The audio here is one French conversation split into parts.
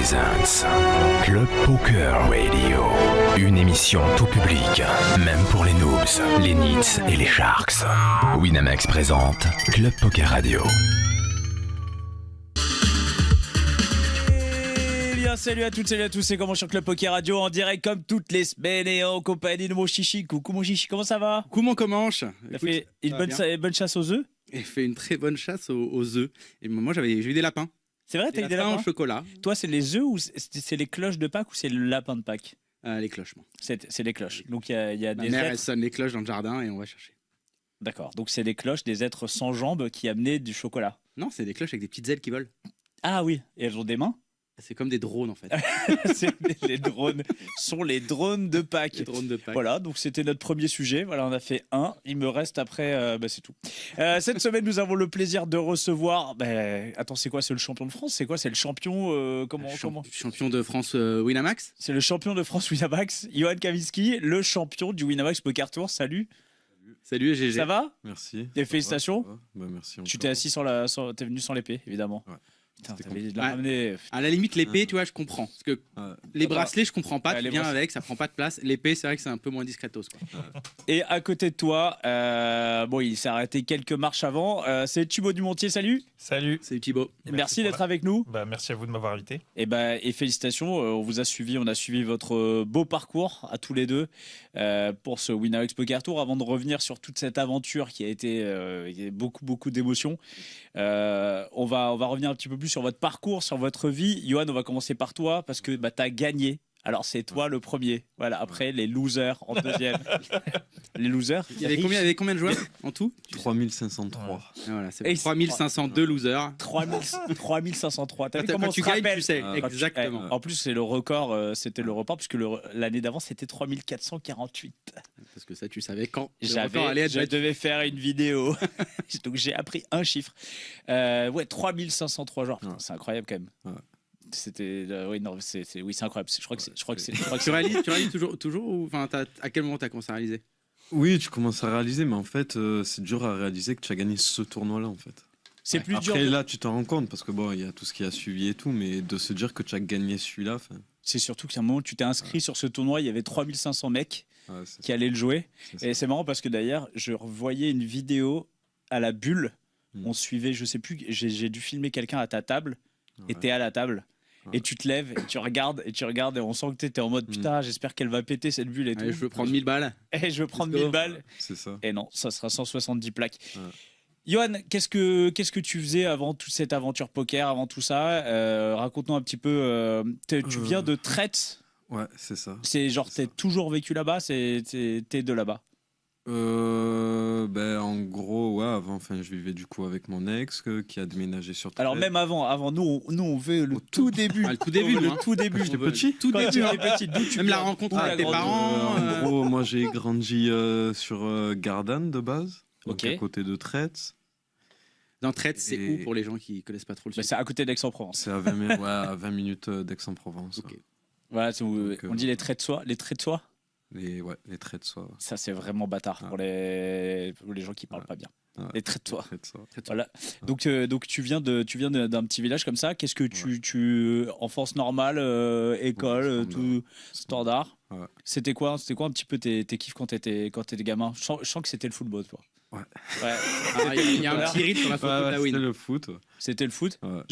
presents Club Poker Radio. Une émission tout public, même pour les noobs, les nits et les sharks. Winamax présente Club Poker Radio. Salut à toutes, salut à tous, c'est comment sur Club Poker Radio en direct comme toutes les semaines et en compagnie de mon chichi. Coucou mon chichi, comment ça va? Coucou mon Comanche. T'as fait une bonne chasse aux œufs? J'ai fait une très bonne chasse aux œufs. Et moi j'ai eu des lapins. C'est vrai, t'as eu des lapins au chocolat. Toi c'est les œufs ou c'est les cloches de Pâques ou c'est le lapin de Pâques? Les cloches, moi. C'est les cloches. Donc il y a Ma des mère êtres... elle sonne les cloches dans le jardin et on va chercher. D'accord, donc c'est des cloches, des êtres sans jambes qui amenaient du chocolat. Non, c'est des cloches avec des petites ailes qui volent. Ah oui, et elles ont des mains? C'est comme des drones en fait. Les drones sont les drones de Pâques. Les drones de Pâques. Voilà, donc c'était notre premier sujet. Voilà, on a fait un. Il me reste après, c'est tout. Cette semaine, nous avons le plaisir de recevoir. Attends, c'est quoi? C'est le champion de France? C'est quoi? C'est le champion comment Champion de France Winamax. C'est le champion de France Winamax, Johan Kaminski, le champion du Winamax Poker Tour. Salut. Salut GG. Ça va? Merci. Et félicitations. Bah, merci. Tu t'es assis t'es venu sans l'épée, évidemment. Ouais. Putain, t'avais de la ramener. À la limite, l'épée, tu vois, je comprends. Parce que les bracelets, je comprends pas. Tu viens avec, ça prend pas de place. L'épée, c'est vrai que c'est un peu moins discretos, quoi. Et à côté de toi, il s'est arrêté quelques marches avant. C'est Thibaut Dumontier, salut. Salut. Salut Thibaut. Merci d'être avec nous. Merci à vous de m'avoir invité. Et félicitations, on vous a suivi, on a suivi votre beau parcours à tous les deux pour ce Winamax Poker Tour. Avant de revenir sur toute cette aventure qui a été il y a beaucoup d'émotions, on va revenir un petit peu plus sur votre parcours, sur votre vie. Johan, on va commencer par toi parce que tu as gagné. Alors c'est toi le premier. Voilà, après les losers en deuxième. Les losers. Il y avait combien de joueurs en tout? 3503. Voilà, c'est 3502 losers. 3503. T'as vu comment quand tu gagnes, tu sais. Exactement. En plus, c'est le record, c'était le record, puisque l'année d'avant, c'était 3448. Parce que ça, tu savais quand je devais faire une vidéo. Donc, j'ai appris un chiffre. 3503 joueurs. Putain, c'est incroyable quand même. Ouais. C'était c'est incroyable. Je crois que c'est tu réalises toujours ou enfin à quel moment tu as commencé à réaliser? Oui, tu commences à réaliser, mais en fait, c'est dur à réaliser que tu as gagné ce tournoi-là, en fait. C'est plus dur. Après, là, tu t'en rends compte, parce que bon, il y a tout ce qui a suivi et tout, mais de se dire que tu as gagné celui-là. C'est surtout qu'à un moment, tu t'es inscrit sur ce tournoi, il y avait 3500 mecs qui allaient le jouer. Et c'est marrant parce que d'ailleurs, je revoyais une vidéo à la bulle. On suivait, je sais plus, j'ai dû filmer quelqu'un à ta table, et t'es à la table. Et tu te lèves et tu regardes et on sent que t'étais en mode putain, j'espère qu'elle va péter cette bulle et tout. Je veux prendre 1000 balles. Et je veux prendre 1000 balles. C'est ça. Et non, ça sera 170 plaques. Johan, qu'est-ce que tu faisais avant toute cette aventure poker, avant tout ça? Raconte-nous un petit peu. Tu viens de Traite. Ouais, c'est ça. C'est genre t'es toujours vécu là-bas, t'es de là-bas. En gros, ouais, avant, je vivais du coup avec mon ex qui a déménagé sur Traite. Alors même avant nous on veut le tout début. Le tout début, le tout début. J'étais petit. Tout début. Même la rencontre avec tes parents. En gros, moi j'ai grandi sur Gardanne de base, donc à côté de Traite. Dans Traite, c'est où pour les gens qui connaissent pas trop le sud? C'est à côté d'Aix-en-Provence. C'est à 20 minutes d'Aix-en-Provence. Okay. Voilà, on dit les traits de soie. Les traits de soie. Les traits de soie. Ça, c'est vraiment bâtard pour les gens qui parlent pas bien. Les traits de soie. Voilà. Donc tu viens d'un petit village comme ça. Qu'est-ce que tu enfance normale, école, tout standard. C'était quoi un petit peu tes kiffs quand t'étais gamin? Je sens que c'était le football, toi. Ouais. Il y a un petit rythme sur la photo de la win. C'était le foot. C'était le foot. Ouais.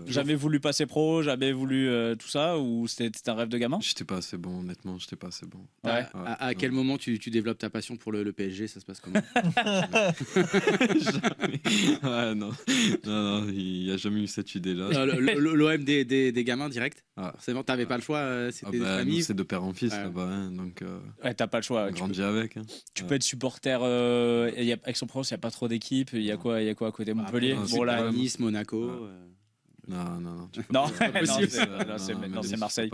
Jamais voulu passer pro, jamais voulu tout ça, ou c'était un rêve de gamin? J'étais pas assez bon, honnêtement, j'étais pas assez bon. Ouais. À quel moment tu développes ta passion pour le PSG? Ça se passe comment? Ouais, non, il n'y a jamais eu cette idée-là. L'OM des gamins direct. Ah. Forcément, t'avais pas le choix. C'était famille. C'est de père en fils là-bas, donc. T'as pas le choix. Grandi avec. Tu peux être supporter. Aix-en-Provence, il y a pas trop d'équipes. Il y a quoi à côté? Montpellier. Nice, Monaco. Non. Non, c'est Marseille.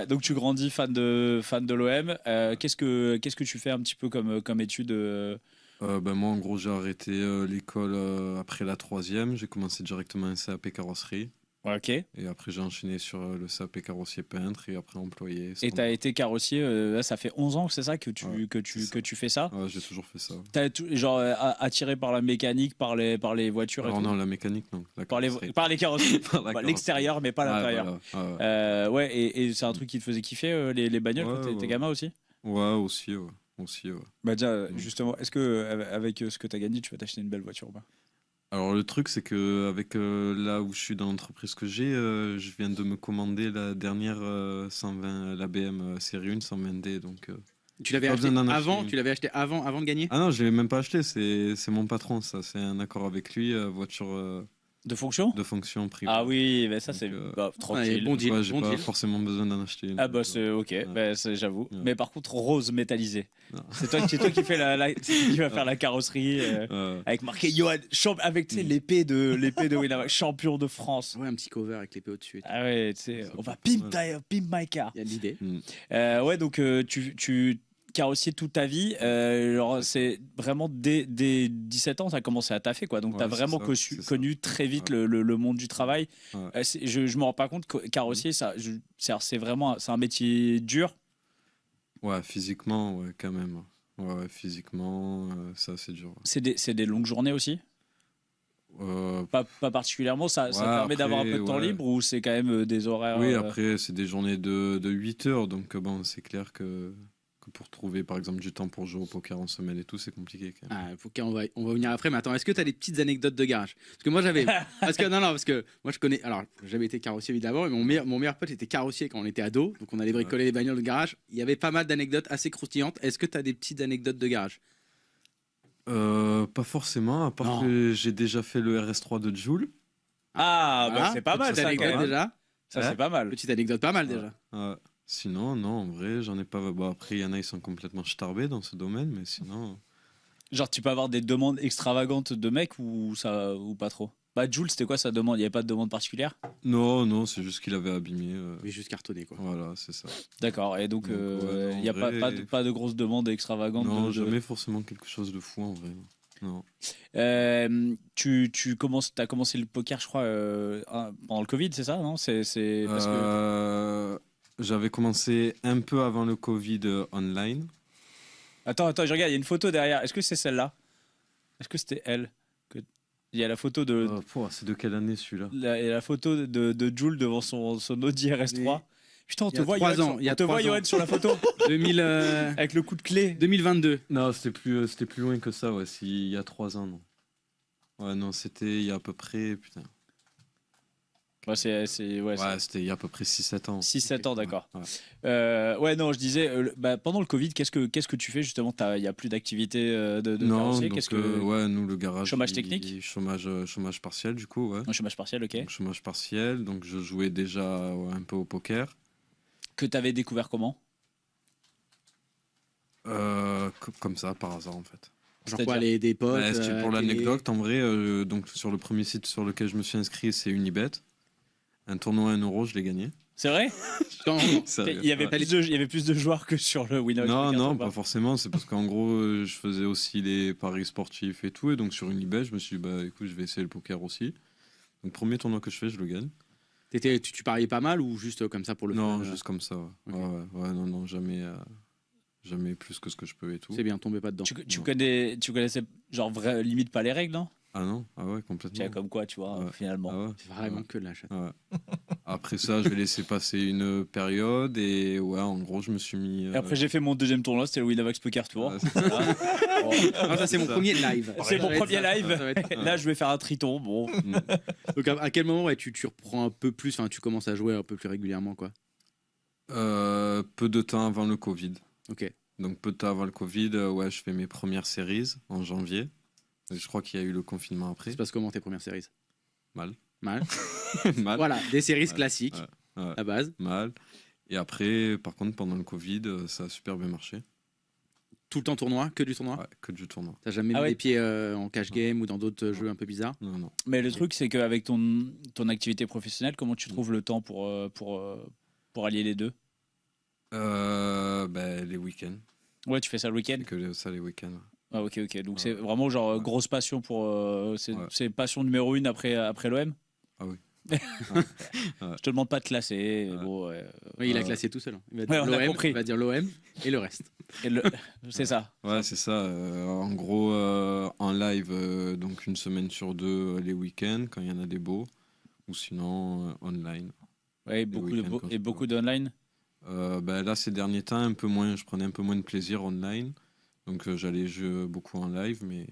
Donc tu grandis fan de l'OM. Qu'est-ce que tu fais un petit peu comme étude? Moi, en gros, j'ai arrêté l'école après la 3e. J'ai commencé directement un CAP carrosserie. Ok. Et après, j'ai enchaîné sur le CAP carrossier peintre et après employé. Et tu as été carrossier, ça fait 11 ans, c'est ça, que tu fais ça? Ouais, j'ai toujours fait ça. T'as genre attiré par la mécanique, par les voitures et Alors tout. non, la mécanique, non. Par les carrosseries. L'extérieur, mais pas l'intérieur. Voilà. Ouais, et c'est un truc qui te faisait kiffer, les bagnoles, quand t'étais gamin aussi? Ouais, aussi. Bah déjà, justement, est-ce que avec ce que t'as gagné, tu vas t'acheter une belle voiture ou pas? Alors le truc, c'est que avec là où je suis dans l'entreprise que j'ai, je viens de me commander la dernière 120, la BM série 1 120D, donc. Tu l'avais acheté avant, avant de gagner? Ah non, je l'ai même pas acheté, c'est mon patron, ça. C'est un accord avec lui, voiture. De fonction? De fonction privée. Ah oui, mais ça c'est tranquille. Bon deal, j'ai pas forcément besoin d'en acheter une. Ah bah c'est ok, j'avoue. Ouais. Mais par contre rose métallisé. C'est toi qui fais qui va faire la carrosserie avec marqué Johan avec l'épée de Winamax, champion de France. Ouais, un petit cover avec l'épée au-dessus. Ah ouais, tu sais, on va pimp my car. Il y a l'idée. Ouais, donc tu carrossier toute ta vie, c'est vraiment dès 17 ans, tu as commencé à taffer, quoi. Donc tu as vraiment connu très vite le monde du travail. Ouais. Je me rends pas compte que carrossier, c'est vraiment un métier dur. Ouais, physiquement, ouais, quand même. Ouais, physiquement, ça c'est dur. C'est des longues journées aussi? Pas particulièrement, ça permet d'avoir un peu de temps libre ou c'est quand même des horaires? Oui, après c'est des journées de 8 heures, donc bon, c'est clair que pour trouver par exemple du temps pour jouer au poker en semaine et tout, c'est compliqué quand même. On va venir après, mais attends, est-ce que tu as des petites anecdotes de garage? Parce que moi j'avais parce que moi je connais, alors j'avais été carrossier évidemment, mais mon meilleur pote était carrossier quand on était ado, donc on allait bricoler les bagnoles de garage. Il y avait pas mal d'anecdotes assez croustillantes. Est-ce que tu as des petites anecdotes de garage? Pas forcément, à part que j'ai déjà fait le RS3 de Joule. C'est pas mal ça quand même. Déjà. Ça c'est pas mal. Petite anecdote pas mal déjà. Sinon, non, en vrai, j'en ai pas. Bon, après, il y en a, ils sont complètement starbés dans ce domaine, mais sinon. Genre, tu peux avoir des demandes extravagantes de mecs ou pas trop? Bah, Jules, c'était quoi sa demande? Il n'y avait pas de demande particulière? Non, c'est juste qu'il avait abîmé. Mais juste cartonné, quoi. Voilà, c'est ça. D'accord, et donc, il n'y a pas de grosses demandes extravagantes? Non, jamais forcément quelque chose de fou en vrai. Non. T'as commencé le poker, je crois, pendant le Covid, c'est ça, non? C'est parce que... J'avais commencé un peu avant le Covid online. Attends, je regarde, il y a une photo derrière. Est-ce que c'est celle-là? Est-ce que c'était elle? Il y a la photo de... c'est de quelle année celui-là? Il y a la photo de Jules devant son Audi RS3. Putain, on te voit, Johan, sur la photo. 2000 avec le coup de clé. 2022. Non, c'était plus loin que ça, ouais. Il y a 3 ans, non. Ouais, non, c'était il y a à peu près... Putain. Ouais, c'était il y a à peu près 6-7 ans. 6-7 ans, d'accord. Ouais, non, je disais, pendant le Covid, qu'est-ce que tu fais justement? Il n'y a plus d'activité de carrossier? Nous, le garage. Chômage technique? Chômage partiel, du coup, ouais. Chômage partiel, ok. Donc, chômage partiel, donc je jouais déjà un peu au poker. Que tu avais découvert comment? Comme ça, par hasard, en fait. Genre quoi, des potes pour l'anecdote, en vrai, donc sur le premier site sur lequel je me suis inscrit, c'est Unibet. Un tournoi à 1 euro, je l'ai gagné. C'est vrai? Il y avait plus de joueurs que sur le Winamax. Non, pas forcément. C'est parce qu'en gros, je faisais aussi les paris sportifs et tout. Et donc sur Unibet, je me suis dit, écoute, je vais essayer le poker aussi. Donc premier tournoi que je fais, je le gagne. Tu pariais pas mal ou juste comme ça pour le fun? Non, juste comme ça. Ouais. Okay. Non, jamais plus que ce que je peux et tout. C'est bien, tombez pas dedans. Tu connaissais genre limite pas les règles, non? Ah non, complètement. Tiens, comme quoi, tu vois, finalement. C'est vraiment que de la chatte. Après ça, je vais laisser passer une période et en gros, je me suis mis. Et après, j'ai fait mon deuxième tournoi, c'était le Winamax Poker Tour. Ça, c'est mon premier live. C'est mon premier live. Là, je vais faire un triton. Bon. Donc, à quel moment tu reprends un peu plus, tu commences à jouer un peu plus régulièrement, quoi? Peu de temps avant le Covid. Ok. Donc, peu de temps avant le Covid, je fais mes premières séries en janvier. Je crois qu'il y a eu le confinement après. Ça se passe comment tes premières séries? Mal. Voilà, des séries classiques à base. Mal. Et après, par contre, pendant le Covid, ça a super bien marché. Tout le temps tournoi? Que du tournoi? Ouais, que du tournoi. T'as jamais mis les pieds en cash game ou dans d'autres jeux un peu bizarres? Non. Mais le truc, c'est qu'avec ton activité professionnelle, comment tu trouves le temps pour allier les deux? Les week-ends. Ouais, tu fais ça le week-end? Que ça, les week-ends. Ah, ok. Donc c'est vraiment genre grosse passion pour. C'est passion numéro 1 après l'OM? Ah oui. Je te demande pas de classer. Ouais. Bon, Oui, il a classé tout seul. Hein. Il va Ouais, dire on a l'OM, compris. il va dire l'OM et le reste. et le- c'est ça. Ouais, c'est ça. En gros, en live, donc une semaine sur deux les week-ends, quand il y en a des beaux, ou sinon online. Ouais, beaucoup de week-ends, quand et je beaucoup peux. d'online. Là, ces derniers temps, un peu moins, je prenais un peu moins de plaisir online. Donc j'allais jouer beaucoup en live, mais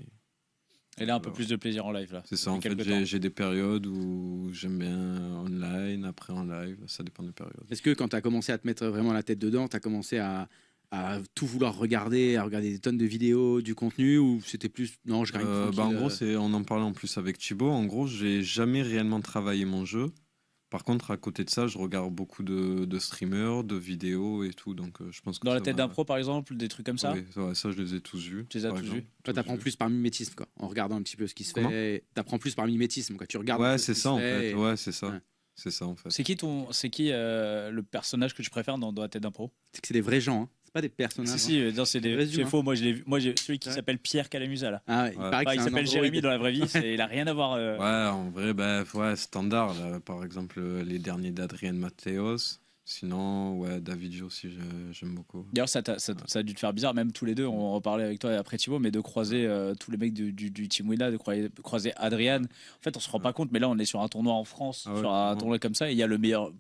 Et là, un peu plus de plaisir en live là. c'est ça. depuis En fait, quelques temps. j'ai des périodes où j'aime bien online, après en live, ça dépend des périodes. Est-ce que quand tu as commencé à te mettre vraiment la tête dedans, tu as commencé à tout vouloir regarder, à regarder des tonnes de vidéos, du contenu, ou c'était plus non, je gagne En tranquille, gros, on en parlait en plus avec Thibaut. En gros, j'ai jamais réellement travaillé mon jeu. Par contre, à côté de ça, je regarde beaucoup de streamers, de vidéos et tout. Donc, je pense que Dans la ça tête va. d'un pro, par exemple, des trucs comme ça. Oui, ouais, ça, je les ai tous vus. Tu les as par tous exemple. vus Toi, t'apprends Tous vus. plus par mimétisme, quoi, en regardant un petit peu ce qui se Comment fait. T'apprends plus par mimétisme, quoi. Tu regardes. un Ouais, peu ce c'est qui ça se en fait. et- Ouais, c'est ça. Ouais. C'est ça en fait. C'est qui le personnage que tu préfères dans la tête d'un pro? C'est que c'est des vrais gens, hein. C'est pas des personnages. Si, hein. non, c'est Des vrais c'est humains. faux. Moi, je l'ai vu. Moi, j'ai celui qui Ouais. s'appelle Pierre Calamusa là. Ah, il Ouais. paraît que Enfin, il c'est un s'appelle androïde. Jérémy dans la vraie vie. Il a rien à voir. Ouais, en vrai, ouais, standard. Là. Par exemple, les derniers d'Adrien Mateos. Sinon, ouais, David aussi, j'aime beaucoup. D'ailleurs, ça a dû te faire bizarre, même tous les deux. On en parlait avec toi après Thibaut, mais de croiser tous les mecs du Team Wina, de croiser Adrian. En fait, on se rend pas compte, mais là, on est sur un tournoi en France, Ah ouais, sur un vraiment. tournoi comme ça, et il y a le meilleur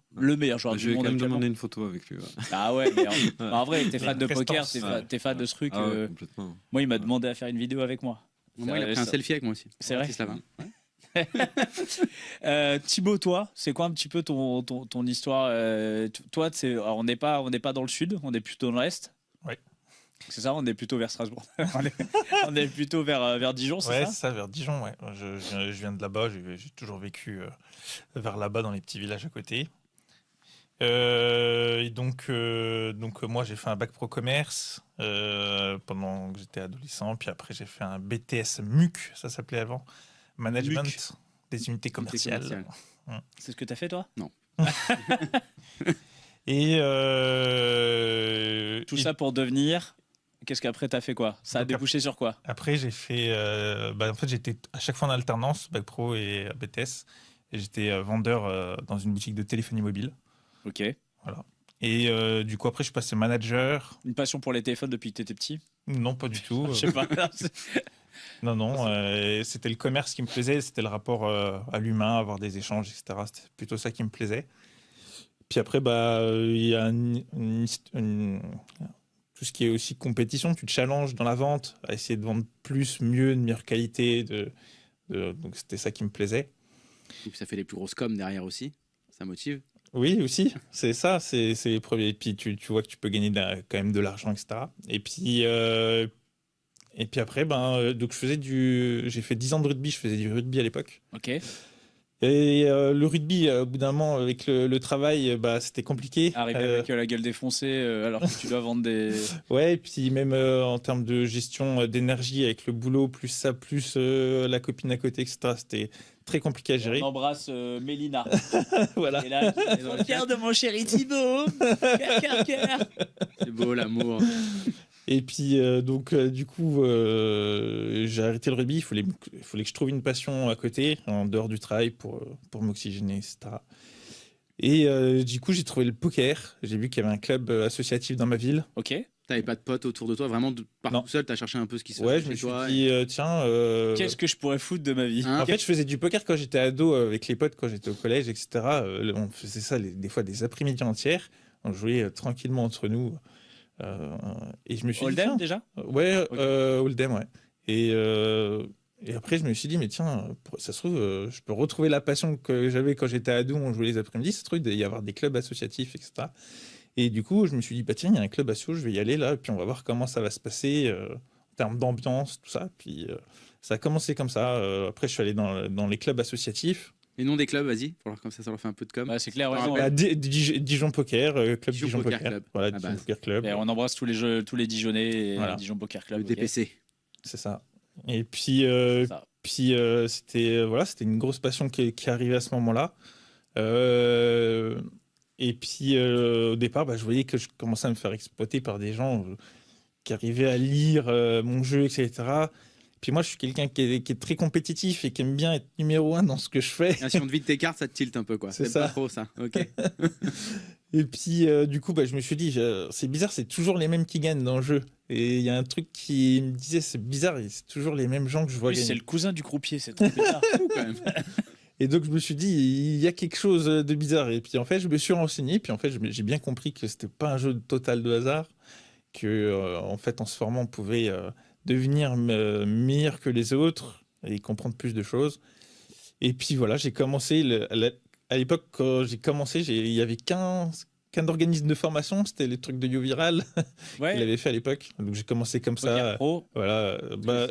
joueur Je du vais monde quand même actuellement. demander une photo avec lui. Ouais. Ah ouais, mais en vrai, t'es fan de Prestance, poker, ouais. t'es fan de ce truc. Ah ouais, complètement. Moi, il m'a demandé à faire une vidéo avec moi. Moi, il a pris un selfie avec moi aussi. C'est vrai. Bratislava. Thibaut, toi, c'est quoi un petit peu ton histoire toi, alors, on n'est pas dans le sud, on est plutôt dans l'est. Ouais. C'est ça, on est plutôt vers Strasbourg. on est plutôt vers Dijon, c'est Ouais, ça c'est ça, vers Dijon. Ouais. Je viens de là-bas, j'ai toujours vécu vers là-bas dans les petits villages à côté. Et donc moi j'ai fait un bac pro commerce pendant que j'étais adolescent, puis après j'ai fait un BTS MUC, ça s'appelait avant, Management MUC. des unités commerciales. commerciales. C'est ce que t'as fait, toi? Et Tout et ça pour devenir. Qu'est-ce qu'après t'as fait quoi? Ça a Donc, débouché sur quoi? après j'ai fait, en fait j'étais à chaque fois en alternance, bac pro et BTS, et j'étais vendeur dans une boutique de téléphonie mobile. Ok. Et du coup après je suis passé manager. Une passion pour les téléphones depuis que t'étais petit? Non, pas du tout. Je sais pas. Non, c'était le commerce qui me plaisait, c'était le rapport à l'humain, avoir des échanges, etc. C'était plutôt ça qui me plaisait. Puis après, il y a tout ce qui est aussi compétition, tu te challenges dans la vente, à essayer de vendre plus, mieux, de meilleure qualité. Donc c'était ça qui me plaisait. Et puis ça fait les plus grosses coms derrière aussi. Ça motive. Oui, aussi, c'est ça, c'est les premiers. Et puis tu vois que tu peux gagner quand même de l'argent, etc. Et puis après, donc j'ai fait 10 ans de rugby, je faisais du rugby à l'époque. Ok. Et le rugby, au bout d'un moment, avec le travail, c'était compliqué. Arriver avec la gueule défoncée alors que tu dois vendre des. Ouais, et puis même en termes de gestion d'énergie, avec le boulot, plus ça, plus la copine à côté, etc. C'était très compliqué à gérer. On embrasse Mélina. Voilà. Et là, fier de mon chéri Thibaut. Cœur. C'est beau l'amour. Et puis, du coup, j'ai arrêté le rugby. Il fallait que je trouve une passion à côté, en dehors du travail, pour m'oxygéner, etc. Et du coup, j'ai trouvé le poker. J'ai vu qu'il y avait un club associatif dans ma ville. Ok. T'avais pas de potes autour de toi, vraiment par Non. tout seul, t'as cherché un peu ce qui se Ouais, fait je me chez suis toi. dit, tiens. Qu'est-ce que je pourrais foutre de ma vie? Hein En fait, je faisais du poker quand j'étais ado avec les potes, quand j'étais au collège, etc. On faisait ça des fois des après-midi entières. On jouait tranquillement entre nous. Et je me suis dit, Hold'em tiens, déjà? ouais, Ok. Hold'em, ouais. Et après, je me suis dit, mais tiens, ça se trouve, je peux retrouver la passion que j'avais quand j'étais ado, on jouait les après-midi. Ça se trouve, il doit y avoir des clubs associatifs, etc. Et du coup, je me suis dit, bah tiens, il y a un club asso, je vais y aller là, et puis on va voir comment ça va se passer en termes d'ambiance, tout ça. Puis ça a commencé comme ça. Après, je suis allé dans les clubs associatifs. Les noms des clubs, vas-y, pour voir comme ça leur fait un peu de com. Ouais, c'est clair. Ouais, Ah, non, ouais. ouais. Dijon Poker, club Dijon Dijon Poker Poker. Club, Voilà, à Dijon base. Poker Club. Et on embrasse tous les Dijonnais et Voilà. Dijon Poker Club. Le ok. DPC. C'est ça. Et puis, Ça. c'était une grosse passion qui arrivait à ce moment-là. Et puis, au départ, je voyais que je commençais à me faire exploiter par des gens qui arrivaient à lire mon jeu, etc. Puis moi, je suis quelqu'un qui est très compétitif et qui aime bien être numéro 1 dans ce que je fais. Ah, si on te vide tes cartes, ça te tilte un peu, quoi. C'est C'est ça. pas trop ça. Ok. Et puis, du coup, je me suis dit, c'est bizarre, c'est toujours les mêmes qui gagnent dans le jeu. Et il y a un truc qui me disait, c'est bizarre, et c'est toujours les mêmes gens que je vois Oui, c'est gagner. le cousin du croupier, c'est trop bizarre. Fou, quand même. Et donc, je me suis dit, il y a quelque chose de bizarre. Et puis, en fait, je me suis renseigné. Puis, en fait, j'ai bien compris que c'était pas un jeu total de hasard. Que, en fait, en se formant, on pouvait devenir meilleur que les autres et comprendre plus de choses. Et puis, voilà, j'ai commencé. À l'époque, quand j'ai commencé, il y avait qu'un organisme de formation. C'était les trucs de YouViral qu'il Ouais, avait fait à l'époque. Donc, j'ai commencé comme Poker ça. Pro. Voilà.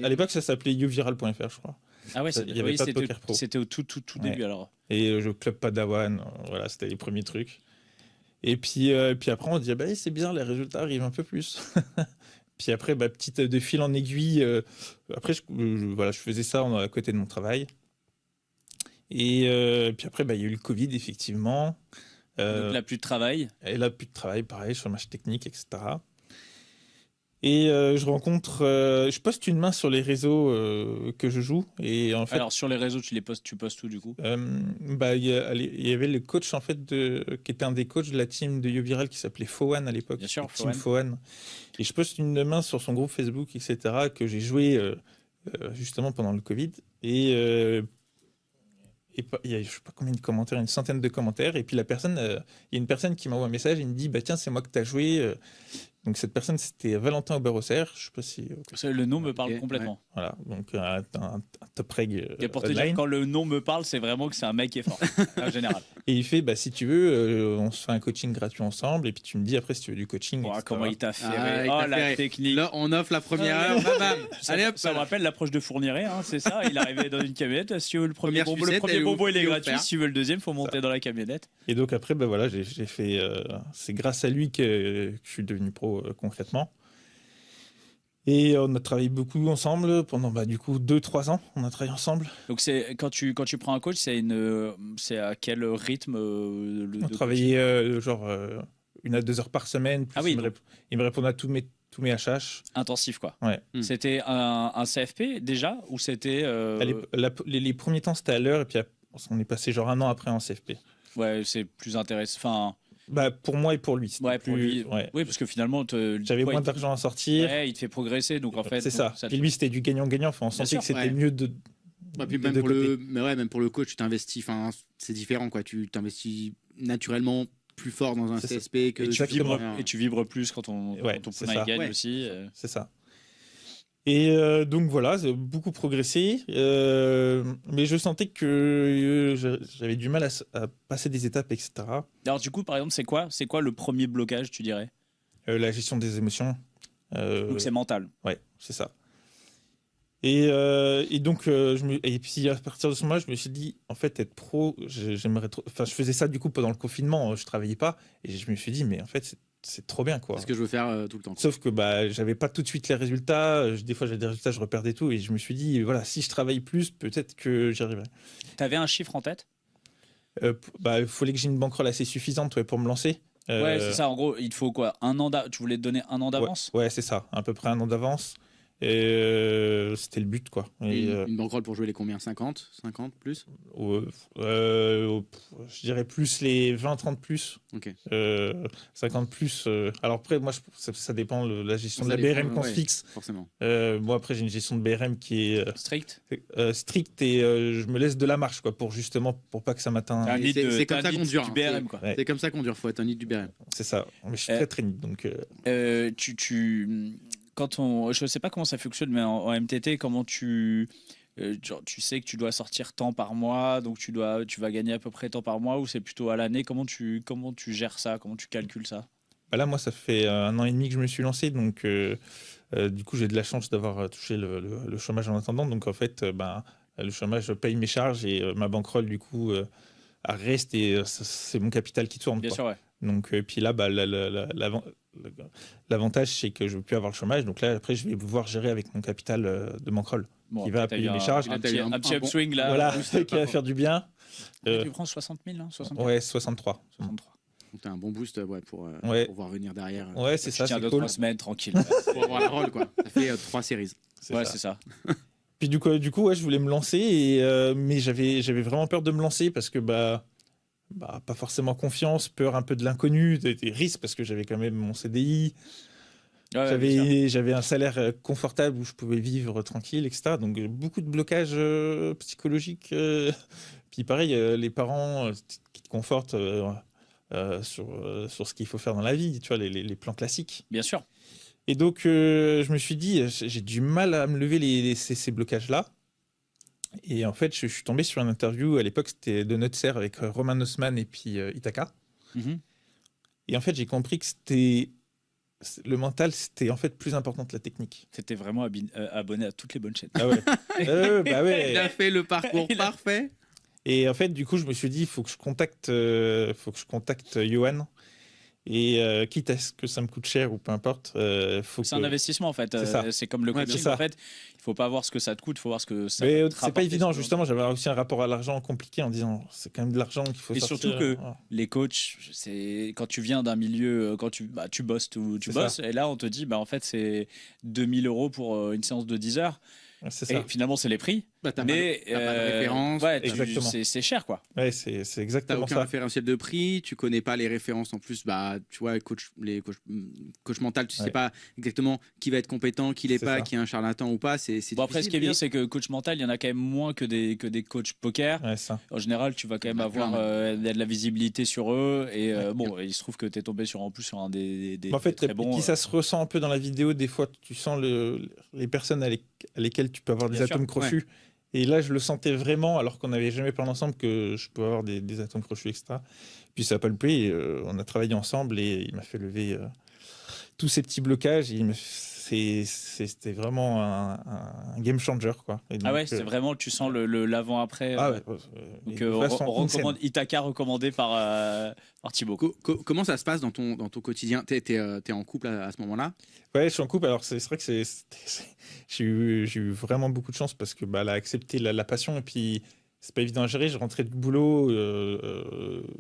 À l'époque, ça s'appelait youviral.fr, je crois. Ah ouais, il y avait pas de Poker Pro. c'était au tout Ouais. début alors. Et je club Padawan, voilà, c'était les premiers trucs. Et puis après, on dit, c'est bizarre, les résultats arrivent un peu plus. Puis après, petite de fil en aiguille, après, voilà, je faisais ça à côté de mon travail. Et puis après, il y a eu le Covid, effectivement. Donc là, plus de travail. Et là, plus de travail, pareil, chômage technique, etc. Et je poste une main sur les réseaux que je joue. Et en fait, Alors sur les réseaux, tu postes tout du coup. il y avait le coach en fait qui était un des coachs de la team de YouViral qui s'appelait Fowan à l'époque. Bien sûr, Team Fowan. Et je poste une main sur son groupe Facebook, etc. que j'ai joué justement pendant le Covid. Et il y a je sais pas combien de commentaires, une centaine de commentaires. Et puis il y a une personne qui m'envoie un message et me dit tiens, c'est moi que tu as joué. Donc cette personne, c'était Valentin Auberosser. Je sais pas si Le nom me parle Ok, complètement. voilà, donc un top reg Et pour te dire, online. quand le nom me parle, c'est vraiment que c'est un mec qui est fort, en général. Et il fait si tu veux, on se fait un coaching gratuit ensemble et puis tu me dis après si tu veux du coaching. Oh, etc. comment il t'a fait il t'a la fait- technique. Là, on offre la première heure. Bam, bam. Allez hop, Ça me rappelle l'approche de Fourniret, hein, c'est ça. Il arrivait dans une camionnette. Si tu veux le premier Première bonbon, sucette, elle est il est offerte. gratuit. Si tu veux le deuxième, faut monter dans la camionnette. Et donc après, voilà, j'ai fait. C'est grâce à lui que je suis devenu pro concrètement. Et on a travaillé beaucoup ensemble pendant du coup 2-3 ans. On a travaillé ensemble. Donc c'est quand tu prends un coach, c'est à quel rythme On travaillait genre 1 à 2 heures par semaine. Plus Ah oui, il me répondait à tous mes HH. intensif quoi. Ouais. C'était un CFP déjà ou c'était Les premiers temps c'était à l'heure et puis on est passé genre 1 an après en CFP. ouais, c'est plus intéressant. Enfin, Pour moi et pour lui. c'était ouais, pour plus- lui. ouais. Oui, parce que finalement, J'avais toi, moins d'argent à sortir. Ouais, il te fait progresser, donc en fait. C'est ça. Et lui, c'était du gagnant-gagnant. Enfin, on sentait sûr, que c'était ouais. mieux de. Ouais, puis des même deux pour côtés. même pour le coach, tu t'investis. Enfin, c'est différent, quoi. Tu t'investis naturellement plus fort dans un C'est ça. CSP que Et tu, Exactement. vibres, et tu vibres plus quand Ouais, ton c'est poulain ça. gagne Ouais. aussi. C'est ça. Et donc voilà, j'ai beaucoup progressé. Mais je sentais que j'avais du mal à passer des étapes, etc. Alors du coup, par exemple, c'est quoi le premier blocage, tu dirais? La gestion des émotions. Donc c'est mental. Ouais, c'est ça. Et donc, et puis à partir de ce moment-là, je me suis dit, en fait, être pro, j'aimerais trop. Enfin, je faisais ça du coup pendant le confinement, je travaillais pas, et je me suis dit, mais en fait, c'est trop bien, quoi. C'est ce que je veux faire tout le temps. Sauf que j'avais pas tout de suite les résultats. Des fois, j'avais des résultats, je reperdais tout, et je me suis dit, voilà, si je travaille plus, peut-être que j'y arriverai. T'avais un chiffre en tête? Il fallait que j'ai une bankroll assez suffisante pour me lancer. Ouais, c'est ça. En gros, il te faut quoi? Tu voulais te donner 1 an d'avance? Ouais, c'est ça, à peu près 1 an d'avance. Et c'était le but, quoi. Et Et, une bankroll pour jouer les combien? 50 plus? je dirais plus les 20-30 plus. Ok. 50 plus. Alors après, moi, ça dépend de la gestion Ça de la dépend, BRM qu'on se ouais. fixe. Forcément. Moi, après, j'ai une gestion de BRM qui est Strict? stricte et je me laisse de la marge, quoi, pour pas que ça m'attende. T'as un Et lead c'est comme t'as ça un qu'on lead dure, du hein. BRM, quoi. Ouais. C'est comme ça qu'on dure. Faut être un nid du BRM. C'est ça. Mais je suis très nid, donc. Je sais pas comment ça fonctionne, mais en MTT, comment genre, tu sais que tu dois sortir tant par mois, donc tu vas gagner à peu près tant par mois, ou c'est plutôt à l'année? Comment tu gères ça? Comment tu calcules ça? Là, moi, ça fait 1 an et demi que je me suis lancé, donc du coup, j'ai de la chance d'avoir touché le chômage en attendant. Donc, en fait, le chômage paye mes charges et ma bankroll, du coup, reste et c'est mon capital qui tourne, Bien quoi. sûr, ouais. Donc, puis là, l'avantage, c'est que je ne veux plus avoir le chômage. Donc là, après, je vais pouvoir gérer avec mon capital de bankroll. Bon, Qui va après, t'as payer eu mes charges. Un T'as eu petit, un petit bon- upswing là. Voilà, boost, qui va faire du bien. Tu prends 60 000, hein, 64, Ouais, 63. 63. Donc t'as un bon boost pour Ouais. pouvoir venir derrière. Ouais, c'est Tu ça, tiens c'est cool. 2-3 semaines tranquille. Pour avoir la roll, quoi. Ça fait 3 séries. C'est Ouais, ça. c'est ça. Puis du coup, ouais, je voulais me lancer, mais j'avais vraiment peur de me lancer parce que pas forcément confiance, peur un peu de l'inconnu, des risques parce que j'avais quand même mon CDI. Ouais, bien sûr. J'avais un salaire confortable où je pouvais vivre tranquille, etc. Donc beaucoup de blocages psychologiques. Puis pareil, les parents qui te confortent sur ce qu'il faut faire dans la vie, tu vois, les plans classiques. Bien sûr. Et donc je me suis dit, j'ai du mal à me lever ces blocages-là. Et en fait, je suis tombé sur une interview, à l'époque c'était de Nutser avec Roman Osman et puis Itaka. Mhm. Et en fait, j'ai compris que le mental, c'était en fait plus important que la technique. T'étais vraiment abonné à toutes les bonnes chaînes. Ah ouais. Bah ouais. Il a fait le parcours parfait. Et en fait, du coup, je me suis dit, il faut que je contacte Johan. Et quitte à ce que ça me coûte cher ou peu importe, C'est un investissement en fait. C'est ça. C'est comme le Ouais, coaching. bien ça. En fait, il faut pas voir ce que ça te coûte, il faut voir ce que ça Mais va te c'est pas rapporter évident, sur le justement. J'avais aussi un rapport à l'argent compliqué en disant, c'est quand même de l'argent qu'il faut Et sortir. surtout que Voilà. les coachs, c'est quand tu viens d'un milieu, quand tu bosses, tu C'est bosses, et là on te dit, en fait c'est 2000 € pour une séance de 10 heures. C'est Et ça. finalement c'est les prix, Bah, t'as mais pas de référence. ouais, Exactement. c'est cher quoi. Ouais, c'est T'as exactement aucun ça. référentiel de prix, tu connais pas les références en plus, tu vois, coach mental, tu sais Ouais. pas exactement qui va être compétent, qui l'est C'est pas, ça. qui est un charlatan ou pas. C'est Bon après ce difficile. qui est bien Et- c'est que coach mental il y en a quand même moins que des coachs poker. Ouais, ça. En général, tu vas quand même Ah, avoir plein, de la visibilité sur eux. Et Ouais. bon, il se trouve que tu es tombé en plus sur un des En fait, très et bons. puis ça se ressent un peu dans la vidéo. Des fois, tu sens les personnes à lesquelles tu peux avoir des Bien sûr, atomes crochus. Et là, je le sentais vraiment, alors qu'on n'avait jamais parlé ensemble, que je pouvais avoir des atomes crochus, etc. Puis ça n'a pas le prix. On a travaillé ensemble et il m'a fait lever tous ces petits blocages. C'était vraiment un game changer, quoi. Et Ah donc, ouais, c'est vraiment, tu sens l'avant-après. Ah ouais. Donc, Et de façon on insane. recommande Itaka recommandé par Thibaut. Comment ça se passe dans ton quotidien? T'es en couple à ce moment-là? Ouais, je suis en couple. Alors, c'est vrai que j'ai eu vraiment beaucoup de chance parce que elle a accepté la passion et puis c'est pas évident à gérer. Je rentrais du boulot.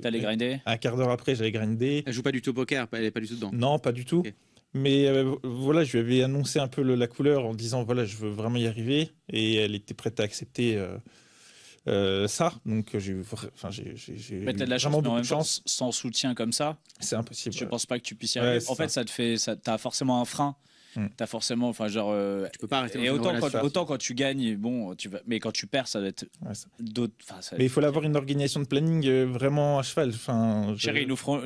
T'allais grinder. Un quart d'heure après, j'avais grindé. Elle joue pas du tout au poker, elle est pas du tout dedans. Non, pas du tout. Ok. Mais voilà, je lui avais annoncé un peu la couleur en disant voilà, je veux vraiment y arriver et elle était prête à accepter ça. Donc j'ai Mais t'as de la chance, vraiment mais en beaucoup même de temps, chance. sans soutien comme ça, C'est impossible. je pense pas que tu puisses y Ouais, arriver. c'est En fait, t'as forcément un frein. T'as forcément, enfin, genre. Tu peux pas rester dans Et une autant relation. quand tu gagnes, bon, mais quand tu perds, ça va être Ouais, ça. d'autres. Enfin, Mais il faut avoir une organisation de planning vraiment à cheval. Enfin, Chérie, nous ferons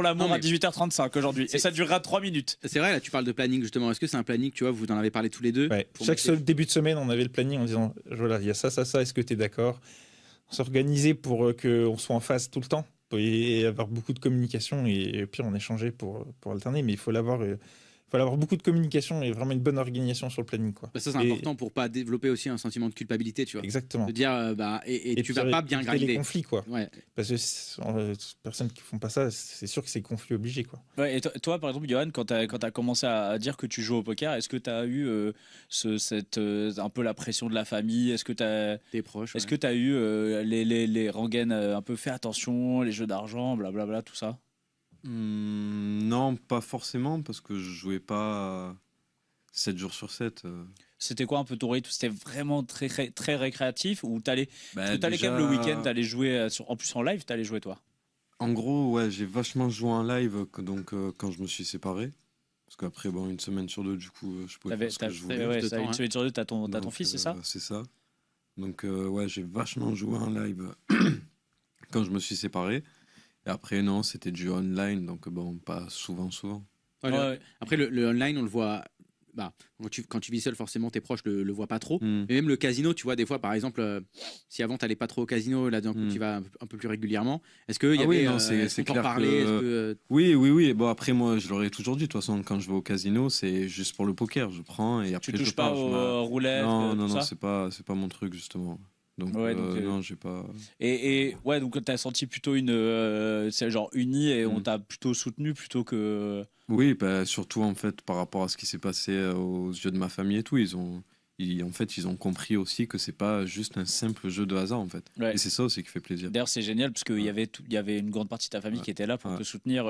l'amour Non, mais- à 18h35 aujourd'hui. Et ça durera 3 minutes. C'est vrai, là, tu parles de planning justement. Est-ce que c'est un planning, tu vois, vous en avez parlé tous les deux? Ouais. Pour Chaque mettre- seul début de semaine, on avait le planning en disant voilà, il y a ça, est-ce que tu es d'accord? On s'organisait pour qu'on soit en phase tout le temps et avoir beaucoup de communication et puis on échangeait pour alterner. Mais il faut avoir beaucoup de communication et vraiment une bonne organisation sur le planning, quoi. Bah, ça, c'est Et- important pour pas développer aussi un sentiment de culpabilité, tu vois. Exactement. De dire, et tu vas pas bien éviter les grinder. conflits, quoi. Ouais. Parce que personnes qui font pas ça, c'est sûr que c'est conflit obligé, quoi. Ouais, et toi, par exemple, Johan, quand tu as commencé à dire que tu joues au poker, est-ce que tu as eu un peu la pression de la famille? Est-ce que tu as. T'es proche. Est-ce ouais. que tu as eu les rengaines un peu fais attention, les jeux d'argent, blablabla, tout ça? Non, pas forcément, parce que je jouais pas 7 jours sur 7. C'était quoi un peu ton rythme? C'était vraiment très, très récréatif ou t'allais Bah, quand même le week-end, t'allais jouer en plus en live, t'allais jouer toi? En gros, ouais, j'ai vachement joué en live quand je me suis séparé. Parce qu'après, bon, une semaine sur deux, du coup, je pouvais faire ce que je voulais. Ouais, de temps, une hein. semaine sur deux, t'as ton Donc, fils, c'est ça? C'est ça. Donc, ouais, j'ai vachement joué en live quand je me suis séparé. Et après, non, c'était du online, donc bon, pas souvent. Ouais, Ouais. Après, le online, on le voit. Bah, quand tu vis seul, forcément, tes proches le voient pas trop. Hmm. Mais même le casino, tu vois, des fois, par exemple, si avant t'allais pas trop au casino, là, d'un coup, Mm. tu vas un peu plus régulièrement. Est-ce qu'il y Ah avait. oui, non, est-ce c'est qu'on t'en clair parlait? que- Est-ce que, Oui. Bon, après, moi, je l'aurais toujours dit. De toute façon, quand je vais au casino, c'est juste pour le poker. Je prends et après, Tu touches je pas pars. aux roulettes, Non, tout ça? c'est pas mon truc, justement. Donc, Ouais, donc, non, j'ai pas. Et ouais, donc t'as senti plutôt c'est genre uni et on Mm. t'a plutôt soutenu plutôt que. Oui, bah, surtout, en fait, par rapport à ce qui s'est passé aux yeux de ma famille et tout, ils ont en fait, ils ont compris aussi que c'est pas juste un simple jeu de hasard, en fait. Ouais. Et c'est ça aussi qui fait plaisir. D'ailleurs, c'est génial parce qu'il y avait il y avait une grande partie de ta famille qui était là pour te soutenir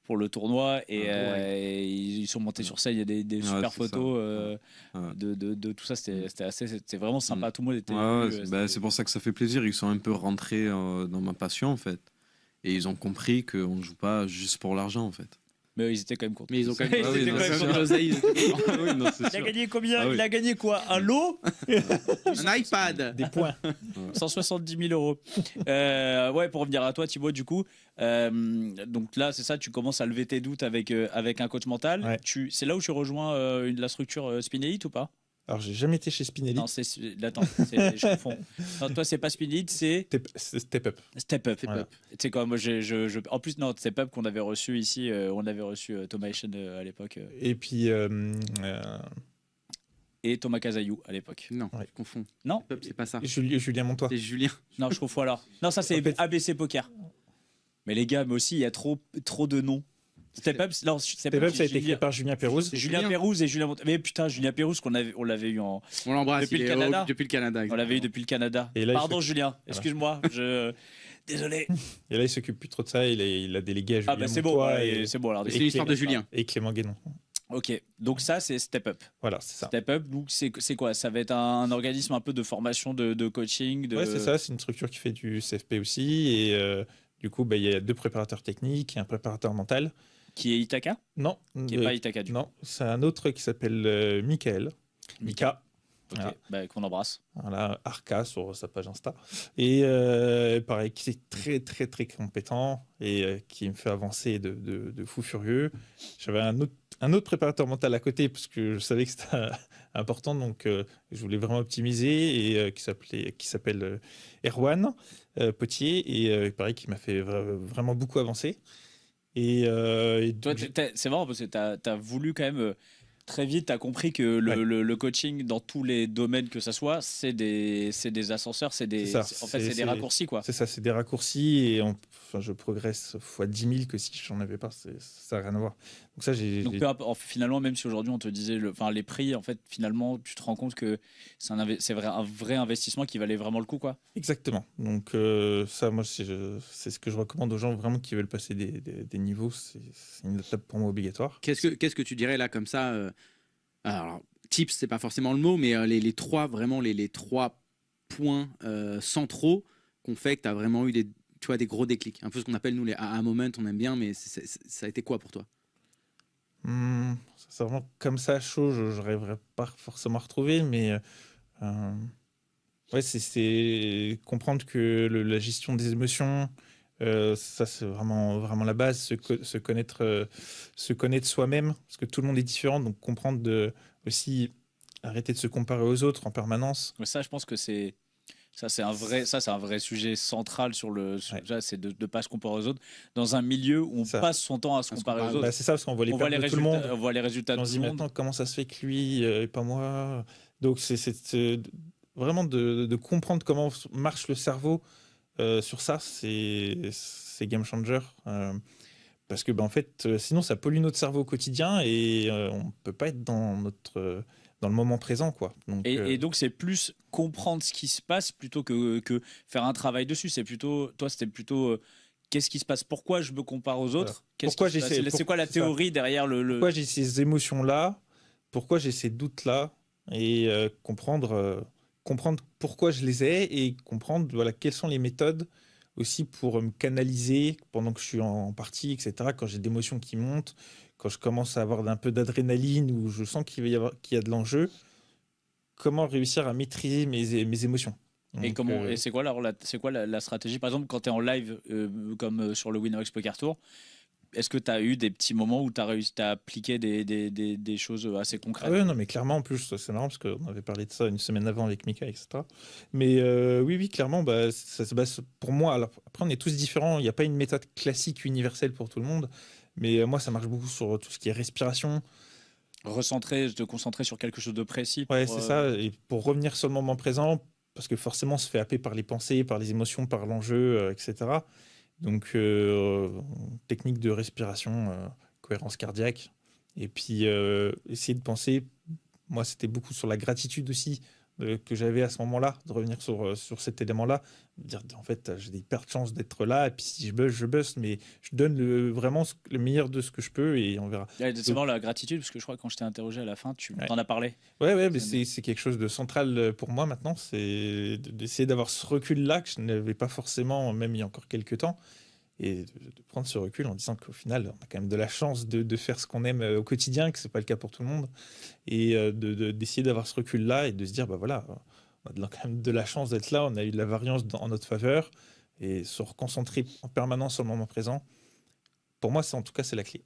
pour le tournoi et ils sont montés sur scène. Il y a des super photos de tout ça. C'était vraiment sympa. Tout le monde était. C'est pour ça que ça fait plaisir. Ils sont un peu rentrés dans ma passion, en fait. Et ils ont compris qu'on ne joue pas juste pour l'argent, en fait. Mais ils étaient quand même contents. Mais ils ont quand même Il a gagné combien? Il a gagné quoi? Un lot? un iPad. Des points. 170 000 euros. Pour revenir à toi, Thibaut, du coup, donc là, c'est ça, tu commences à lever tes doutes avec un coach mental. Ouais. C'est là où tu rejoins la structure Spin Elite ou pas? Alors, j'ai jamais été chez Spinelli. Non, je confonds. Non, toi, c'est pas Spin Elite, c'est Step Up. Step Up. Voilà. Tu sais quoi, moi, en plus, non, Step Up qu'on avait reçu ici, on avait reçu Thomas Echen à l'époque. Et puis, Et Thomas Casayou à l'époque. Non, Ouais. je confonds. Non, C'est pas ça. Julien Montois. C'est Julien. non, je confonds alors. Non, ça, c'est En fait- ABC Poker. Mais les gars, mais aussi, il y a trop de noms. Step Up, non, Step Up, ça a été créé par Julien Pérouse. C'est Julien Pérouse et Julien Mais putain, Julien Pérouse, on l'avait eu On l'embrasse. Depuis il le est Canada. depuis le Canada. On l'avait eu depuis le Canada. Et là, Pardon, Julien, excuse-moi. Désolé. Et là, il s'occupe plus trop de ça. Il a délégué à Julien Ah, bah c'est bon, Montois ouais, c'est bon alors. C'est l'histoire de Julien. et Clément Guénon. Ok, donc ça, c'est Step Up. Voilà, c'est ça. Step Up, donc c'est quoi? Ça va être un organisme un peu de formation, de coaching. Ouais, c'est ça. C'est une structure qui fait du CFP aussi. Et du coup, il y a 2 préparateurs techniques et un préparateur mental. Qui est Itaka? Non. Qui n'est pas Itaka du coup. Non, c'est un autre qui s'appelle Michael. Mika. Ok, Voilà. qu'on embrasse. Voilà, Arca sur sa page Insta. Et pareil, qui est très, très, très compétent et qui me fait avancer de fou furieux. J'avais un autre préparateur mental à côté parce que je savais que c'était important, donc je voulais vraiment optimiser et qui s'appelle Erwan Potier et pareil, qui m'a fait vraiment beaucoup avancer. Et Toi, donc, c'est marrant parce que tu as voulu quand même. Très vite, tu as compris que le coaching, dans tous les domaines que ça soit, c'est des ascenseurs, c'est des raccourcis, quoi. c'est ça, c'est des raccourcis et je progresse fois 10 000 que si j'en avais pas, ça n'a rien à voir. Donc ça, finalement, même si aujourd'hui on te disait les prix, en fait, finalement, tu te rends compte que c'est un vrai investissement qui valait vraiment le coup, quoi. Exactement. Donc ça, moi, c'est ce que je recommande aux gens vraiment qui veulent passer des niveaux. C'est une étape pour moi obligatoire. Qu'est-ce que tu dirais là comme ça alors, tips, c'est pas forcément le mot, mais les trois points centraux qu'on fait que tu as vraiment eu des gros déclics. Un peu ce qu'on appelle nous les aha moments, on aime bien, mais ça a été quoi pour toi? C'est vraiment comme ça, chaud, je n'arriverai pas forcément à retrouver, mais ouais, c'est comprendre que la gestion des émotions, ça c'est vraiment, vraiment la base, se connaître soi-même, parce que tout le monde est différent, donc comprendre aussi arrêter de se comparer aux autres en permanence. Mais ça, je pense que c'est un vrai sujet central c'est de ne pas se comparer aux autres dans un milieu où on passe son temps à se comparer aux autres. Bah, c'est ça, parce qu'on voit les pertes de tout le monde. On voit les résultats de tout se dit le monde. maintenant comment ça se fait que lui et pas moi. Donc c'est vraiment de comprendre comment marche le cerveau sur ça, c'est game changer. Parce que en fait, sinon ça pollue notre cerveau au quotidien et on peut pas être dans le moment présent, quoi. Donc, et donc c'est plus comprendre ce qui se passe plutôt que faire un travail dessus. C'était plutôt qu'est-ce qui se passe, pourquoi je me compare aux autres, c'est quoi la théorie derrière pourquoi j'ai ces émotions là, pourquoi j'ai ces doutes là, et comprendre pourquoi je les ai et comprendre quelles sont les méthodes aussi pour me canaliser pendant que je suis en partie, etc. Quand j'ai des émotions qui montent, quand je commence à avoir un peu d'adrénaline ou je sens qu'il y a de l'enjeu, comment réussir à maîtriser mes émotions. Donc, et c'est quoi la stratégie? Par exemple, quand tu es en live, comme sur le Winamax Poker Tour, est-ce que tu as eu des petits moments où tu as réussi à appliquer des choses assez concrètes? Oui, non, mais clairement, en plus, c'est marrant parce qu'on avait parlé de ça une semaine avant avec Mika, etc. Mais oui, clairement, ça se base pour moi. Alors, après, on est tous différents. Il n'y a pas une méthode classique universelle pour tout le monde. Mais moi, ça marche beaucoup sur tout ce qui est respiration. Te concentrer sur quelque chose de précis. Ouais, c'est ça. Et pour revenir sur le moment présent, parce que forcément, on se fait happer par les pensées, par les émotions, par l'enjeu, etc. Donc, technique de respiration, cohérence cardiaque. Et puis, essayer de penser moi, c'était beaucoup sur la gratitude aussi que j'avais à ce moment-là, de revenir sur cet élément-là, de dire en fait, j'ai des hyper de chance d'être là, et puis si je buzz, mais je donne vraiment le meilleur de ce que je peux, et on verra. Ouais, c'est vraiment la gratitude, parce que je crois que quand je t'ai interrogé à la fin, tu Ouais. t'en as parlé. Ouais, mais c'est quelque chose de central pour moi maintenant, c'est d'essayer d'avoir ce recul-là que je n'avais pas forcément, même il y a encore quelques temps, et de prendre ce recul en disant qu'au final, on a quand même de la chance de faire ce qu'on aime au quotidien, que c'est pas le cas pour tout le monde, et d'essayer d'avoir ce recul-là et de se dire, bah voilà, on a quand même de la chance d'être là, on a eu de la variance en notre faveur, et se reconcentrer en permanence sur le moment présent. Pour moi, en tout cas, c'est la clé.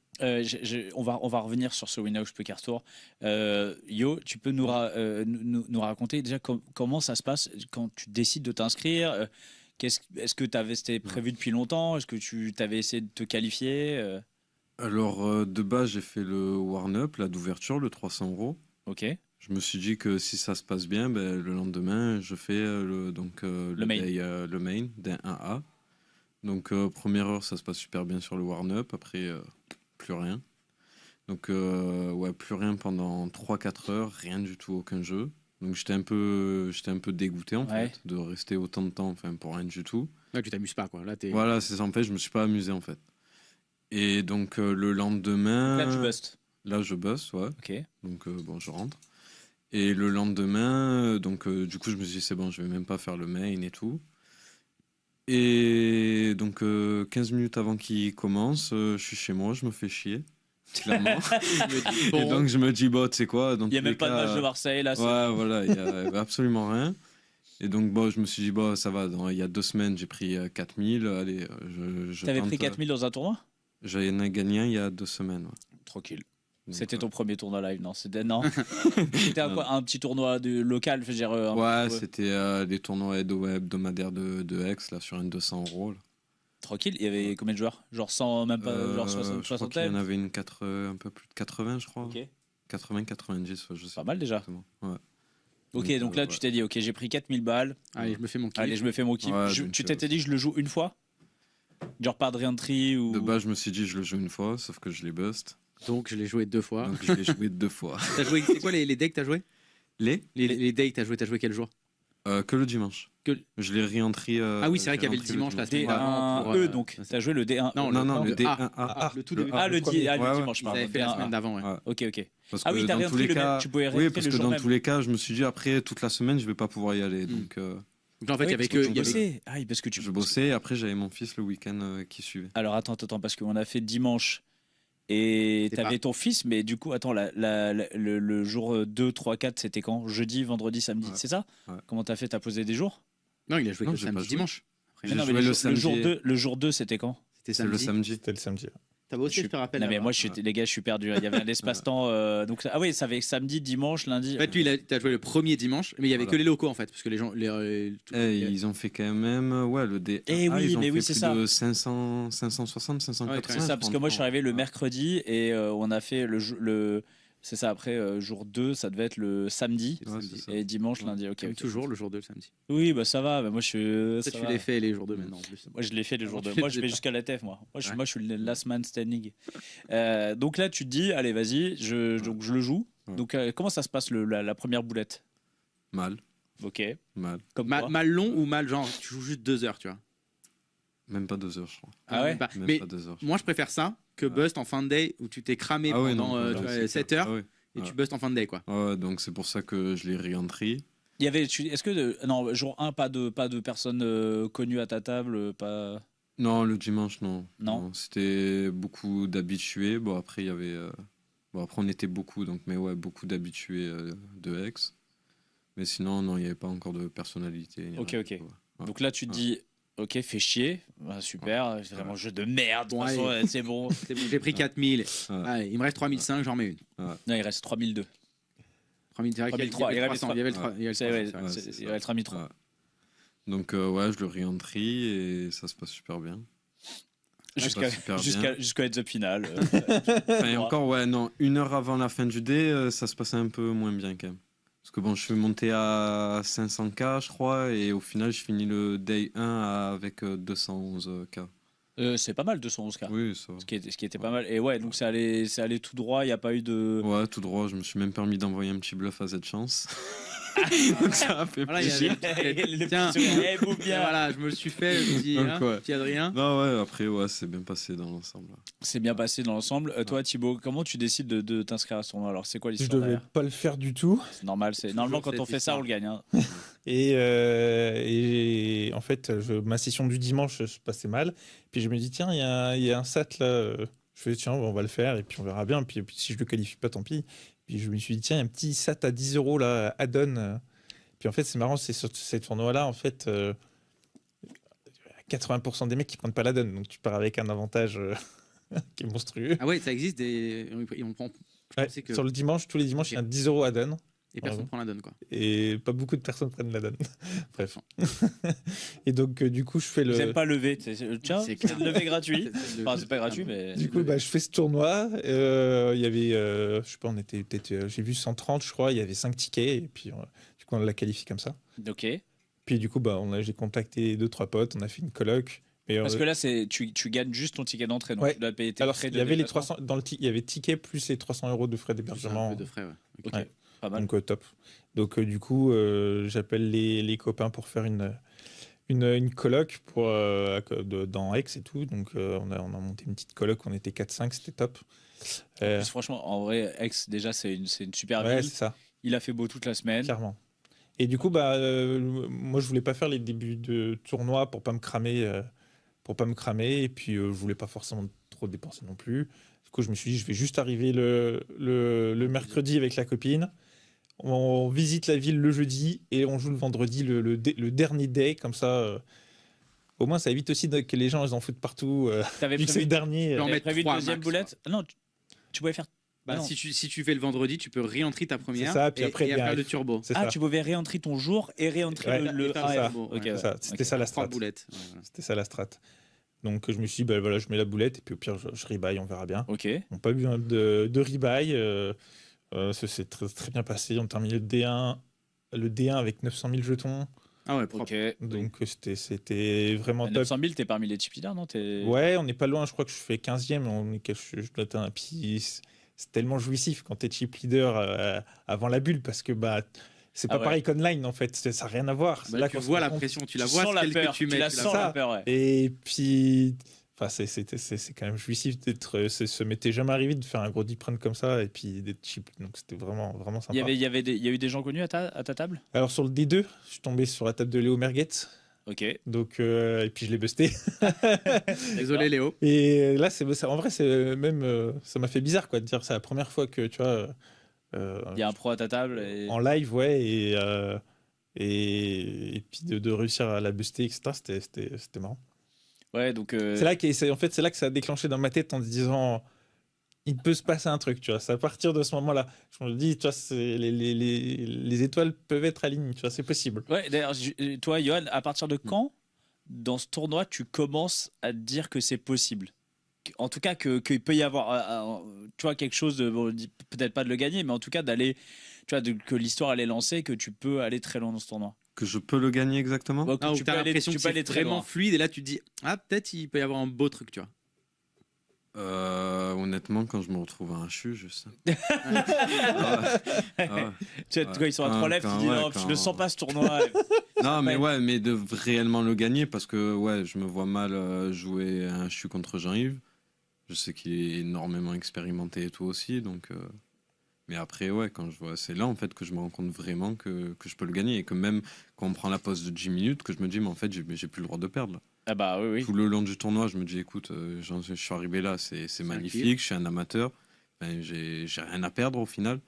On va revenir sur ce Winamax Poker Tour. Yo, tu peux nous raconter déjà comment ça se passe quand tu décides de t'inscrire. Est-ce que c'était prévu depuis longtemps? Est-ce que tu avais essayé de te qualifier? Alors, de base, j'ai fait le warm-up, là, d'ouverture, le 300 €. Ok. Je me suis dit que si ça se passe bien, le lendemain, je fais le main, le main d'un 1A. Donc, première heure, ça se passe super bien sur le warm-up. Après, plus rien. Donc, ouais, plus rien pendant 3-4 heures, rien du tout, aucun jeu. Donc, j'étais un peu dégoûté, en fait, de rester autant de temps, enfin, pour rien du tout. Ouais, tu t'amuses pas, quoi. Là, Voilà, c'est ça. En fait, je me suis pas amusé, en fait. Et donc, le lendemain... Là, tu bustes. Là, je bosse, ouais. Ok. Donc, bon, je rentre. Et le lendemain, donc, du coup, je me suis dit, c'est bon, je vais même pas faire le main et tout. Et donc, 15 minutes avant qu'il commence, je suis chez moi, je me fais chier, clairement. Et donc, je me dis, bon, tu sais quoi, il n'y a même pas de match de Marseille, là. Ouais, voilà, il n'y a absolument rien. Et donc, bon, je me suis dit, bon, ça va, il y a 2 semaines, j'ai pris 4000. Allez, T'avais pris 4000 dans un tournoi? J'en ai gagné un il y a 2 semaines. Ouais. Tranquille. Donc, C'était ton premier tournoi live, non? C'était un petit tournoi local, je veux dire. Ouais, c'était des tournois hebdomadaires de Aix, là, sur un 200 €. Là. Tranquille. Il y avait combien de joueurs? Genre 100, même pas, genre 60, je crois qu'il y en avait un peu plus de 80, je crois. Ok. 80, 90, je sais Pas mal déjà. exactement. Ouais. Ok, donc là, tu t'es dit, ok, j'ai pris 4000 balles. Allez, je me fais mon kiff. Allez, je me fais mon kiff. Ouais, Tu t'étais dit, je le joue une fois? Genre pas de re-entry ou... De base, je me suis dit, je le joue une fois, sauf que je l'ai bust. Donc, je l'ai joué 2 fois. Donc, je l'ai joué 2 fois. T'as joué, c'est quoi les decks que t'as joué? Les decks, t'as joué quel jour? Que le dimanche. Je l'ai re-entry. Ah oui, c'est vrai qu'il y avait le dimanche, là. D1E, donc. T'as joué le D1. Non, le D1A. Le tout début. Le dimanche, Ils pardon. avaient fait la semaine d'avant, ouais. Ok. Parce Ah oui, que t'as dans tous les cas, tu pouvais oui, réentrer parce le que jour dans même. tous les cas, je me suis dit après toute la semaine, je vais pas pouvoir y aller. Donc, Donc là, en fait, il y avait que. Tu bossais. Ah oui, parce que tu je bossais. Et après, j'avais mon fils le week-end qui suivait. Alors attends, parce qu'on a fait dimanche et t'avais ton fils, mais du coup, attends, le jour 2, 3, 4, c'était quand? Jeudi, vendredi, samedi, Ouais. c'est ça? Ouais. Comment t'as fait? T'as posé des jours? Non, il a joué Non, que j'ai pas samedi, joué. dimanche. J'ai Non, mais joué le samedi. le jour 2, c'était quand? C'était C'est le samedi. samedi. C'était le samedi. T'as bossé, je te rappelle. Non, mais là-bas. moi, les gars, je suis perdu. Il y avait un espace-temps. Donc, ah oui, ça avait samedi, dimanche, lundi. En fait, lui, t'as joué le premier dimanche, mais il y avait Voilà. que les locaux, en fait, parce que les gens. Ils ont fait quand même le D. Eh oui, ils ont mais fait oui, c'est plus ça. de 560, 580. Ouais, C'est ça, parce que moi, je suis arrivé le mercredi et on a fait c'est ça, après, jour 2, ça devait être le samedi. Ouais, c'est ça. Et dimanche, lundi. Ok. Comme toujours, le jour 2, le samedi. Oui, bah ça va. Bah, moi, ça Toi, tu va. l'as fait les jours 2 maintenant, en plus. Moi, je l'ai fait les jours tu 2. le Moi, je faisais vais pas. jusqu'à la TF, moi. Moi, Ouais. je suis le last man standing. Donc là, tu te dis, allez, vas-y, donc je le joue. Ouais. Donc, comment ça se passe la première boulette? Mal. Ok. Mal. Comme quoi Mal long ou mal, genre, tu joues juste 2 heures, tu vois. Même pas 2 heures, je crois. Ah ouais? Même Mais pas 2 heures. moi, je préfère ça que bust en fin de day où tu t'es cramé Ah ouais, pendant non, tu là, vois, c'est 7 clair. heures Ah ouais. et Ouais. tu bust en fin de day, quoi. Ouais, donc c'est pour ça que je l'ai re-entry. Il y avait, est-ce que non, jour 1, pas de personnes connues à ta table, pas. Non, le dimanche, non. Non. C'était beaucoup d'habitués. Bon, après, il y avait. Bon, après, on était beaucoup, donc, mais ouais, beaucoup d'habitués de Aix. Mais sinon, non, il n'y avait pas encore de personnalité. ni Ok, rien, ok. quoi. Ouais. Donc là, tu te Ouais. dis, ok, fais chier, bah, super, c'est vraiment un jeu de merde. De toute Ouais. façon, c'est bon. C'est bon, j'ai pris 4000. Ouais. Allez, il me reste 3005, j'en remets une. Non, il reste 3002. 3000, c'est vrai qu'il y 3003, avait 300, il y avait le Ouais. 300, il y avait le C'est 300, ouais, c'est vrai. Ouais, c'est- c'est il ça. reste 3003. Ouais. Donc, ouais, je le re-entry et ça se passe super bien. Jusqu'à super jusqu'à Heads Up Final. Enfin, et encore, ouais, non, 1 heure avant la fin du dé, ça se passait un peu moins bien quand même. Parce que bon, je suis monté à 500K, je crois, et au final, je finis le day 1 avec 211K. C'est pas mal 211K. Oui, ça va. Ce qui était pas mal. Et ouais, donc ça allait tout droit, il n'y a pas eu de. Ouais, tout droit. Je me suis même permis d'envoyer un petit bluff à Z-Chance. Donc ça a fait Voilà, plaisir. Tiens, bien. voilà, je me le suis fait, je me dis, Donc, hein, ouais. petit Adrien. Non, ouais, après, ouais, c'est bien passé dans l'ensemble. C'est bien passé dans l'ensemble. Toi, Thibaut, comment tu décides de t'inscrire à ce tournoi? Alors, c'est quoi Je l'histoire devais derrière? pas le faire du tout. C'est normal. Normalement, quand cette on fait ça, histoire. on le gagne. Hein. Et en fait, ma session du dimanche se passait mal. Puis je me dis, tiens, il y a un SAT là. Je fais, tiens, on va le faire et puis on verra bien. Puis si je le qualifie pas, tant pis. Puis je me suis dit, tiens, il y a un petit SAT à 10 € là, add-on. Puis en fait, c'est marrant, c'est sur ces tournois-là, en fait, 80% des mecs qui prennent pas l'add-on. Donc tu pars avec un avantage qui est monstrueux. Ah ouais, ça existe et on prend. Je Ouais, pensais que sur le dimanche, tous les dimanches, il y a un 10 € add-on. et personne Bravo. prend la donne quoi. Et pas beaucoup de personnes prennent la donne. Bref. Et donc, du coup, je fais Vous le. n'aiment pas lever. Tiens, C'est c'est clair. le lever gratuit. Enfin, c'est pas gratuit, mais. Du coup, je fais ce tournoi. Il y avait, je sais pas, on était peut-être, j'ai vu 130, je crois. Il y avait 5 tickets. Et puis, du coup, on l'a qualifié comme ça. Ok. Puis, du coup, j'ai contacté 2-3 potes. On a fait une coloc. Mais, Parce que là, tu gagnes juste ton ticket d'entrée. Donc ouais. tu dois payer tes alors, frais il de y avait les déplacement. 300, il y avait ticket plus les 300 € de frais Plus un d'hébergement. peu de frais, ouais. Ok. Ouais. Pas mal. Donc, top. Donc, du coup, j'appelle les copains pour faire une coloc dans Aix et tout. Donc, on a monté une petite coloc. On était 4-5, c'était top. En plus, franchement, en vrai, Aix, déjà, c'est une super Ouais, ville. c'est ça. Il a fait beau toute la semaine. Clairement. Et du coup, moi, je voulais pas faire les débuts de tournoi pour pas me cramer. Et puis, je voulais pas forcément trop dépenser non plus. Du coup, je me suis dit, je vais juste arriver le mercredi avec la copine. On visite la ville le jeudi et on joue le vendredi, le dernier day. Comme ça, au moins, ça évite aussi que les gens ils en foutent partout. T'avais Vu que c'est le dernier. peux en T'avais mettre prévu une 3 deuxième max, boulette? Non, tu pouvais faire. Bah, Non. si tu fais le vendredi, tu peux réentrer ta première C'est ça, puis et, après, et il y a faire un- le turbo. C'est Ah, ça. tu pouvais réentrer ton jour et réentrer Ouais, le et faire ah, le ouais. turbo, Ok, ouais. ouais. C'est ça. C'était Ok. ça la 3 strat. boulettes. Ouais, voilà. C'était ça la strat. Donc, je me suis dit, voilà, je mets la boulette et puis au pire, je rebuy, on verra bien. Ok. On n'a pas eu de rebuy. Ça s'est très, très bien passé. On a terminé le D1 avec 900 000 jetons. Ah ouais, propre. Ok. Donc c'était vraiment top. 900 000, t'es parmi les chip leaders, non? Ouais, on n'est pas loin. Je crois que je fais 15e. Je dois atteindre. Puis c'est tellement jouissif quand tu es chip leader avant la bulle parce que c'est pas ouais. pareil qu'online en fait. Ça n'a rien à voir. C'est Bah, là tu qu'on se vois rend la compte. pression, tu Tu la vois, sens la celle peur. que tu mets. Tu la tu sens ça. la peur, ouais. Et puis. Enfin, c'est quand même jouissif d'être. Ça m'était jamais arrivé de faire un gros deep run comme ça et puis d'être chip. Donc c'était vraiment, vraiment sympa. Il y a eu des gens connus à ta table? Alors sur le D2, je suis tombé sur la table de Léo Merguet. Ok. Donc, et puis je l'ai busté. Désolé Léo. Et là, en vrai, c'est même. Ça m'a fait bizarre quoi, de dire c'est la première fois que tu vois. Il y a un pro à ta table. Et... En live, ouais. Et puis de réussir à la buster, etc. C'était marrant. Ouais, donc. C'est là que ça a déclenché dans ma tête en se disant il peut se passer un truc, tu vois. C'est à partir de ce moment-là. Je me dis, tu vois, les étoiles peuvent être alignées, tu vois, c'est possible. Ouais, d'ailleurs, toi, Johan, à partir de quand, dans ce tournoi, tu commences à te dire que c'est possible? En tout cas, qu'il peut y avoir tu vois, quelque chose de. Bon, peut-être pas de le gagner, mais en tout cas, d'aller. Tu vois, que l'histoire elle est lancée, que tu peux aller très loin dans ce tournoi. Que je peux le gagner exactement? Ouais, que Ah, où tu peux t'as aller, l'impression tu que peux c'est aller très vraiment loin. fluide et là tu te dis ah peut-être il peut y avoir un beau truc, tu vois. Honnêtement, quand je me retrouve à un CHU, je sais. Tu sais, quand ils sont à 3 lèvres, tu dis non, je le sens pas ce tournoi. Non, mais ouais, mais de réellement le gagner, parce que ouais, je me vois mal jouer à un CHU contre Jean-Yves. Je sais qu'il est énormément expérimenté et tout aussi, donc. Mais après, ouais, quand je vois, c'est là en fait que je me rends compte vraiment que je peux le gagner et que même quand on prend la pause de 10 minutes, que je me dis, mais en fait, j'ai plus le droit de perdre. Là. Ah bah oui, oui. Tout le long du tournoi, je me dis, écoute, je suis arrivé là, c'est magnifique, je suis un amateur, ben, j'ai rien à perdre au final.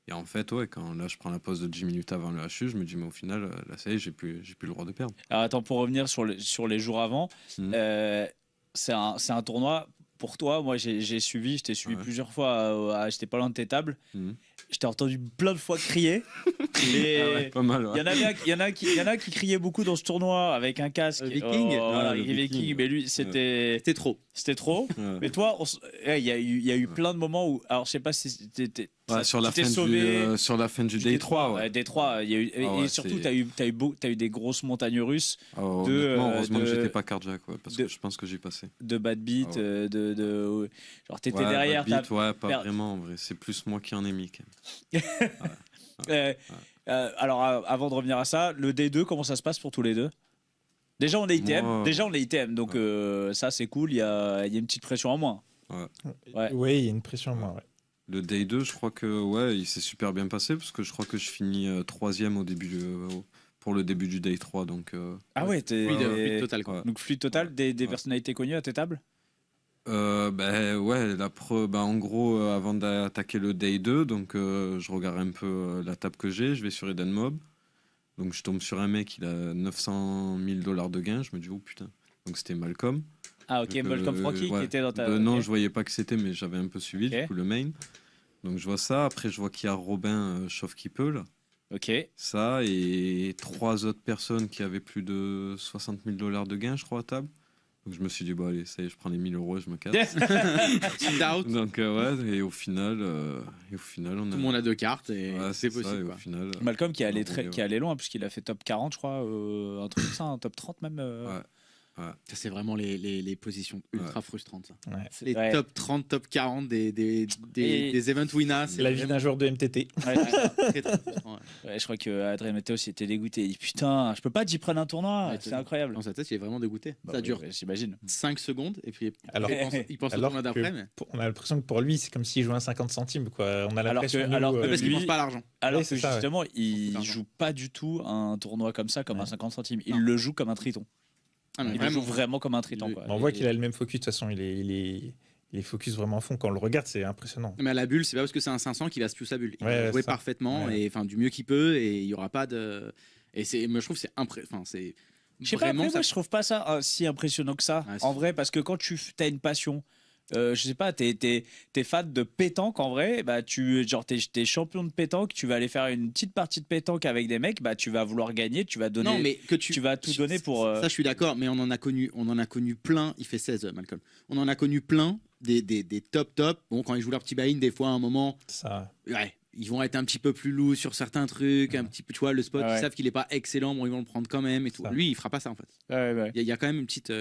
Et en fait, ouais, quand là, je prends la pause de 10 minutes avant le HU, je me dis, mais au final, là, ça y est, j'ai plus le droit de perdre. Alors attends, pour revenir sur les jours avant, c'est un tournoi. Pour toi, moi j'ai suivi, je t'ai suivi plusieurs fois, j'étais pas loin de tes tables. Je t'ai entendu plein de fois crier. Pas mal. Il y en a qui criaient beaucoup dans ce tournoi avec un casque. Viking. Voilà, le Viking, Viking. mais lui c'était C'était trop. trop. Ouais. Mais toi, il y a eu plein de moments où, alors je sais pas si Ouais, sur la fin du Day 3. Ouais. Day 3, il y a eu, et surtout, tu as eu des grosses montagnes russes. Heureusement que j'étais pas cardiaque, parce que je pense que j'y passais. De bad beat, genre t'étais derrière. Bad beat, pas vraiment en vrai. C'est plus moi qui en ai mis. Alors, avant de revenir à ça, le Day 2, comment ça se passe pour tous les deux? Déjà, on est ITM. Donc ça, c'est cool. Il y a une petite pression en moins. Ouais, il y a une pression en moins. Ouais. Le Day 2, je crois que il s'est super bien passé parce que je crois que je finis 3e au début pour le début du Day 3. Donc, fluide total. Quoi. Donc fluide total, des personnalités connues à tes tables? En gros, avant d'attaquer le Day 2, donc je regarde un peu la table que j'ai, je vais sur Eden Mob. Donc je tombe sur un mec, il a 900 000 $ de gains, je me dis oh putain. Donc c'était Malcolm. Ah ok, Malcolm Frankie qui était dans ta... Non, je voyais pas que c'était, mais j'avais un peu suivi, du coup, le main. Donc je vois ça, après je vois qu'il y a Robin Chauffe-qui-peut, là. Ok. Ça, et 3 autres personnes qui avaient plus de 60 000 $ de gains, je crois, à table. Donc je me suis dit, bon allez, ça y est, je prends les 1000 € et je me casse. Donc et au final, on a... Tout le monde a 2 cartes et c'est possible. Au final, Malcolm qui est allé loin, puisqu'il a fait top 40, je crois, un truc comme ça, un top 30 même. Ça, c'est vraiment les positions ultra frustrantes. Ça. Ouais. Les top 30, top 40 des event winners. C'est la vie d'un joueur de MTT. Très, très frustrant, je crois que Adrien Mateo s'y était dégoûté. Il dit putain, je peux pas d'y prendre un tournoi, c'est incroyable. Dans sa tête, il est vraiment dégoûté. Ça dure, j'imagine, 5 secondes et puis il pense au alors tournoi d'après. On a l'impression que pour lui, c'est comme s'il jouait un 50 centimes. Quoi. On a l'impression parce qu'il pense pas à l'argent. Alors que justement, il joue pas du tout un tournoi comme ça, comme un 50 centimes. Il le joue comme un triton. Il joue vraiment comme un triton. On voit qu'il a le même focus. De toute façon, il est focus vraiment à fond. Quand on le regarde, c'est impressionnant. Mais à la bulle, c'est pas parce que c'est un 500 qu'il va se plus sa bulle. Il va jouer parfaitement et du mieux qu'il peut et il y aura pas de. Et moi, je trouve que c'est je sais pas, moi je trouve pas ça si impressionnant que ça. En vrai, parce que quand tu as une passion. Je sais pas, t'es fan de pétanque en vrai, bah t'es champion de pétanque, tu vas aller faire une petite partie de pétanque avec des mecs, bah tu vas vouloir gagner, tu vas donner, non, mais tu vas tout donner pour. Ça, je suis d'accord, mais on en a connu plein. Il fait 16, Malcolm. On en a connu plein des top. Bon, quand ils jouent leur petit buy-in, des fois à un moment, ça. Ouais. Ils vont être un petit peu plus lourds sur certains trucs, un petit peu, tu vois, le spot, ils savent qu'il est pas excellent, bon, ils vont le prendre quand même et tout. Lui, il fera pas ça en fait. Il y a quand même une petite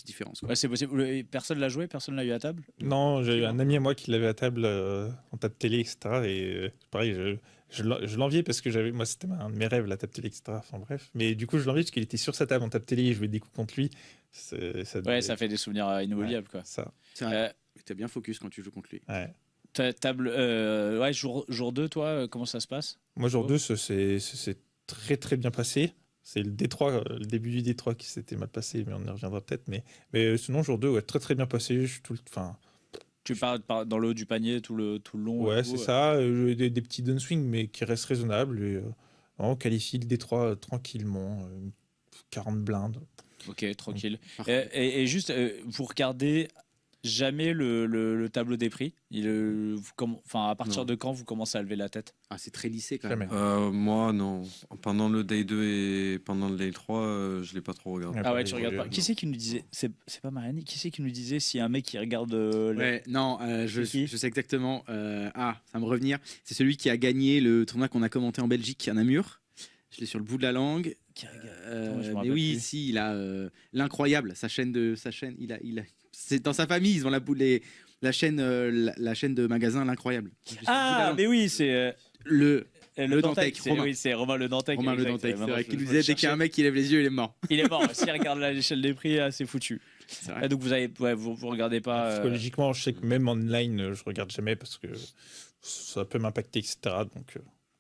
différence. Quoi. Ouais, c'est possible. Personne l'a joué, personne l'a eu à table. Non, j'ai eu un ami à moi qui l'avait à table en table télé, etc. Et pareil, je l'enviais parce que moi c'était un de mes rêves, la table télé, etc. Enfin bref, mais du coup je l'enviais parce qu'il était sur sa table en table télé, et je jouais des coups contre lui. Ça fait des souvenirs inoubliables quoi. Ça. T'es bien focus quand tu joues contre lui. Ouais. Table, jour 2, toi, comment ça se passe? Moi, jour 2, c'est très très bien passé. C'est le D3, le début du D3 qui s'était mal passé, mais on y reviendra peut-être. Mais sinon, jour 2, très très bien passé. Tu parles dans le haut du panier tout le long? Ouais, c'est ça. Des petits downswings, mais qui restent raisonnables. Et, on qualifie le D3 tranquillement. 40 blindes. Ok, tranquille. Et juste, vous regardez jamais le tableau des prix? À partir de quand vous commencez à lever la tête? C'est très lissé quand même. Moi, non. Pendant le Day 2 et pendant le Day 3, je l'ai pas trop regardé. Ah ouais, tu regardes pas. Qui c'est qui nous disait, c'est pas Mariani, qui c'est qui nous disait si un mec qui regarde je sais exactement. Ça va me revenir. C'est celui qui a gagné le tournoi qu'on a commenté en Belgique à Namur. Je l'ai sur le bout de la langue. Mais oui, si, il a l'incroyable, sa chaîne, il a c'est dans sa famille, ils ont la chaîne de magasin l'incroyable. Mais oui, c'est le Dantec. C'est Romain Le Dantec. Romain Le Dantec, c'est vrai qu'il nous disait dès qu'il y a un mec qui lève les yeux, il est mort. Il est mort. S'il regarde l'échelle des prix, c'est foutu. Donc vous regardez pas. Psychologiquement, je sais que même online, je regarde jamais parce que ça peut m'impacter, etc. Donc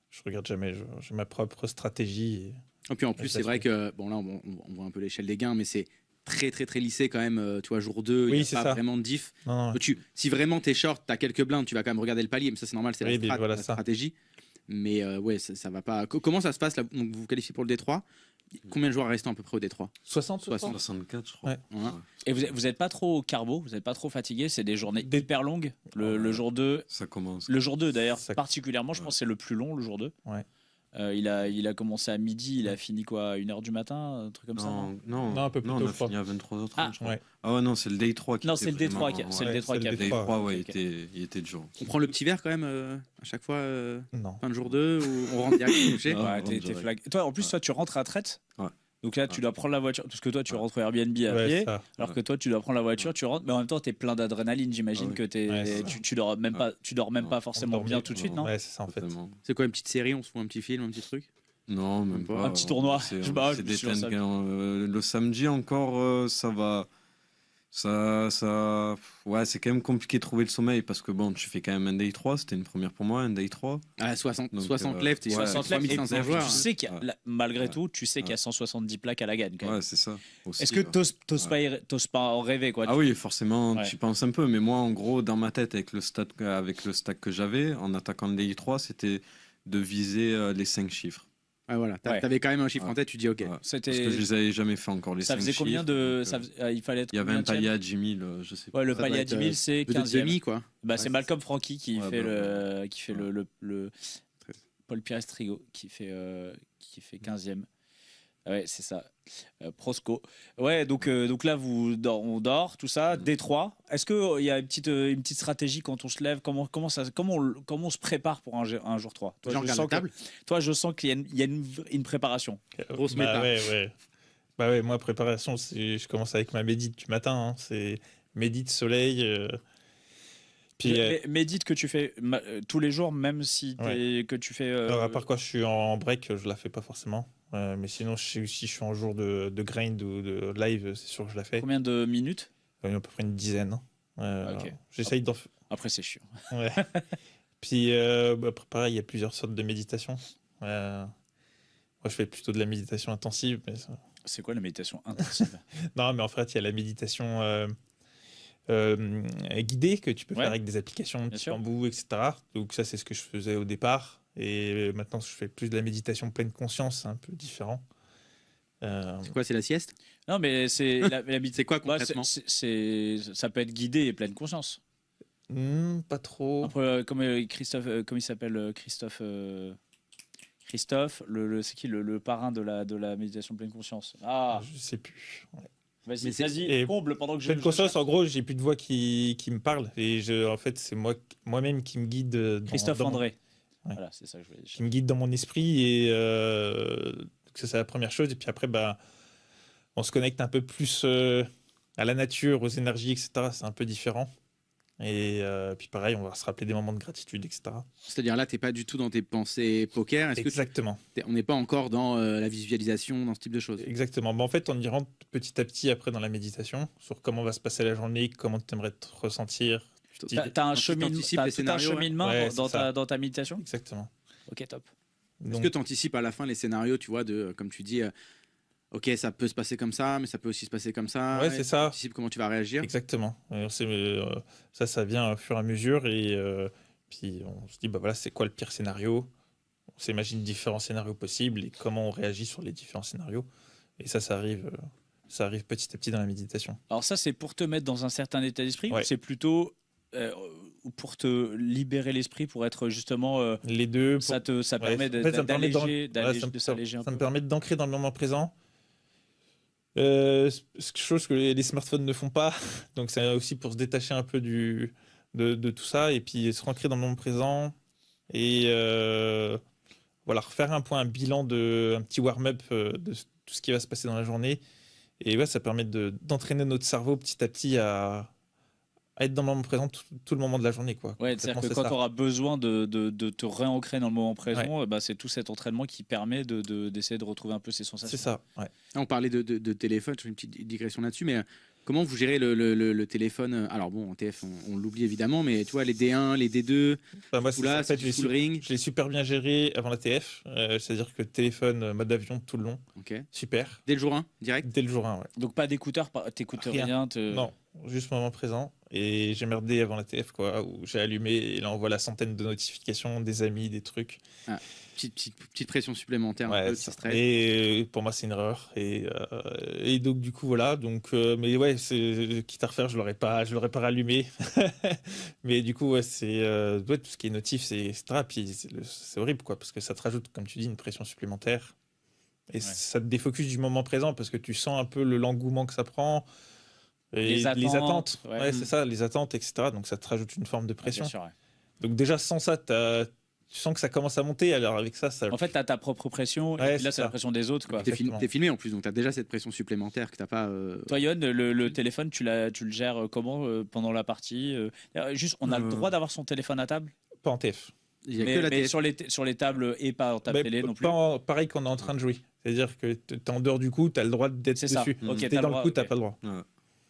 je regarde jamais. J'ai ma propre stratégie. Et puis en plus, c'est vrai que là, on voit un peu l'échelle des gains, mais c'est très très très lissé quand même, tu vois, jour 2, il n'y a pas vraiment de diff. Non. Si vraiment t'es short, t'as quelques blindes, tu vas quand même regarder le palier, mais ça c'est normal, c'est la stratégie. Mais ça va pas. Comment ça se passe là? Donc, vous vous qualifiez pour le D3. Combien de joueurs restent à peu près au D3? 64, je crois. Ouais. Et vous n'êtes pas trop carbo, vous n'êtes pas trop fatigué? C'est des journées hyper longues. Le jour 2. Ça commence. Le jour 2 d'ailleurs, particulièrement, je pense que c'est le plus long, le jour 2. Ouais. Il a commencé à midi, il a fini quoi, à 1h du matin, un truc comme ça. Non, un peu plus on tôt, a fini à 23h30. Ah, je crois. ouais. Ah ouais, non, c'est le Day 3 qui Non, était c'est le Day 3 vraiment- c'est le Day 3 qui a le fait. Day 3, ouais, Ok. il était dur. On prend le petit verre quand même à chaque fois, Non. fin de jour 2, ou on rentre direct coucher. Ah, Ouais, t'es direct. flag. Toi, en plus, toi, tu rentres à traite. Ouais. Donc là, tu dois prendre la voiture. Parce que toi, tu Ouais. rentres au Airbnb à Ouais, pied. ça. Alors que toi, tu dois prendre la voiture, tu rentres. Mais en même temps, t'es plein d'adrénaline. J'imagine Ah oui. que Ouais, c'est tu dors même pas, Non. forcément bien tout de suite, non? Ouais, c'est ça en fait. Totalement. C'est quoi, une petite série? On se fout un petit film, un petit truc? Non, même pas. Un petit tournoi. C'est Je me rappelle des sur ça. le samedi encore, ça va. Ouais, c'est quand même compliqué de trouver le sommeil parce que bon, tu fais quand même un Day 3, c'était une première pour moi, un Day 3. Ah, 60 Donc, lèvres, t'es 60 lèvres, 3500 et joueurs. tu sais qu'il y a, Ouais. malgré Ouais. tout, tu sais qu'il y a 170 plaques à la gagne. Quand même. Ouais, c'est ça. Aussi, Est-ce que ouais. t'oses pas en rêver quoi? Ah oui, forcément, Ouais. tu penses un peu, mais moi, en gros, dans ma tête, avec le stack que j'avais, en attaquant le Day 3, c'était de viser les 5 chiffres. Ah, voilà, Ouais. t'avais quand même un chiffre en tête, tu dis ok. Ouais. Parce que C'était. je les avais jamais fait encore, les 5 Ça faisait combien chiffres, de. donc, Il fallait être. il y avait un combienième palier à 10 000, je sais pas. Ouais, le Ça doit palier à être, 10 000, c'est Peut-être 15e. demi, quoi. Bah, Ouais, c'est c'est Malcolm Franchi qui Ouais, fait bah, qui fait ouais. le Paul Pires Trigo qui fait 15e. Ouais, c'est ça. Prosco. Ouais, donc là on dort tout ça. Détroit. Est-ce que il y a une petite stratégie quand on se lève, comment on se prépare pour un jour 3? Genre, regarde la table. Toi, je sens qu'il y a une préparation. Grosse Bah méta. ouais. Bah ouais, moi, préparation, je commence avec ma médite du matin. Hein. C'est médite, soleil. Puis, Médite que tu fais tous les jours, même si que tu fais. alors, à part quand je suis en break, je la fais pas forcément. Mais sinon, si je suis en jour de grind ou de live, c'est sûr que je la fais. Combien de minutes? À peu près une dizaine. Ok. J'essaye d'en Après, c'est chiant. Ouais. Puis, après, pareil, il y a plusieurs sortes de méditation. Moi, je fais plutôt de la méditation intensive. Mais C'est quoi la méditation intensive? non, mais en fait, il y a la méditation guidée que tu peux faire avec des applications, Bien type sûr. Bamboo, etc. Donc ça, c'est ce que je faisais au départ. Et maintenant, je fais plus de la méditation pleine conscience, c'est un peu différent. C'est quoi, c'est la sieste? Non, mais c'est C'est quoi Bah, concrètement? ça peut être guidé et pleine conscience. Pas trop. Après, comme Christophe, comme il s'appelle Christophe, c'est qui le parrain de la méditation pleine conscience? Ah, Je sais plus. Ouais. vas-y, Mais c'est- et comble pendant que je. Pleine conscience, en gros, j'ai plus de voix qui me parle. Et en fait, c'est moi-même qui me guide. Christophe dans mon- André. Ouais. Voilà, c'est ça que je voulais dire. qui me guide dans mon esprit. Et ça, c'est la première chose. Et puis après, on se connecte un peu plus à la nature, aux énergies, etc. C'est un peu différent. Et puis pareil, on va se rappeler des moments de gratitude, etc. C'est-à-dire là, t'es pas du tout dans tes pensées poker. Est-ce que Exactement. on n'est pas encore dans la visualisation, dans ce type de choses? Exactement. En fait, on y rentre petit à petit après dans la méditation, sur comment va se passer la journée, comment tu aimerais te ressentir. T'as un t'anticipes les scénarios, ouais. cheminement Ouais, dans c'est ça. dans ta méditation? Exactement. Ok, top. Est-ce Donc, que tu anticipes à la fin les scénarios, tu vois, comme tu dis, ok, ça peut se passer comme ça, mais ça peut aussi se passer comme ça. Ouais, c'est ça. Tu anticipes comment tu vas réagir. Exactement. Ça vient au fur et à mesure. Et puis on se dit, voilà, c'est quoi le pire scénario? On s'imagine différents scénarios possibles et comment on réagit sur les différents scénarios. Et ça arrive petit à petit dans la méditation. Alors ça, c'est pour te mettre dans un certain état d'esprit ou Ouais. c'est plutôt pour te libérer l'esprit, pour être justement... Les deux. ça Ouais. permet En fait, ça me permet de s'alléger un ça me peu. permet d'ancrer dans le moment présent. Chose que les smartphones ne font pas. Donc c'est aussi pour se détacher un peu de tout ça et puis se ancrer dans le moment présent et voilà, refaire un bilan un petit warm-up de tout ce qui va se passer dans la journée. Et ouais, ça permet d'entraîner notre cerveau petit à petit à être dans le moment présent tout le moment de la journée, quoi. Ouais, c'est-à-dire que Concrètement, quand tu auras besoin de te réancrer dans le moment présent, Ouais. bah, c'est tout cet entraînement qui permet d'essayer de retrouver un peu ces sensations. c'est ça. Ouais. Ah, on parlait de téléphone, je fais une petite digression là-dessus, mais comment vous gérez le téléphone? Alors bon, en TF, on l'oublie évidemment, mais tu vois, les D1, les D2, Enfin, moi, tout c'est ça, là, en fait, c'est full ring. je l'ai super bien géré avant la TF. C'est-à-dire que téléphone, mode avion tout le long. Ok. Super. Dès le jour 1, direct? Dès le jour 1, ouais. Donc pas d'écouteurs, t'écoutes Rien. rien. Non, juste moment présent. et j'ai merdé avant la TF, quoi, où j'ai allumé et là on voit la centaine de notifications, des amis, des trucs. Petite pression supplémentaire, un peu, petit stress. Et pour moi, c'est une erreur. Et donc, du coup, voilà. Donc, mais ouais, quitte à refaire, je l'aurais pas rallumé. Mais du coup, ouais, tout ce qui est notif, etc. Puis c'est horrible, quoi, parce que ça te rajoute, comme tu dis, une pression supplémentaire. Et ça te défocus du moment présent parce que tu sens un peu l'engouement que ça prend. Et les attentes. Ouais, c'est ça, les attentes, etc. Donc, ça te rajoute une forme de pression. Bien sûr, Donc, déjà, sans ça, tu sens que ça commence à monter, alors avec ça... En fait, tu as ta propre pression, et puis là, c'est la pression des autres. Tu es filmé en plus, donc tu as déjà cette pression supplémentaire que tu n'as pas... Toi, Yoann, le téléphone, tu le gères comment pendant la partie Juste, on a le droit d'avoir son téléphone à table? Pas en TF. Il y a que la TF. Sur les tables et pas en télé non plus. Pareil qu'on est en train de jouer. C'est-à-dire que tu es en dehors du coup, tu as le droit d'être dessus. Okay, t'es dans le coup, tu n'as pas le droit.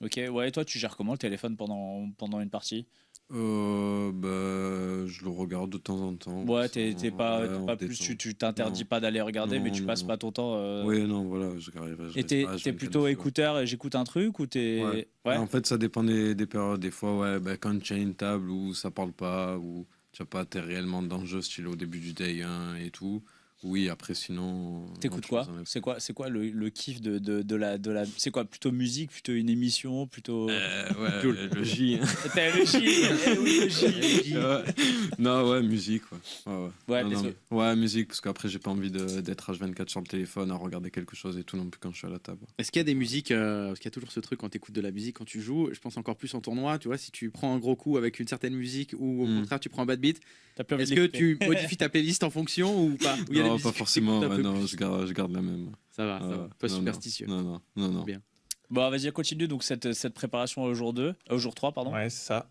Ok, ouais, et toi, tu gères comment le téléphone pendant une partie? Je le regarde de temps en temps. Ouais, t'es pas plus, tu t'interdis pas d'aller regarder, mais tu passes pas ton temps. Oui, non, voilà. Et t'es plutôt écouteur et j'écoute un truc ou t'es. Ouais. En fait, ça dépend des périodes. Des fois, quand tu as une table où ça parle pas, où tu n'as pas réellement d'enjeu, style au début du day 1 et tout. Oui, après sinon. T'écoutes quoi? C'est quoi le kiff de la c'est quoi, plutôt musique, plutôt une émission, plutôt le J. T'as le J. Oui, le J. Non, ouais, musique, Ouais, musique, parce qu'après j'ai pas envie d'être H24 sur le téléphone à regarder quelque chose et tout non plus quand je suis à la table. Est-ce qu'il y a des musiques, parce qu'il y a toujours ce truc quand tu écoutes de la musique quand tu joues, je pense encore plus en tournoi, tu vois, si tu prends un gros coup avec une certaine musique ou au contraire tu prends un bad beat, est-ce que tu modifies ta playlist en fonction ou pas? Non, pas forcément, non, je garde la même. Ça va, pas superstitieux. Non. Bien. Bon, vas-y, continue donc cette préparation au jour 3, pardon. Ouais, c'est ça.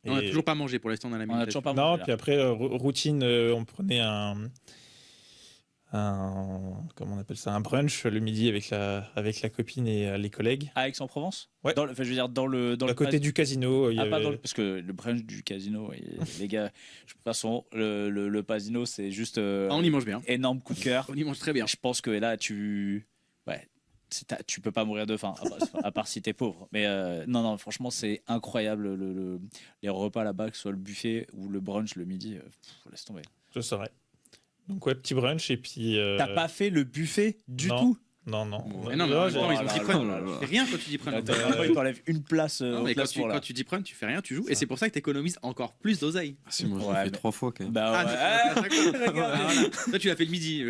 On n'a toujours pas mangé pour l'instant dans la minute. On a toujours pas mangé. Non, puis après, routine, on prenait un comment on appelle ça, un brunch le midi avec la copine et les collègues. À Aix-en-Provence? Ouais. Je veux dire dans le à côté du casino. Parce que le brunch du casino, les gars, de toute façon, le casino, c'est juste. On y mange bien. Énorme coup de cœur. On y mange très bien. Je pense que là, tu peux pas mourir de faim, à part si t'es pauvre. Mais non, franchement, c'est incroyable les repas là-bas, que ce soit le buffet ou le brunch le midi. Laisse tomber. Je saurais. Donc ouais, petit brunch et puis. T'as pas fait le buffet du tout? Non. Mais non, ils ont dit prenne. Tu fais rien quand tu dis prenne. Ils t'enlèvent une place. Quand tu dis prenne, tu fais rien, tu joues. Et c'est pour ça que t'économises encore plus d'oseille. Si, moi, je l'ai fait 3 fois quand même. Toi, tu l'as fait le midi.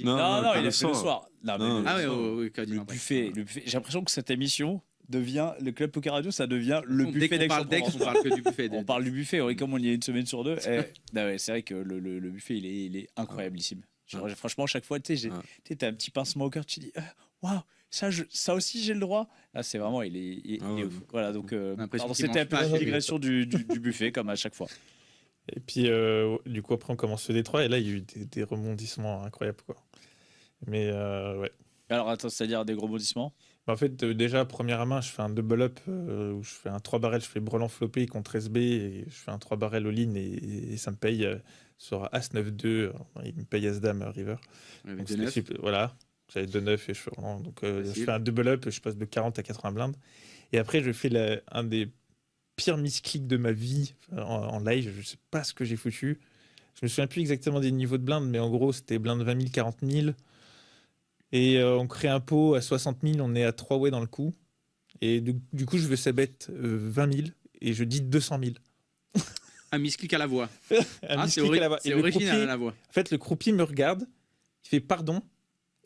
Non, il a fait le soir. Le buffet. J'ai l'impression que cette émission devient le Club Poker Radio, ça devient le buffet d'Aix-en-Provence. On parle que du buffet. On parle du buffet, comme on y est une semaine sur deux. C'est vrai que le buffet, il est incroyablissime. Franchement, chaque fois, tu as un petit pincement au cœur, tu te dis waouh, ça aussi j'ai le droit. Là, c'est vraiment, il est ouf. Voilà, donc c'était un peu la digression du buffet, comme à chaque fois. Et puis, du coup, après, on commence le D3 et là, il y a eu des rebondissements incroyables, quoi. Mais ouais. Alors, attends, c'est-à-dire des rebondissements? En fait, déjà, première main, je fais un double up où je fais un 3 barrels, je fais brelan floppé contre SB et je fais un 3 barrels all-in et ça me paye sur As-9-2. Il me paye As-Dame River. Donc, voilà, j'avais 2-9 et je fais vraiment. Donc, je fais un double up, je passe de 40 à 80 blindes. Et après, je fais un des pires misclicks de ma vie en live. Je sais pas ce que j'ai foutu. Je me souviens plus exactement des niveaux de blindes, mais en gros, c'était blindes 20 000, 40 000. Et on crée un pot à 60 000, on est à 3 way dans le coup. Et du coup, je veux ça bet 20 000 et je dis 200 000. Un misclick à la voix. C'est original à la voix. En fait, le croupier me regarde, il fait pardon.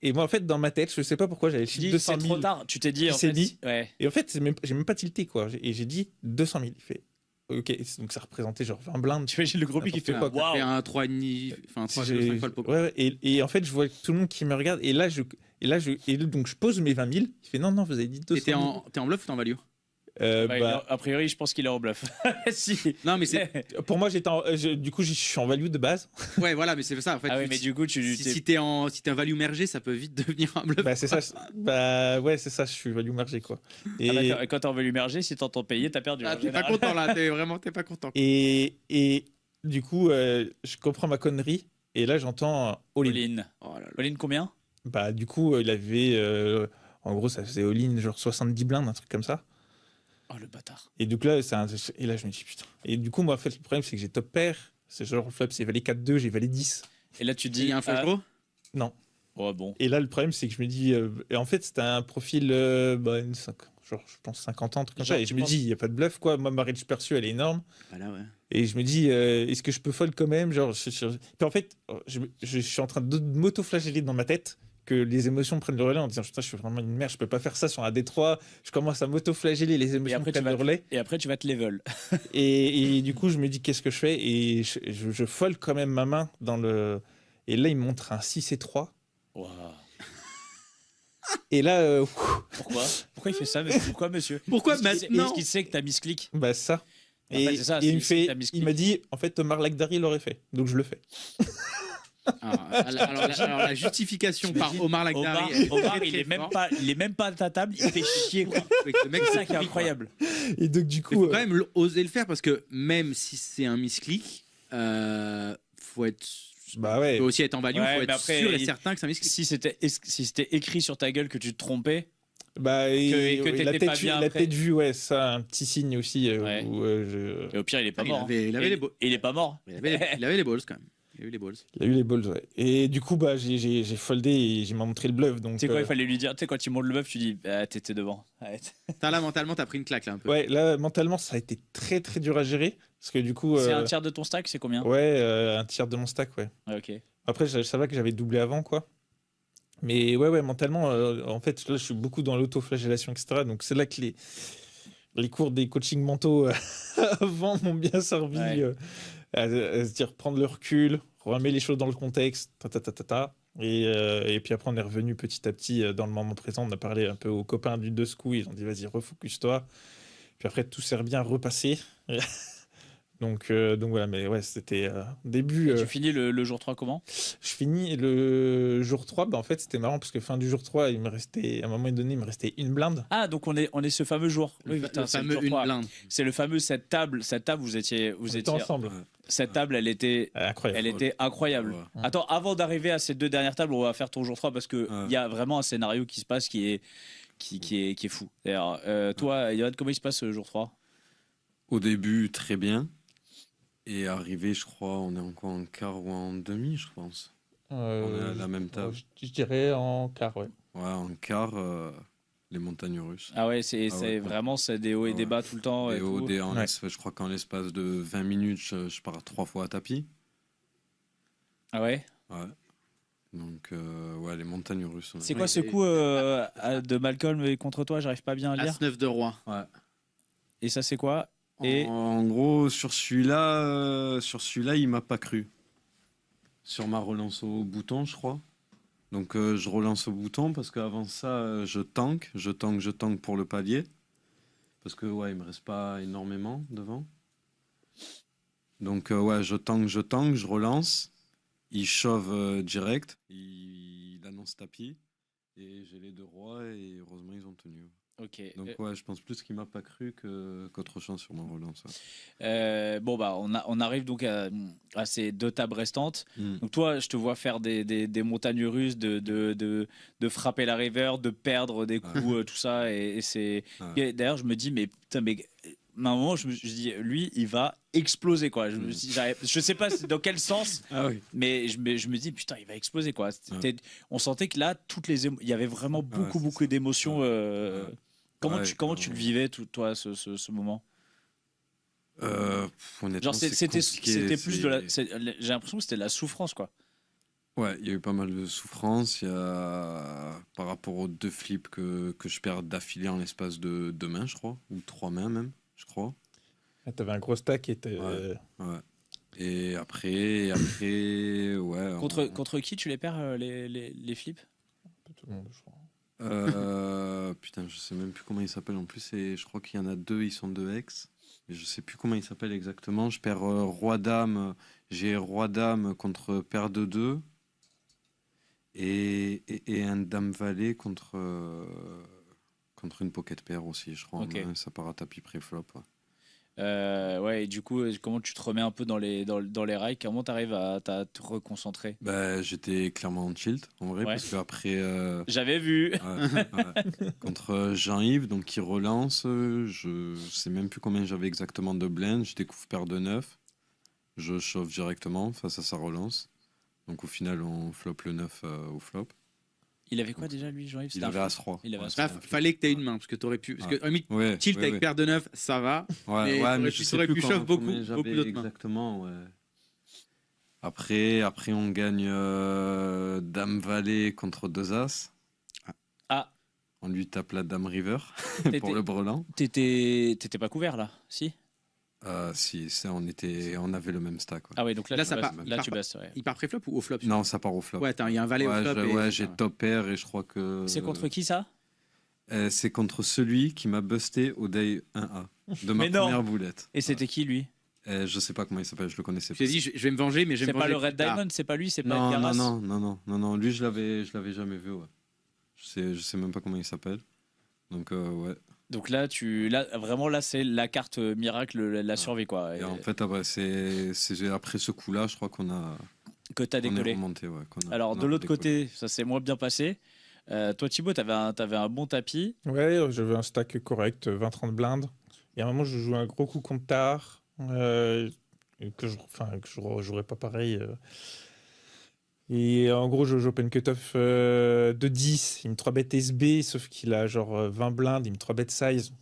Et moi, en fait, dans ma tête, je sais pas pourquoi j'avais dit 200 000. C'est trop tard, tu t'es dit. En fait, ouais. Et en fait, j'ai même pas tilté, quoi. Et j'ai dit 200 000. Il fait ok, donc ça représentait genre 20 blindes. Tu imagines le groupe qui fait quoi? Wow. Un 3,5, enfin 3,5 fois le poker. Ouais, et en fait, je vois tout le monde qui me regarde. Et donc je pose mes 20 000. Il fait non, vous avez dit 200 000. T'es en bluff ou t'es en value? A priori, je pense qu'il est en bluff. Si. Non, mais pour moi, du coup, je suis en value de base. Ouais, voilà, mais c'est ça en fait. Ah oui, mais du coup, si t'es en value mergé, ça peut vite devenir un bluff. C'est ça. C'est ça. Je suis value mergé, quoi. Et quand t'es en value mergé, si t'entends payer, t'as perdu. T'es pas content là. T'es pas content. Et du coup, je comprends ma connerie. Et là, j'entends all-in. All-in combien? Du coup, il avait en gros, ça faisait all-in genre 70 blindes, un truc comme ça. Oh le bâtard. Et donc là, et là, je me dis putain. Et du coup, moi, en fait, le problème, c'est que j'ai top pair. C'est genre le flop, c'est valet 4-2, j'ai valet 10. Et là, tu te Il dis. y a un flush draw. Non. Ouais, bon. Et là, le problème, c'est que je me dis. Et en fait, c'était un profil. Genre, je pense 50 ans, un truc comme ça. Et je me dis, il n'y a pas de bluff, quoi. Moi, ma range perçue, elle est énorme. Voilà, ouais. Et je me dis, est-ce que je peux fold quand même? Genre, Puis en fait, je suis en train de m'auto-flageller dans ma tête que les émotions prennent le relais en disant, putain, je suis vraiment une merde, je peux pas faire ça sur un D3. Je commence à m'auto-flageller, les émotions prennent le relais. Et après, tu vas te level. Et du coup, je me dis, qu'est-ce que je fais? Et je fold quand même ma main dans le. Et là, il me montre un 6 et 3. Wow. Et là, Pourquoi il fait ça, monsieur? Pourquoi, monsieur? Pourquoi maintenant? maintenant? Est-ce qu'il sait que t'as mis ce clic? bah ça. En fait, c'est ça, et c'est t'as mis ce il clic. m'a dit, en fait, Omar Lakdari l'aurait fait. Donc je le fais. Alors, la justification par Omar Lakdari. Omar, il est même pas à ta table, il fait chier, quoi. Le mec, C'est ça qui est incroyable. Et donc, du Il coup. faut quand même oser le faire parce que même si c'est un misclick, faut être. Bah ouais. Faut aussi être en value, Ouais, faut mais être après, sûr et certain que c'est un misclick. Si c'était écrit sur ta gueule que tu te trompais, Bah, que la t'étais pas tête, bien la après. tête vue, ouais, ça, un petit signe aussi. Ouais. Où, et au pire, il est pas Il mort. avait- il avait Et- les beaux- et il est pas mort. Il avait les balls quand même. Il a eu les balls. Il a eu les balls, ouais. Et du coup, bah, j'ai foldé et j'ai montré le bluff. Donc, Tu sais quoi, il fallait lui dire, tu sais, quand il monte le bluff, tu dis, ah, t'étais devant. Arrête. Là, mentalement, t'as pris une claque là un peu. Ouais, là, mentalement, ça a été très, très dur à gérer. Parce que du coup. C'est un tiers de ton stack, c'est combien? Ouais, un tiers de mon stack, ouais. Ah, ok. Après, ça va que j'avais doublé avant, quoi. Mais ouais, mentalement, en fait, là, je suis beaucoup dans l'autoflagellation, etc. Donc, c'est là que les cours des coachings mentaux avant m'ont bien servi Ouais. à se dire prendre le recul, remettre les choses dans le contexte, Et puis après, on est revenu petit à petit dans le moment présent. On a parlé un peu aux copains du deux coups. Ils ont dit, vas-y, refocus-toi. Puis après, tout s'est bien repassé. Donc voilà, mais ouais, c'était début. Et tu finis le jour 3 comment? Je finis le jour 3. Bah, en fait, c'était marrant parce que fin du jour 3, à un moment donné, il me restait une blinde. Ah, donc on est ce fameux jour. Oui, putain, Le c'est le fameux jour une 3. blinde. C'est le fameux cette table, vous étiez On était ensemble. cette table, elle était Incroyable. incroyable. Ouais. Attends, avant d'arriver à ces deux dernières tables, on va faire ton jour 3 parce que Ouais. il y a vraiment un scénario qui se passe qui est fou. D'ailleurs, toi, Yoann, comment il se passe ce jour 3? Au début, très bien. Et arrivé, je crois, on est encore en quart ou en demi, je pense. On est à la même table. Je dirais en quart, ouais. Ouais, en quart, les montagnes russes. Ah ouais, c'est ouais. vraiment c'est des hauts et des Ouais. bas tout le temps. Et et tout. je crois qu'en l'espace de 20 minutes, je pars 3 fois à tapis. Ah ouais. Ouais. Donc, ouais, les montagnes russes. Ouais. C'est quoi Ouais, ce coup de Malcolm contre toi? J'arrive pas bien à lire. As-9 de roi. Ouais. Et ça, c'est quoi? Et En gros, sur celui-là, il m'a pas cru. Sur ma relance au bouton, je crois. Donc, je relance au bouton parce qu'avant ça, je tank pour le palier. Parce que, ouais, il me reste pas énormément devant. Donc, ouais, je tank, je relance. Il shove direct. Il annonce tapis. Et j'ai les deux rois et heureusement, ils ont tenu. ok. Donc, ouais, je pense plus qu'il m'a pas cru qu'autre chose sur ma relance. Ouais. Bon bah on arrive donc à ces deux tables restantes. Mm. Donc toi, je te vois faire des montagnes russes, de frapper la river, de perdre des coups, tout ça. Et c'est. Ouais. Et d'ailleurs, je me dis mais putain mais. À un moment, je dis, lui, il va exploser, quoi. Je sais pas dans quel sens, Ah oui. mais je me dis, putain, il va exploser, quoi. On sentait que là, il y avait vraiment beaucoup d'émotions. Comment tu le vivais, toi, ce moment? Honnêtement, Genre, c'était compliqué, plus de la. J'ai l'impression que c'était de la souffrance, quoi. Ouais, il y a eu pas mal de souffrance. Il y a par rapport aux 2 flips que je perds d'affilée en l'espace de 2 mains, je crois, ou 3 mains même, je crois. T'avais un gros stack et Ouais. Et après, ouais. Contre qui tu les perds, les flips? tout le monde, je crois. Putain, je sais même plus comment ils s'appellent en plus. Et je crois qu'il y en a 2, ils sont 2 ex. Mais je sais plus comment ils s'appellent exactement. Je perds roi-dame. J'ai roi-dame contre paire de 2. Et un dame-valet contre une pocket pair aussi, je crois. Ok. Ça part à tapis pré-flop. Ouais. Ouais, et du coup, comment tu te remets un peu dans les rails? Comment tu arrives à te reconcentrer? Bah, j'étais clairement en tilt, en vrai, Ouais. parce qu'après. J'avais vu. Contre Jean-Yves, donc qui relance, je sais même plus combien j'avais exactement de blind. Je découvre paire de 9. Je chauffe directement face à sa relance. Donc au final, on flop le 9 au flop. Il avait quoi déjà, lui, Jean-Yves? Il avait As-3. Il avait Ouais, As-3. Fallait que tu aies une main, parce que tu aurais pu. Parce que, limite, tilt avec paire de 9, ça va. Ouais, mais je sais t'aurais plus pu chauffer beaucoup combien j'avais d'autres mains. exactement. Ouais. Après, on gagne Dame Valet contre 2 As. Ah. On lui tape la Dame River pour le brelan. T'étais pas couvert là, si? Si, ça, on avait le même stack. Ouais. Ah ouais, donc là tu part, basses. Ouais. Il part pré-flop ou au flop? Non, ça part au flop. Ouais, il y a un valet au flop. Ouais, j'ai top pair et je crois que. C'est contre qui ça? C'est contre celui qui m'a busté au day 1A de ma première boulette. Et c'était qui lui? Je sais pas comment il s'appelle, je le connaissais pas. Je t'ai dit, je vais me venger, mais je vais me venger. C'est pas le Red Diamond, c'est pas lui, c'est pas non, Edgaras? non, lui je l'avais jamais vu. Ouais. Je sais même pas comment il s'appelle. Donc ouais. Donc là, vraiment, là, c'est la carte miracle, la survie, quoi. Et en fait, c'est après ce coup-là, je crois qu'on a. Que t'as décollé. Remonté, ouais, Alors, de l'autre côté, ça s'est moins bien passé. Toi, Thibaut, t'avais un bon tapis. Ouais, j'avais un stack correct, 20-30 blindes. Et à un moment, je jouais un gros coup contre Tar, que je jouerais pas pareil. Et en gros, j'open cutoff de 10. Il me 3-bet SB, sauf qu'il a genre 20 blindes. Il me 3-bet size.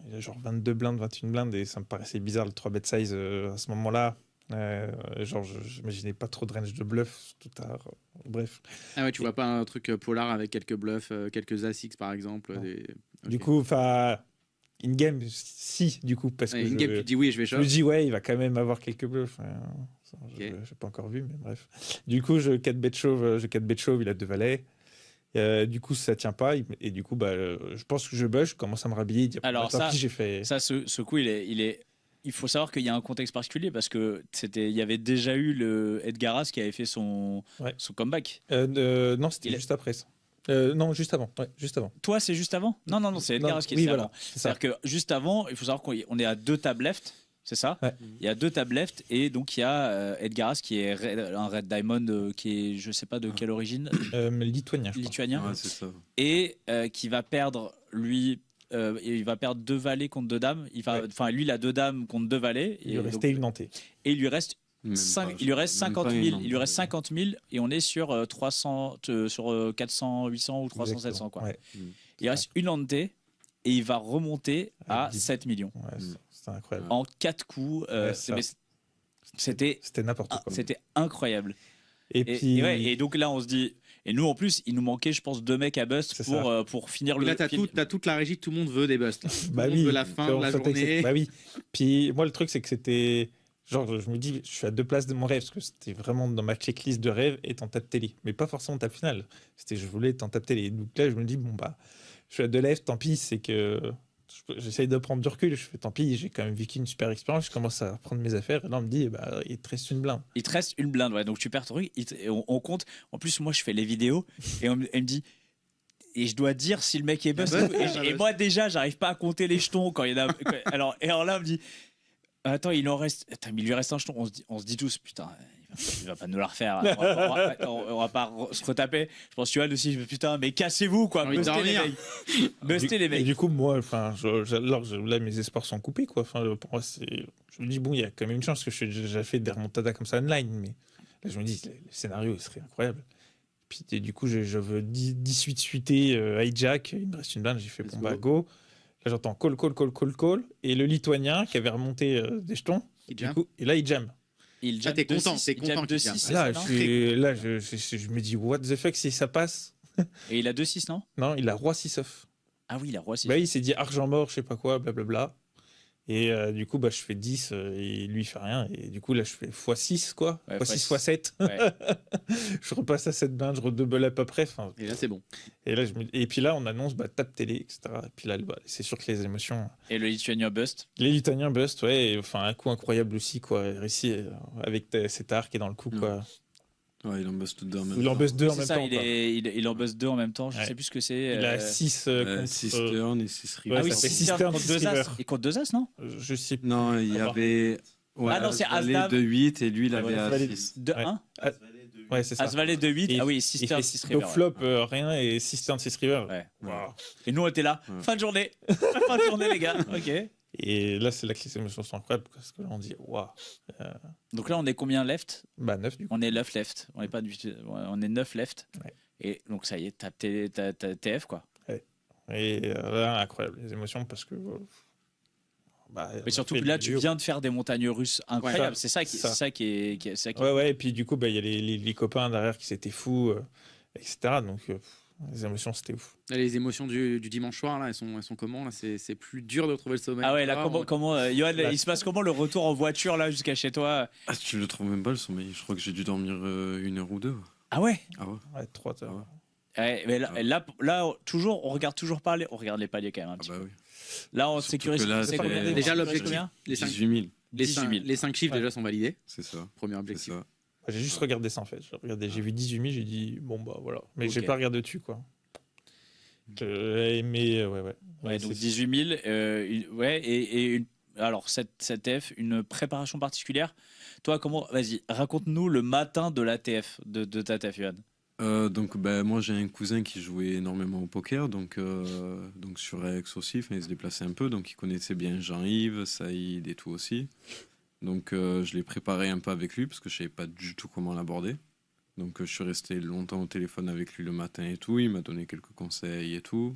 Il a genre 22 blindes, 21 blindes. Et ça me paraissait bizarre le 3-bet size à ce moment-là. Genre, j'imaginais pas trop de range de bluff tout tard. Bref. Ah ouais, tu vois pas un truc polar avec quelques bluffs, quelques As-X par exemple. Du coup, enfin. In-game, si, du coup, parce que in-game, tu dis oui, je vais je shove. me dis, ouais, il va quand même avoir quelques bluffs. Je n'ai pas encore vu, mais bref. Du coup, je 4-bet chauve, il a 2 valets. Du coup, ça tient pas. Et du coup, je pense que je bug, je commence à me rhabiller. Alors, ça, j'ai fait. Ça, ce coup, il faut savoir qu'il y a un contexte particulier parce que il y avait déjà eu le Edgaras qui avait fait son comeback. Non, c'était juste après ça. Non, juste avant. Ouais, juste avant. Toi, c'est juste avant? Non, c'est Edgaras qui est avant. C'est-à-dire que juste avant, il faut savoir qu'on est à 2 tables left, c'est ça? Ouais. Il y a 2 tables left et donc il y a Edgaras qui est un Red Diamond qui est, je sais pas de quelle origine. Lituanien. Lituanien. Ouais, c'est ça. Et qui va perdre, lui, il va perdre 2 valets contre 2 dames. Lui, il a 2 dames contre 2 valets. Il lui restait une hantée. Et il lui reste 50 000, il lui reste 50 000 et on est sur 300, sur 400, 800 ou 300, 700 quoi. Ouais. Il reste une hantée et il va remonter à 7 millions. Ouais, c'est incroyable. En 4 coups, c'était n'importe quoi. C'était incroyable. Et donc là, on se dit. Et nous, en plus, il nous manquait, je pense, 2 mecs à bust pour finir le. Là, t'as toute la régie, tout le monde veut des busts. Tout le monde veut la fin de la journée. Bah oui. Puis moi, le truc, c'est que c'était. Genre, je me dis, je suis à 2 places de mon rêve, parce que c'était vraiment dans ma checklist de rêve être en table télé. Mais pas forcément en table finale. Je voulais être en table télé. Donc là, je me dis, je suis à 2 lèvres, tant pis, c'est que. J'essaye de prendre du recul. Je fais, tant pis, j'ai quand même vécu une super expérience. Je commence à prendre mes affaires. Et là, on me dit, il te reste une blinde. Il te reste une blinde, ouais. Donc tu perds ton truc. On compte. En plus, moi, je fais les vidéos. Et elle me dit. Et je dois dire si le mec est bust. Et moi, déjà, j'arrive pas à compter les jetons quand il y en a. Alors là, on me dit. Attends, il en reste. Attends, mais il lui reste un jeton. On se dit tous, putain, il va pas nous la refaire. On va pas se retaper. Je pense que tu vois aussi, putain, mais cassez-vous, quoi. Bustez les mecs. Et du coup, moi, là, mes espoirs sont coupés, quoi. Pour moi, je me dis, bon, il y a quand même une chance que j'ai déjà fait des remontadas comme ça online. Mais là, je me dis, le scénario, il serait incroyable. Puis, du coup, je veux 18 suités hijack. Il me reste une blinde. J'ai fait, go. Là, j'entends call. Et le Lituanien qui avait remonté des jetons. Et là, il jam. T'es content de 6. Là, je me dis, what the fuck si ça passe. Et il a 2-6, non? Non, il a roi 6 off. Ah oui, il a roi 6. Bah, il s'est dit argent mort, je sais pas quoi, blablabla. Et du coup, je fais 10 et lui, il fait rien. Et du coup, là, je fais x6, quoi. Ouais, x6, x7. Ouais. Je repasse à 7 blindes, je redouble à peu près. Et là, c'est bon. Et puis là, on annonce table télé, etc. Et puis là, c'est sûr que les émotions. Et le Lituanien bust. Les Lituaniens bust, ouais. Et, un coup incroyable aussi, quoi. Réussi avec cet arc et dans le coup, quoi. Ouais, il en buzz deux en même Il en temps. buzz deux en C'est même ça, temps. il en buzz 2 en même temps. Je Ouais. sais plus ce que c'est. Il a 6 contre... 6 turns et 6 rivers. Ah oui, ça fait 6 six turns turns, contre six 2 as. rivers. Il compte 2 as, non Je sais plus. Non, il y Au avait. Ouais, Ah non, c'est As-Valet As-Dame. de 8 et lui, il Ouais, avait As-Valet. As-6. De Ouais. 1 Ouais, c'est ça. As-Valet de 8. Et Ah oui, 6 il turns, fait 6 top rivers. flop, rien, et 6 turns, 6 rivers. Ouais. Wow. Et nous, on était là. Ouais. Fin de journée. Fin de journée, les gars. Ok. Et là, c'est là que les émotions sont incroyables, parce que là, on dit, waouh. Donc là, on est combien left? Bah, 9 du coup. On est 9 left. On est pas du tout. On est 9 left. Ouais. Et donc, ça y est, t'as TF, quoi. Et là, incroyable, les émotions, parce que. Bah, Mais surtout que là, tu viens de faire des montagnes russes incroyables. Ouais, c'est ça qui est. C'est ça qui- Ouais, et puis du coup, bah, il y a les copains derrière qui s'étaient fous, etc. Donc, les émotions, c'était ouf. Là, les émotions du dimanche soir, là, elles sont comment là, c'est plus dur de retrouver le sommeil. Ah ouais, là, Johan, Là, il se passe comment le retour en voiture là jusqu'à chez toi? Ah, tu le trouves même pas le sommeil. Je crois que j'ai dû dormir 1 heure ou 2. Ah ouais. Ah ouais. Ouais, 3 heures. Ah ouais. Ouais, mais là, toujours, on regarde toujours pas on regarde les paliers quand même un Ah petit bah peu. oui. Là, on Surtout sécurise. que là, c'est c'est- combien Déjà, on sécurise l'objectif. combien Les 5, 18 000. les 18 000. 5 chiffres Ouais. déjà sont validés. C'est ça. Premier C'est objectif. ça. J'ai juste regardé ça en fait. J'ai vu 18 000, j'ai dit bon bah voilà. Mais j'ai Ok. pas regardé dessus quoi. Mais ouais. Ouais, donc c'est- 18 000. Ouais, alors, cette TF, une préparation particulière. Toi, vas-y, raconte-nous le matin de la TF, de ta TF, Johan. Donc moi j'ai un cousin qui jouait énormément au poker, donc sur Aix aussi, il se déplaçait un peu, donc il connaissait bien Jean-Yves, Saïd et tout aussi. Donc je l'ai préparé un peu avec lui parce que je savais pas du tout comment l'aborder. Donc je suis resté longtemps au téléphone avec lui le matin et tout, il m'a donné quelques conseils et tout.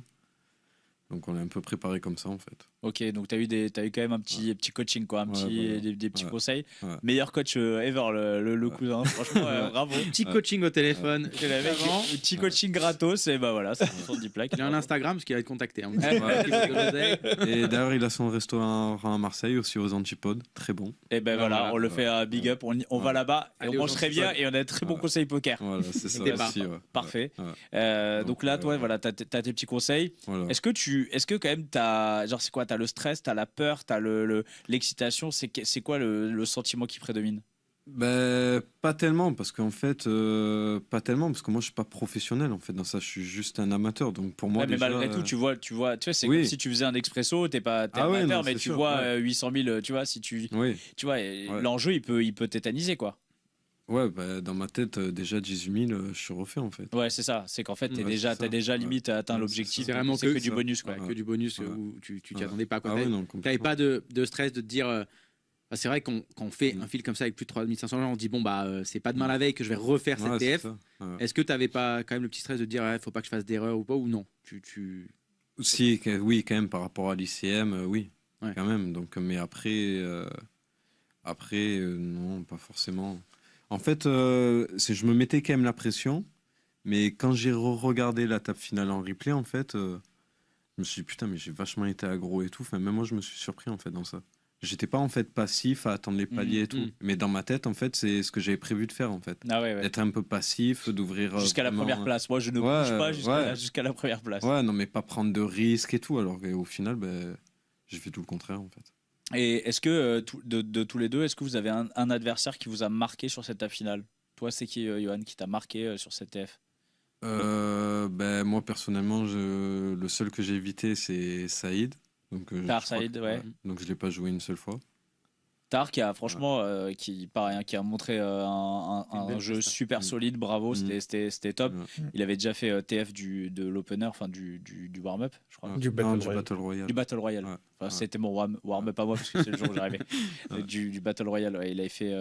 Donc on l'a un peu préparé comme ça en fait. Ok, donc t'as eu quand même un petit coaching, quoi, Ouais, voilà. des petits Ouais. conseils. Ouais. Meilleur coach ever, le cousin. Franchement, bravo. Petit coaching au téléphone. Le mec, Avant. petit coaching gratos, et bah voilà, ça son 10 plaques. Il a un Instagram parce qu'il va être contacté. Hein. Et d'ailleurs il a son restaurant à Marseille aussi aux Antipodes, très bon. Et ben voilà, on le fait un big up, on va là-bas, et Allez on aux mange très bien, Antipodes. et on a de très bons Voilà. conseils poker. Voilà, c'est ça C'était aussi. Ouais. Parfait. Ouais. Donc là, toi, voilà, t'as tes petits conseils. Voilà. Est-ce que quand même t'as, genre c'est quoi, t'as le stress, t'as la peur, t'as l'excitation, c'est quoi le sentiment qui prédomine? Ben, pas tellement, parce qu'en fait, pas tellement, parce que moi je suis pas professionnel en fait dans ça, je suis juste un amateur, donc pour moi Ouais, mais déjà, malgré tout, tu vois, c'est oui. comme si tu faisais un expresso, t'es Ah ouais, amateur, non, mais c'est tu sûr, vois ouais. 800 000, tu vois, si tu vois, l'enjeu, il peut tétaniser, quoi. Ouais, bah, dans ma tête, déjà 18 000, je suis refait en fait. Ouais, c'est ça, c'est qu'en fait, Ouais, t'as c'est ça. déjà limite atteint Ouais, l'objectif. c'est vraiment c'est que que du ça. bonus, quoi. Ouais, que du bonus Ouais. où tu t'y Ouais. attendais pas. Ah ouais, non, T'avais complètement. pas de stress de te dire. C'est vrai qu'on fait un fil comme ça avec plus de 3500 gens, on se dit bon bah c'est pas demain la veille que je vais refaire cette Ouais, c'est TF. ça. Ouais. Est-ce que t'avais pas quand même le petit stress de te dire faut pas que je fasse d'erreur ou pas ou non Oui, quand même par rapport à l'ICM, oui, Ouais. quand même. Donc, mais après, non, pas forcément. En fait, je me mettais quand même la pression, mais quand j'ai regardé la table finale en replay, en fait, je me suis dit putain, mais j'ai vachement été aggro et tout. Enfin, même moi, je me suis surpris en fait dans ça. J'étais pas en fait passif à attendre les paliers et tout, mais dans ma tête, en fait, c'est ce que j'avais prévu de faire en fait. Ah ouais. D'être un peu passif, d'ouvrir Jusqu'à la vraiment- première place. Moi, je ne Ouais, bouge pas ouais. jusqu'à la première place. Ouais, non, mais pas prendre de risques et tout. Alors qu'au final, ben, j'ai fait tout le contraire en fait. Et est-ce que de tous les deux, est-ce que vous avez un adversaire qui vous a marqué sur cette table finale? Toi, c'est qui, Johan, qui t'a marqué sur cette TF? Ben, moi personnellement, le seul que j'ai évité c'est Saïd. Donc, Tahar je crois Saïd, que- ouais. Donc je l'ai pas joué une seule fois. Tahar qui a franchement qui a montré un belle jeu presta. super solide, bravo, c'était top. Ouais. Il avait déjà fait TF de l'opener, enfin du warm-up, je crois. Ouais. Du Battle Non, du Royale. Battle Royale. Du Battle Royale. Ouais. Enfin, Ouais. c'était mon warm-up à moi parce que c'est le jour où j'arrivais. Ouais. Du Battle Royale, ouais, il avait fait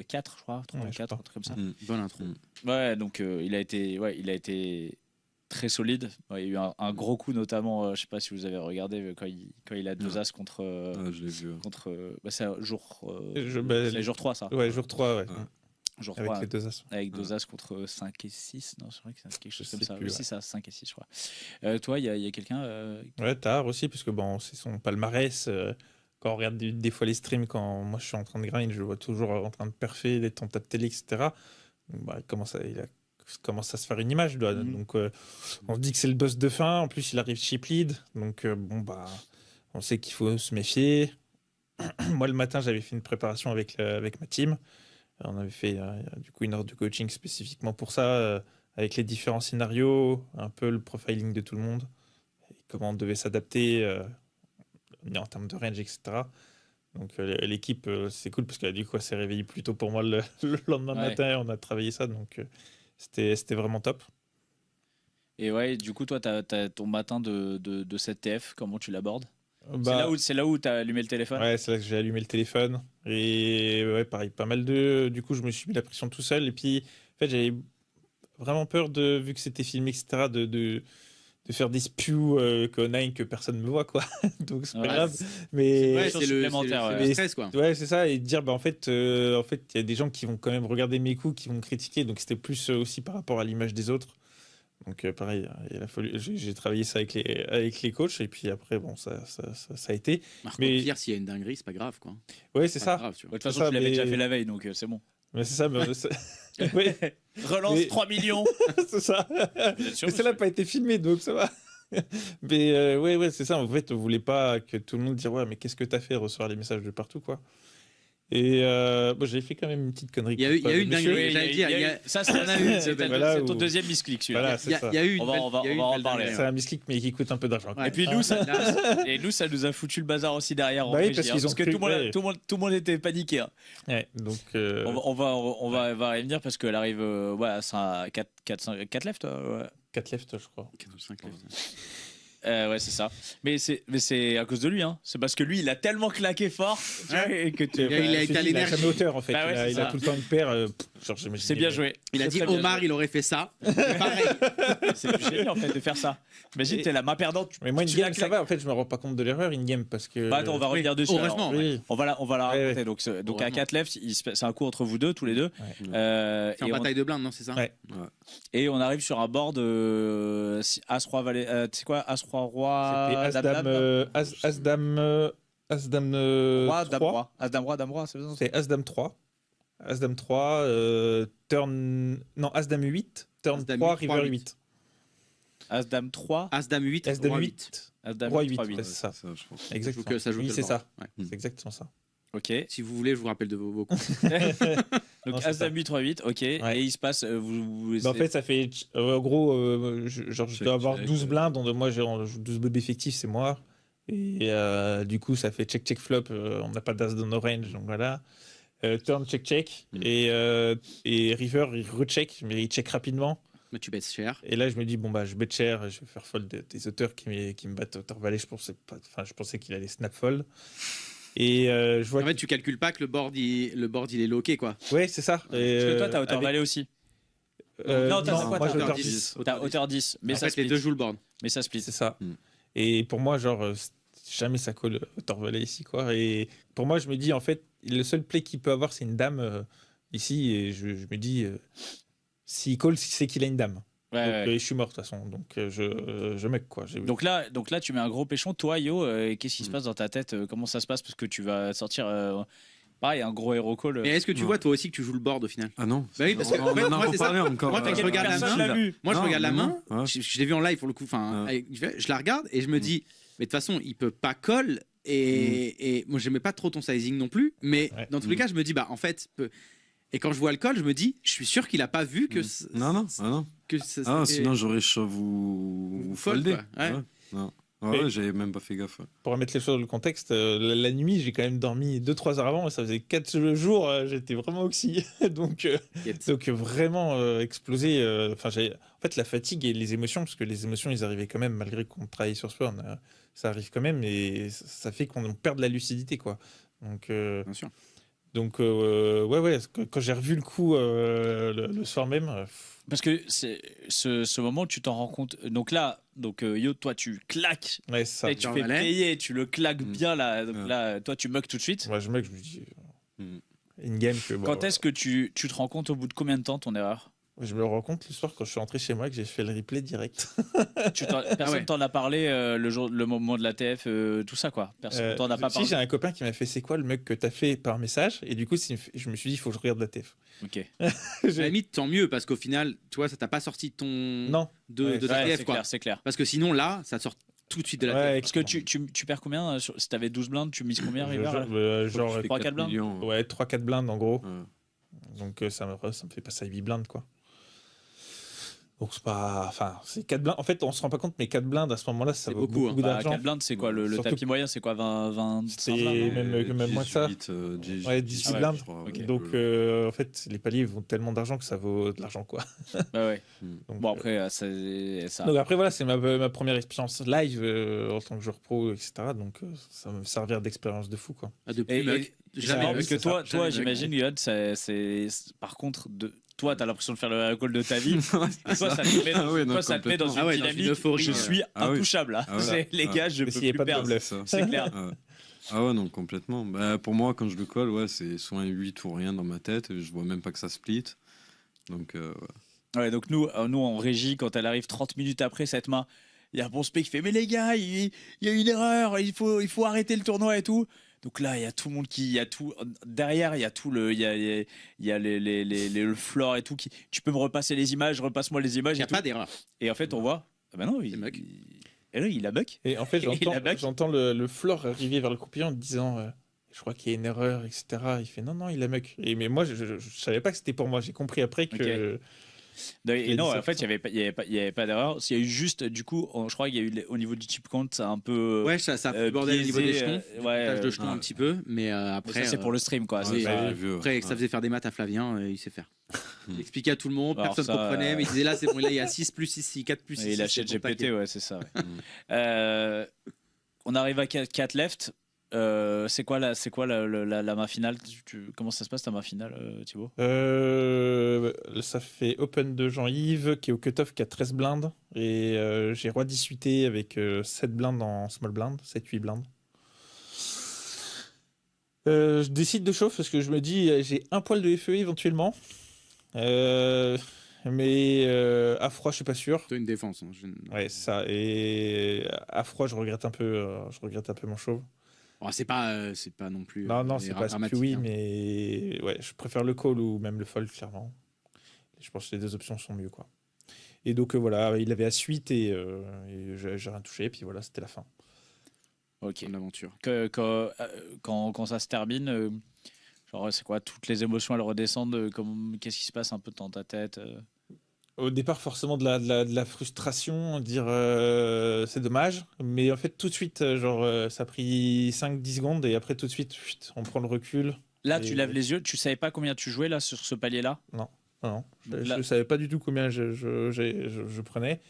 4, je crois, 3 Ouais, ou je 4, crois. un truc comme ça. Bonne intro. Ouais, donc il a été très solide. Ouais, il y a eu un gros coup, notamment, je sais pas si vous avez regardé, quand il a 2 Ouais. as contre. Ouais, je l'ai vu. Ouais. contre bah, c'est jour, bah, c'est jour 3, ça. Ouais, jour 3, ouais. Ouais. Jour Avec 3, les 2 as. avec 2 as contre 5 et 6. Non, c'est vrai que c'est quelque chose Je comme sais ça. plus, Oui, ouais. c'est ça, 5 et 6, je crois. Toi, il y a quelqu'un. Ouais, Tahar aussi, puisque bon, c'est son palmarès. Quand on regarde des fois les streams, quand moi je suis en train de grind, je le vois toujours en train de perfer, d'être en table télé, etc. Donc, bah, il commence à se faire une image. Mhm. Donc, on se dit que c'est le boss de fin. En plus, il arrive chip lead. Donc, bon, bah, on sait qu'il faut se méfier. Moi, le matin, j'avais fait une préparation avec ma team. On avait fait du coup une heure de coaching spécifiquement pour ça, avec les différents scénarios, un peu le profiling de tout le monde, et comment on devait s'adapter en termes de range, etc. Donc l'équipe, c'est cool parce que du coup, elle s'est réveillée plus tôt pour moi le lendemain matin et on a travaillé ça. Donc c'était vraiment top. Et ouais, du coup, toi, tu as ton matin de cette TF, comment tu l'abordes? Bah, c'est là où tu as allumé le téléphone? Ouais, c'est là que j'ai allumé le téléphone. Et ouais, pareil, pas mal de. Du coup, je me suis mis la pression tout seul. Et puis, en fait, j'avais vraiment peur, vu que c'était filmé, etc., de faire des spews que personne ne me voit, quoi. Donc, c'est pas grave. Mais c'est le stress, quoi. Ouais, c'est ça. Et de dire, bah, en fait, il y a des gens qui vont quand même regarder mes coups, qui vont me critiquer. Donc, c'était plus aussi par rapport à l'image des autres. Donc pareil, j'ai travaillé ça avec les coachs et puis après bon ça a été. Mais pire, s'il y a une dinguerie, c'est pas grave quoi. Ouais, c'est ça. De toute façon, tu l'avais déjà fait la veille, donc c'est bon. Mais c'est ça. Ouais. Relance 3 millions. C'est ça. Mais celle-là n'a pas été filmée, donc ça va. Mais ouais, c'est ça. En fait, on voulait pas que tout le monde dise ouais, mais qu'est-ce que t'as fait, recevoir les messages de partout, quoi. Et bon, j'ai fait quand même une petite connerie. Il y a eu une dinguerie, j'allais dire. Ça, c'est ton deuxième misclick, celui-là. Voilà, c'est ça. Il y a eu on va en parler. C'est un misclick, mais qui coûte un peu d'argent. Ouais. Et puis nous, ça nous a foutu le bazar aussi derrière. Bah oui, parce que tout le monde était paniqué. Hein. Ouais, donc on va revenir parce qu'elle arrive à 4 left. 4 left, je crois. 4 ou 5 left. Ouais, c'est ça. Mais c'est à cause de lui. Hein. C'est parce que lui, il a tellement claqué fort que il a été à l'énergie. Il a jamais hauteur, en fait. Bah ouais, il a tout le temps une paire. C'est bien joué. Il a dit Omar, il aurait fait ça. Pareil. C'est plus génial en fait de faire ça. Imagine, t'es la main perdante. Mais moi, in-game, ça va. En fait, je me rends pas compte de l'erreur in-game parce que. Bah attends, on va revenir dessus. Heureusement. Oui. On va la raconter. Donc à 4 left, c'est un coup entre vous deux, tous les deux. C'est en bataille de blinde, non, c'est ça? Ouais. Et on arrive sur un board As-Roi Valet. Tu sais quoi? As-Roi Roi. As-Dame. As-Dame. Roi, As-Dame, Dame, Roi, c'est ça? C'est As-Dame 3. As-Dame 3, turn. Non, As-Dame 8, turn 3, river 8. As-Dame 3. As-Dame 8, As-Dame Roi 8. As-Dame Roi 8, 8. c'est ça. Je pense. Exactement. Ça joue Oui, que c'est le ça. bord. C'est exactement ça. Ok. Si vous voulez, je vous rappelle de vos coups. Donc As-Dame 8, Roi 8, ok. Ouais. Et il se passe. En fait, ça fait. En gros, je dois avoir 12 blindes. Moi, j'ai 12 bobs effectifs, c'est moi. Et du coup, ça fait check, flop. On n'a pas d'as dans nos range, donc voilà. Turn, check. Et river, il recheck, mais il check rapidement. Mais tu baisses cher. Et là, je me dis, bon, bah, je bet cher, je vais faire fold des auteurs qui me battent auteur valet. Je pensais qu'il allait snap fold. Et je vois. En fait, tu calcules pas que le board il est loqué, quoi. Ouais, c'est ça. Parce que toi, t'as auteur valet aussi. Non, t'as quoi? Moi, j'ai T'as auteur 10. T'as auteur 10. Mais en ça fait, les deux jouent le board. Mais ça split. C'est ça. Et pour moi, genre, jamais ça colle auteur valet ici, quoi. Et pour moi, je me dis, en fait, le seul play qu'il peut avoir, c'est une dame ici. Et je me dis, s'il colle, c'est qu'il a une dame. Ouais, donc, je suis mort de toute façon, donc je mec quoi. Donc là, tu mets un gros péchon. Toi, Yo, qu'est-ce qui se passe dans ta tête? Comment ça se passe? Parce que tu vas sortir, pareil, un gros hero call. Mais est-ce que tu vois toi aussi que tu joues le board au final? Ah non. Bah oui, parce que on en a reparlé encore. Moi, quand je regarde la main, je regarde la main. Ouais. Je l'ai vu en live pour le coup. Enfin, je la regarde et je me dis, mais de toute façon, il peut pas call. Et moi, j'aimais pas trop ton sizing non plus. Mais dans tous les cas, je me dis, bah en fait. Et quand je vois le call, je me dis, je suis sûr qu'il a pas vu que. Non. Que sinon j'aurais shove ou foldé. Ouais. Non. Ouais, j'avais même pas fait gaffe. Pour remettre les choses dans le contexte, la nuit, j'ai quand même dormi 2-3 heures avant, et ça faisait 4 jours, j'étais vraiment oxy. donc vraiment explosé. En fait, la fatigue et les émotions, parce que les émotions, ils arrivaient quand même, malgré qu'on travaille sur Spurn, ça arrive quand même, et ça fait qu'on perd de la lucidité, quoi. Donc, bien sûr. Donc, quand j'ai revu le coup le soir même. Parce que c'est ce moment où tu t'en rends compte. Donc là, Yo, toi, tu claques. Ouais, c'est ça. Et tu fais payer, tu le claques bien là. Donc là, toi, tu muck tout de suite. Moi, je me dis. In-game. Quand est-ce que tu te rends compte au bout de combien de temps ton erreur? Je me rends compte le soir quand je suis rentré chez moi que j'ai fait le replay direct. Personne t'en a parlé le moment de la TF, tout ça quoi. Personne t'en a pas parlé. Si, j'ai un copain qui m'a fait c'est quoi le mug que t'as fait par message, et du coup je me suis dit il faut que je regarde la TF. Ok. À la limite tant mieux parce qu'au final tu vois ça t'a pas sorti ton de ta TF quoi. C'est clair. Parce que sinon là ça sort tout de suite de la TF. Parce que tu perds combien si t'avais 12 blindes, tu mises combien River? Genre 3-4 blindes. Ouais, 3-4 blindes en gros. Donc ça me fait passer à 8 blindes, quoi. Donc c'est pas. Enfin, c'est 4 blindes. En fait, on se rend pas compte, mais 4 blindes à ce moment-là, ça vaut beaucoup d'argent. 4 blindes, c'est quoi le tapis moyen? C'est quoi, 20 c'est même moins que ça. 18 blindes. Okay. Donc en fait, les paliers vont tellement d'argent que ça vaut de l'argent, quoi. Ouais. Donc, bon, après, ça. Donc après, voilà, c'est ma première expérience live en tant que joueur pro, etc. Donc ça va me servir d'expérience de fou, quoi. Jamais, parce que toi, j'imagine, Yoann, c'est par contre toi, t'as l'impression de faire le call de ta vie. Et toi, ça te met dans une dynamique. Je suis intouchable. Les gars, je peux plus perdre. C'est clair. Ah ouais, non, complètement. Bah, pour moi, quand je le colle, c'est soit un 8 ou rien dans ma tête. Je vois même pas que ça split. Donc, ouais, donc nous, en régie, quand elle arrive 30 minutes après cette main, il y a un bon spé qui fait mais les gars, il y a une erreur, il faut arrêter le tournoi et tout. Donc là, il y a tout le monde derrière, il y a tout le floor et tout tu peux me repasser les images, repasse-moi les images. Il n'y a pas d'erreur. Et en fait, on voit, non, il a bug. Et en fait, j'entends le floor arriver vers le croupier en disant je crois qu'il y a une erreur, etc. Il fait non, il a bug. Mais moi, je savais pas que c'était pour moi. J'ai compris après que. Okay. Et non, en fait, il n'y avait pas d'erreur. Il y a eu juste, du coup, je crois qu'il y a eu au niveau du chip count, c'est un peu. Ouais, ça a bordé au niveau des jetons. Tâche de jetons un petit peu, mais après. Ça, c'est pour le stream, quoi. Après, ça faisait faire des maths à Flavien, il sait faire. Il expliquait à tout le monde, personne ne comprenait, mais il disait là, c'est bon, là, il y a 6 plus ici, 4 plus 6. Et il a chat GPT, ouais, c'est ça. Ouais. On arrive à 4 left. C'est quoi la main finale? Comment ça se passe ta main finale, Thibaut? Ça fait open de Jean-Yves qui est au cut-off, qui a 13 blindes. Et j'ai roi 18 avec 7 blindes en small blind, 7-8 blindes. Je décide de chauffe parce que je me dis j'ai un poil de FE éventuellement. Mais à froid, je suis pas sûr. C'est une défense. Ouais, c'est ça. Et à froid, je regrette un peu mon chauve. Oh, c'est pas non plus. Non, c'est pas oui, mais ouais, je préfère le call ou même le fold, clairement. Je pense que les deux options sont mieux, quoi. Et donc voilà, il avait à suite et j'ai rien touché, et puis voilà, c'était la fin. Ok. L'aventure. Quand ça se termine, genre c'est quoi, toutes les émotions elles redescendent, qu'est-ce qui se passe un peu dans ta tête? Au départ, forcément, de la frustration, dire c'est dommage, mais en fait, tout de suite, ça a pris 5-10 secondes, et après, tout de suite, on prend le recul. Là, tu lèves les yeux, tu savais pas combien tu jouais là sur ce palier-là? Non. Je savais pas du tout combien je prenais.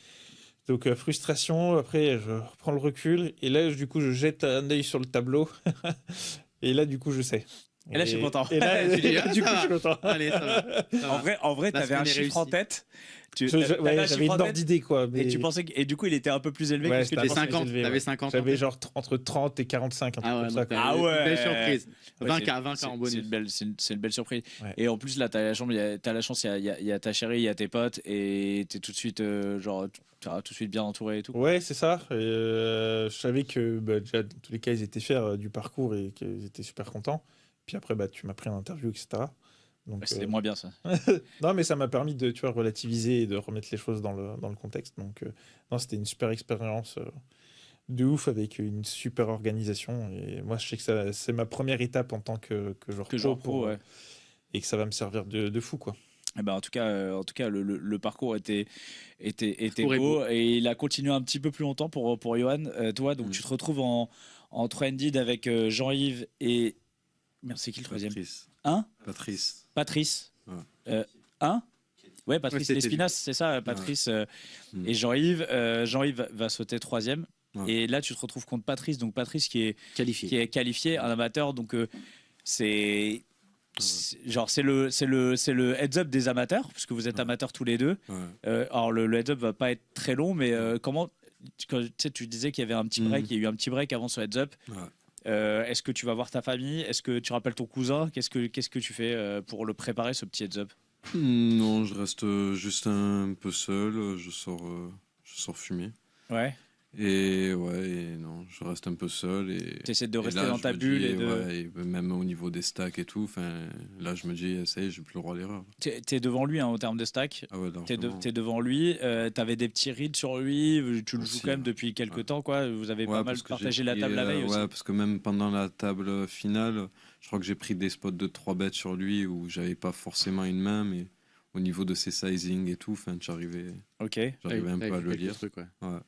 Donc, frustration, après, je reprends le recul, et là, du coup, je jette un œil sur le tableau, et là, du coup, je sais. Et là, je suis content. Et là, du coup, je suis content. Allez, ça va. En vrai, t'avais un chiffre en tête. J'avais une ordre d'idée, quoi. Mais... Et tu pensais et du coup, il était un peu plus élevé que ce que tu avais 50. T'avais 50. J'avais genre entre 30 et 45, un truc comme ça. Ah ouais. Belle surprise. 20K en bonus. C'est une belle surprise. Ouais. Et en plus, là, t'as la chance, il y a ta chérie, il y a tes potes, et t'es tout de suite, tout de suite bien entouré et tout. Ouais, c'est ça. Je savais que déjà, dans tous les cas, ils étaient fiers du parcours et qu'ils étaient super contents. Puis après, tu m'as pris en interview, etc. Donc, c'était moins bien, ça. Non, mais ça m'a permis de relativiser et de remettre les choses dans le contexte. Donc, non, c'était une super expérience de ouf avec une super organisation. Et moi, je sais que c'est ma première étape en tant que joueur pro. Ouais. Et que ça va me servir de fou, quoi. Eh ben, en tout cas, le parcours était beau et il a continué un petit peu plus longtemps pour Yoann. Toi, donc tu te retrouves en 3-ended avec Jean-Yves et... Merci, qui le troisième? Patrice. Ouais. Ouais, Patrice Lespinasse, c'est ça, Patrice et Jean-Yves. Jean-Yves va sauter troisième. Ouais. Et là, tu te retrouves contre Patrice. Donc Patrice qui est qualifié, un amateur. Donc c'est le heads up des amateurs, puisque vous êtes amateurs tous les deux. Ouais. Alors le heads up va pas être très long, mais comment tu disais qu'il y avait un petit break, il y a eu un petit break avant ce heads up. Ouais. Est-ce que tu vas voir ta famille? Est-ce que tu rappelles ton cousin? Qu'est-ce que tu fais pour le préparer, ce petit heads up? Non, je reste juste un peu seul. Je sors fumer. Ouais. Et non, je reste un peu seul. Tu essaies de rester là, dans ta bulle. et même au niveau des stacks et tout, là, je me dis, ça y est, j'ai plus le droit à l'erreur. T'es devant lui en termes de stack. Ah ouais, t'es devant lui. T'avais des petits reads sur lui. Tu le joues quand même depuis quelques temps, quoi. Vous avez pas mal partagé la table la veille aussi. Ouais, parce que même pendant la table finale, je crois que j'ai pris des spots de 3 bêtes sur lui où j'avais pas forcément une main, mais au niveau de ses sizing et tout, j'arrivais un peu à le lire. Ouais.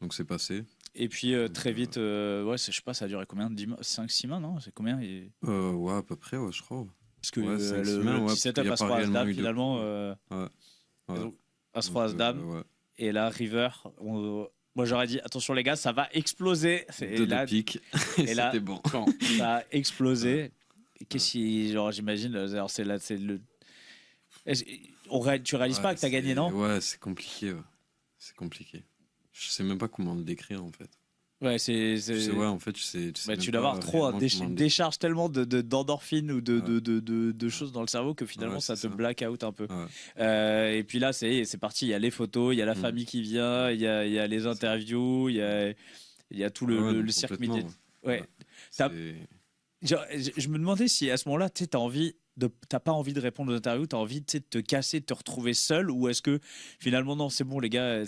Donc c'est passé. Et puis très vite, je sais pas, ça a duré combien, 5-6 mains, non? C'est combien ouais, à peu près, ouais, je crois. Parce que le petit setup As-Roi As-Dame, finalement, As-Roi As-Dame, et là, River, moi j'aurais dit, attention les gars, ça va exploser. Deux piques, et là, c'était bon. Ça a explosé. Qu'est-ce qui, j'imagine, c'est le... Tu réalises pas que tu as gagné, non? Ouais, c'est compliqué. C'est compliqué. Je sais même pas comment le décrire en fait. Ouais, en fait, tu dois avoir trop une décharge tellement d'endorphines ou de choses dans le cerveau que finalement ça te black out un peu. Ouais. Et puis là, c'est parti. Il y a les photos, il y a la famille qui vient, il y a les interviews, il y a tout le cirque médiatique. Ouais. Je me demandais si à ce moment-là, tu t'as pas envie de répondre aux interviews, t'as envie de te casser, de te retrouver seul, ou est-ce que finalement non, c'est bon les gars,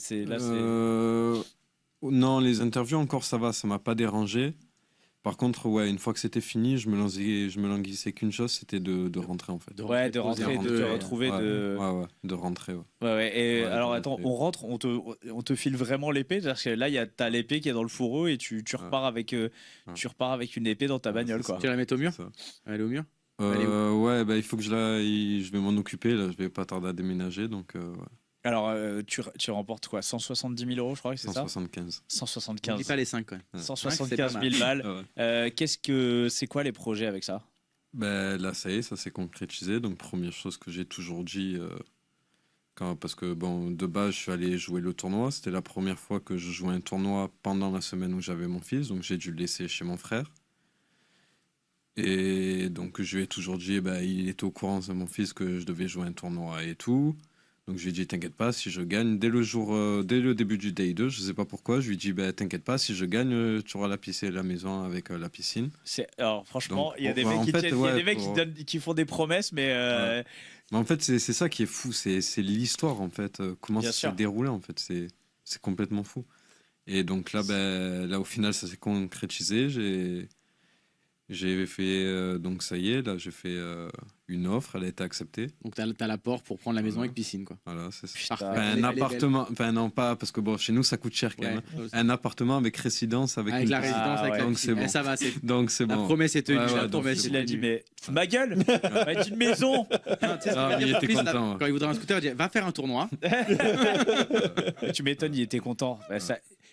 Non, les interviews encore ça va, ça m'a pas dérangé. Par contre, une fois que c'était fini, je me languissais qu'une chose, c'était de rentrer en fait. De rentrer, de te retrouver, de rentrer. Et alors attends, on rentre, on te file vraiment l'épée, parce que là t'as l'épée qui est dans le fourreau et tu repars avec une épée dans ta bagnole, quoi. Tu la mets au mur? Elle est au mur? Il faut que je vais m'en occuper là, je vais pas tarder à déménager donc. Alors tu remportes quoi, 170 000 euros, je crois que c'est 175. ça. 175. N'oublie pas les 5 quoi. 175 000 balles. C'est quoi les projets avec ça? Là ça y est, ça s'est concrétisé. Donc première chose que j'ai toujours dit, parce que de base je suis allé jouer le tournoi. C'était la première fois que je jouais un tournoi pendant la semaine où j'avais mon fils, donc j'ai dû le laisser chez mon frère. Et donc je lui ai toujours dit, il était au courant de mon fils que je devais jouer un tournoi et tout. Donc je lui ai dit, t'inquiète pas, si je gagne dès le début du Day 2, je sais pas pourquoi, je lui ai dit, t'inquiète pas, si je gagne, tu auras la maison avec la piscine. Alors franchement, il y a des mecs qui font des promesses, mais... Mais en fait, c'est ça qui est fou, c'est l'histoire en fait, comment ça s'est déroulé en fait, c'est complètement fou. Et donc là, au final, ça s'est concrétisé, j'ai fait, donc ça y est, là j'ai fait une offre, elle a été acceptée. Donc t'as l'apport pour prendre la maison avec piscine, quoi. Voilà, c'est ça. Un appartement, non pas, parce que chez nous ça coûte cher quand même. Un appartement avec résidence, avec la résidence, donc c'est bon. Ça va, donc c'est bon. La promesse est tenue. La promesse, il a dit, mais ma gueule, va une maison. Il était content. Quand il voudrait un scooter, il dit, va faire un tournoi. Tu m'étonnes, il était content.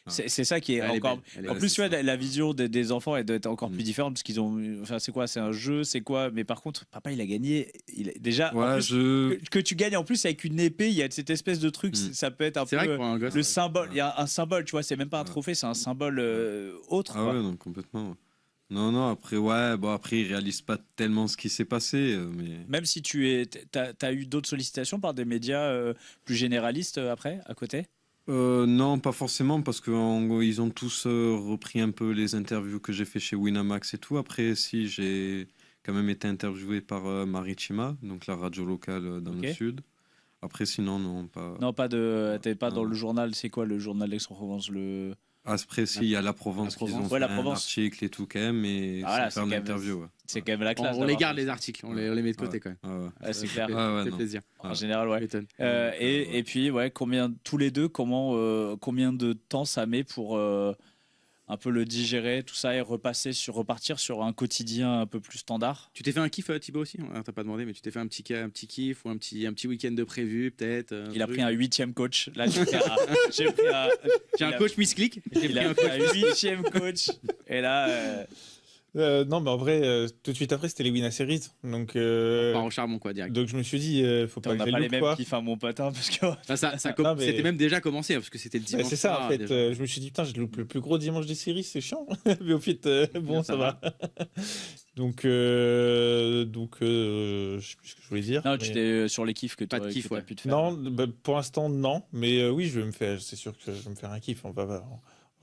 C'est ça qui est encore. En plus, tu vois, la vision des enfants elle doit être encore plus différente parce qu'ils ont. Enfin, c'est quoi? C'est un jeu, c'est quoi? Mais par contre, papa, il a gagné. Déjà, que tu gagnes en plus avec une épée, il y a cette espèce de truc. Ça peut être un peu le symbole. Il y a un symbole, tu vois. C'est même pas un trophée, c'est un symbole autre. Ah ouais, non, complètement. Non, après, après, ils réalisent pas tellement ce qui s'est passé. Mais... Même si t'as eu d'autres sollicitations par des médias plus généralistes après, à côté? Non, pas forcément, parce qu'ils ont tous repris un peu les interviews que j'ai fait chez Winamax et tout. Après, si j'ai quand même été interviewé par Maritima, donc la radio locale dans le sud. Après, sinon, non, pas. Non, t'es pas dans le journal. C'est quoi le journal d'Aix-en-Provence? Après, si, il y a la Provence qui ont fait un article et tout quand même, mais c'est faire une interview. C'est quand même la classe. On les garde les articles, on les met de côté quand même. C'est clair. Ça fait plaisir. En général, ouais. Et puis, tous les deux, combien de temps ça met pour un peu le digérer, tout ça, et repartir sur un quotidien un peu plus standard? Tu t'es fait un kiff, Thibaut, aussi? T'as pas demandé, mais tu t'es fait un petit kiff ou un petit week-end de prévu, peut-être? Il a pris un 8e coach. Là, j'ai un coach misclick. Il a pris un 8e coach. Et là... non, mais en vrai, tout de suite après, c'était les Wina Series. Donc, part au charbon, quoi, direct. Donc, je me suis dit, faut pas que je les loupe, les mêmes kiffs à mon potin. Parce que... C'était même déjà commencé, parce que c'était le dimanche. C'est ça, en fait. Je me suis dit, putain, je loupe le plus gros dimanche des séries, c'est chiant. Mais au fait, bon, ça va. Donc, je sais plus ce que je voulais dire. Non, tu étais sur les kiffs que tu as pu te faire. Non, pour l'instant, non. Mais oui, c'est sûr que je vais me faire un kiff. On va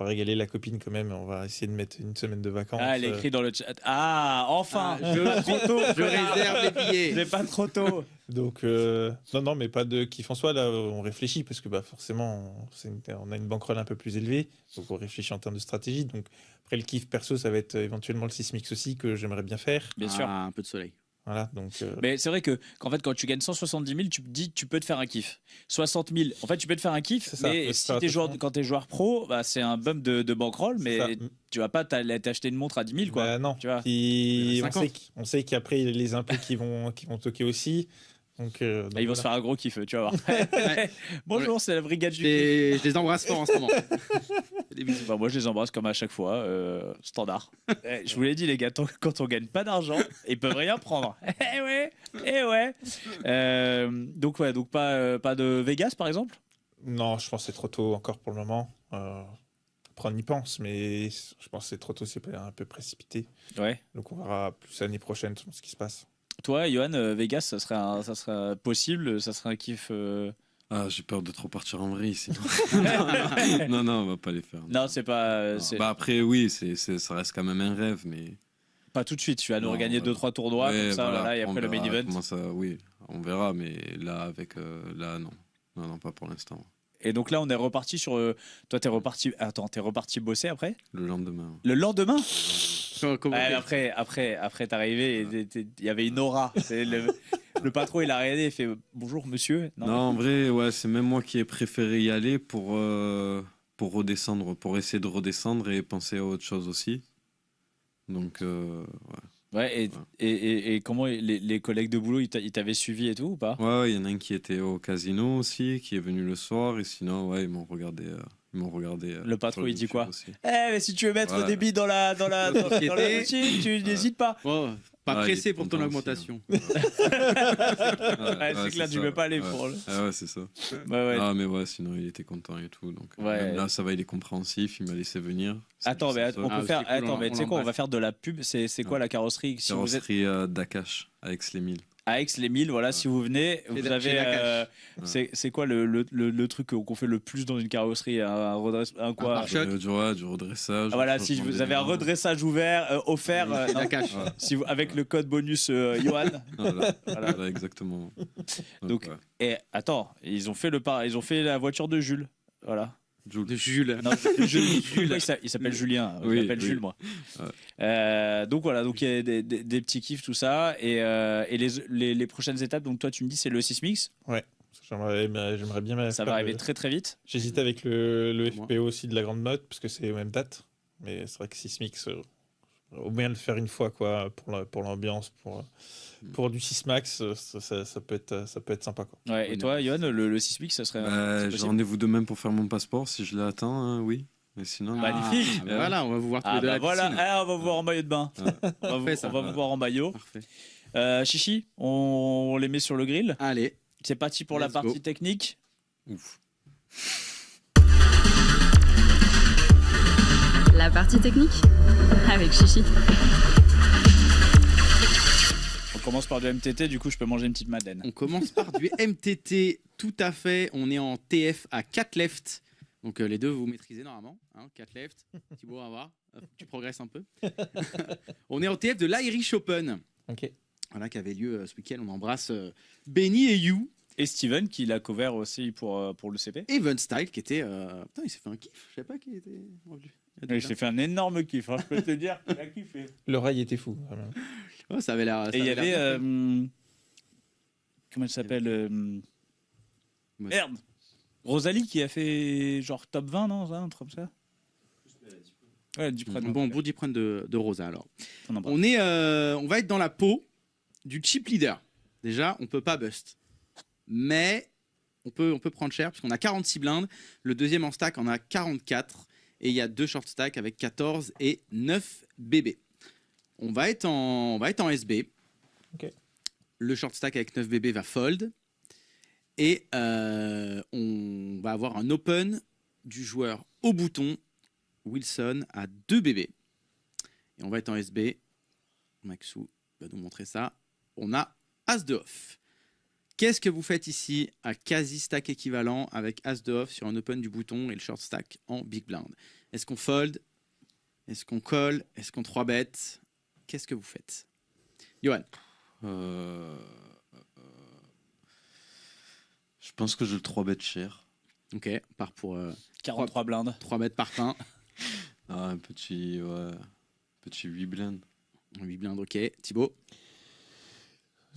On va régaler la copine quand même. On va essayer de mettre une semaine de vacances. Ah, elle est écrite dans le chat. Ah, enfin. Je Trop tôt. je réserve les billets. C'est pas trop tôt. Donc, non, mais pas de kiff en soi. Là, on réfléchit parce que forcément, on a une bankroll un peu plus élevée. Donc, on réfléchit en termes de stratégie. Donc, après, le kiff perso, ça va être éventuellement le Sysmix aussi que j'aimerais bien faire. Bien sûr. Un peu de soleil. Voilà, donc, Mais c'est vrai qu'en fait, quand tu gagnes 170 000, tu te dis tu peux te faire un kiff. 60 000, en fait, tu peux te faire un kiff, C'est ça, mais faut si faire t'es joueur, attention. quand tu es joueur pro, bah, c'est un bump de bankroll, c'est mais ça. tu vas pas t'acheter une montre à 10 000. Quoi. Bah, non. Tu vois. Puis, on 50. sait qu'après, il y a les impôts qui vont toquer aussi. Donc, Et ils vont se faire un gros kiff, tu vas voir. Bonjour, c'est la brigade du kiff. Je les embrasse fort en ce moment. Des bisous. Bah, moi, je les embrasse comme à chaque fois, standard. Je vous l'ai dit, les gars, quand on gagne pas d'argent, ils peuvent rien prendre. Eh ouais. Donc pas de Vegas, par exemple. Non, je pense que c'est trop tôt encore pour le moment. Après, on y pense, mais je pense que c'est trop tôt, c'est un peu précipité. Ouais. Donc, on verra plus l'année prochaine selon ce qui se passe. Toi, Johan, Vegas, ça serait possible, ça serait un kiff. Ah, j'ai peur de trop partir en vrille sinon. non, on va pas les faire. Non, c'est pas. Non. C'est Bah après, oui, ça reste quand même un rêve, mais. pas tout de suite. Tu vas nous Non, regagner voilà. 2-3 tournois Ouais, comme ça, voilà, voilà, et on après le main verra event. comment ça, oui, on verra, mais là, là, non. Non, pas pour l'instant. Et donc là, on est reparti sur. Toi, t'es reparti bosser après. Le lendemain. Le lendemain. Comment Ouais, après, t'es arrivé, il y avait une aura. Le patron, il a regardé, il fait bonjour, monsieur. Non, en vrai, ouais, c'est même moi qui ai préféré y aller pour redescendre, pour essayer de redescendre et penser à autre chose aussi. Donc, ouais. Ouais, et comment les collègues de boulot, ils t'avaient suivi et tout ou pas? Ouais, il y en a un qui était au casino aussi, qui est venu le soir, et sinon, ouais, ils m'ont regardé. Le patron, sur il dit YouTube quoi? aussi. Mais si tu veux mettre Voilà. des billes dans la machine, tu n'hésites pas. Oh, pas Ah, il pressé est pour ton content augmentation. Ouais, c'est clair, tu ça. peux pas aller pour le. Ah ouais, c'est ça. Ouais. Ah, mais ouais, sinon, il était content et tout. Donc, Ouais. même là, ça va, il est compréhensif, il m'a laissé venir. C'est Attends, juste mais ça. on peut Ah, faire. c'est cool, Attends, mais on tu sais quoi, on va l'embrasse. faire de la pub. C'est quoi la carrosserie? Si vous êtes Carrosserie d'Akash, à Aix-les-Milles. à Aix-les-Milles, voilà, si vous venez, vous chez avez. Nakash. C'est quoi le truc qu'on fait le plus dans une carrosserie? Un quoi? pare-choc. Du redressage. Ah, voilà, si changement vous avez un d'éléments. redressage offert, non, Nakash. Ouais. si vous, avec le code bonus Johan. Voilà, Voilà. voilà, exactement. Donc, ouais. Et attends, ils ont fait la voiture de Jules. Voilà. Jules. De Jules. Non, Jules. Il s'appelle Julien. Je Oui, l'appelle oui. Jules, moi. Ouais. Donc voilà, donc il y a des petits kiffs, tout ça. Et les prochaines étapes, donc toi, tu me dis, c'est le Sysmix. J'aimerais bien Ça faire va arriver le- très très vite. J'hésite avec le Moi. FPO aussi de la Grande Motte, parce que c'est aux mêmes dates. Mais c'est vrai que Sysmix, au moins le faire une fois, quoi, pour l'ambiance, pour du Sysmax, ça peut être sympa, quoi. Ouais, et toi, Johan, le Sysmix, ça serait. c'est J'ai possible rendez-vous demain pour faire mon passeport. Si je l'attends, hein, oui. Mais sinon, non. Magnifique. Ah, bah voilà, on va vous voir tous Ah les deux à bah la voilà, piscine. on va vous voir en maillot de bain. On va ça. vous voir en maillot. Parfait. Chichi, on les met sur le grill. Allez, C'est parti pour la Let's partie go. technique. Ouf. La partie technique avec Chichi. On commence par du MTT, du coup je peux manger une petite madeleine. on commence par du MTT, tout à fait. On est en TF à 4 left. Donc les deux, vous maîtrisez normalement. 4 left. Thibaut, on va voir. Tu progresses un peu. On est en TF de l'Irish Open. Ok. Voilà, qui avait lieu ce week-end. On embrasse Benny et You. Et Steven qui l'a couvert aussi pour le CP. Evan Style qui était. Putain, il s'est fait un kiff. Je savais pas qu'il était revenu. Il s'est fait un énorme kiff, hein, je peux te dire. Il a kiffé. Le rail était fou, vraiment. Ouais, ça avait l'air. Et il y avait l'air avait. bien fait. Comment elle s'appelle Ouais. Merde. Rosalie qui a fait genre top 20, non, un truc comme ça. Ouais, Duprat. Bon, Dick Prun de Rosa alors. On en parle. On va être dans la peau du chip leader. Déjà, on peut pas bust. Mais on peut prendre cher parce qu'on a 46 blindes. Le deuxième en stack en a 44. Et il y a 2 short stacks avec 14 et 9 BB. On va être en SB. Ok. Le short stack avec 9 BB va fold. Et on va avoir un open du joueur au bouton, Wilson, à 2 BB. Et on va être en SB. Maxou va nous montrer ça. On a As de off. Qu'est-ce que vous faites ici à quasi stack équivalent avec As de off sur un open du bouton et le short stack en big blind? Est-ce qu'on fold? Est-ce qu'on call? Est-ce qu'on 3-bet? Qu'est-ce que vous faites? Johan? Je pense que je le 3-bet cher. Ok, on part pour 43 blindes. 3 bêtes par pain. Un petit 8 blindes. 8 blindes, ok. Thibaut?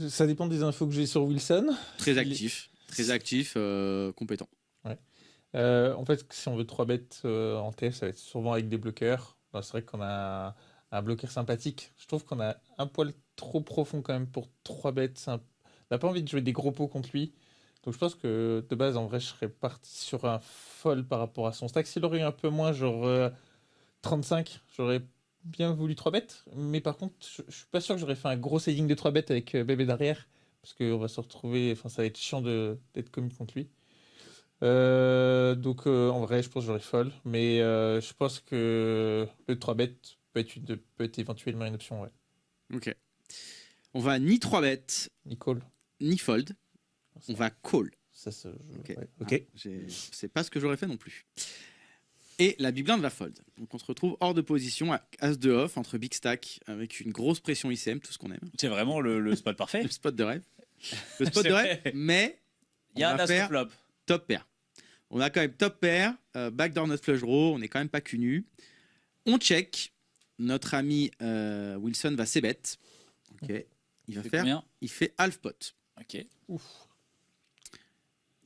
Ça dépend des infos que j'ai sur Wilson. Très actif, compétent. En fait, si on veut 3 bêtes en TF, ça va être souvent avec des bloqueurs. C'est vrai qu'on a un bloqueur sympathique. Je trouve qu'on a un poil trop profond quand même pour 3 bêtes. On n'a pas envie de jouer des gros pots contre lui. Donc je pense que de base, en vrai, je serais parti sur un fold par rapport à son stack. S'il aurait eu un peu moins, genre 35, j'aurais bien voulu 3 bêtes. Mais par contre, je suis pas sûr que j'aurais fait un gros sizing de 3 bêtes avec bébé derrière. Parce qu'on va se retrouver, enfin, ça va être chiant d'être commis contre lui. Donc en vrai, je pense que j'aurais fold. Mais je pense que le 3 bêtes peut être éventuellement une option. Ouais. Ok. On va ni 3 bêtes, Ni call. ni fold. On va call. Ça, Ok. ouais. Ok. C'est pas ce que j'aurais fait non plus. Et la big blind va fold. Donc on se retrouve hors de position à As de off entre big stack avec une grosse pression ICM, tout ce qu'on aime. C'est vraiment le spot parfait. Le spot de rêve. Le spot C'est de rêve, vrai. mais Il y a on un va as faire flop. top pair. On a quand même top pair, backdoor not flush draw, on n'est quand même pas cul nu. On check. Notre ami Wilson va c-bet. Ok. Il va C'est faire. combien? Il fait half pot. Ok.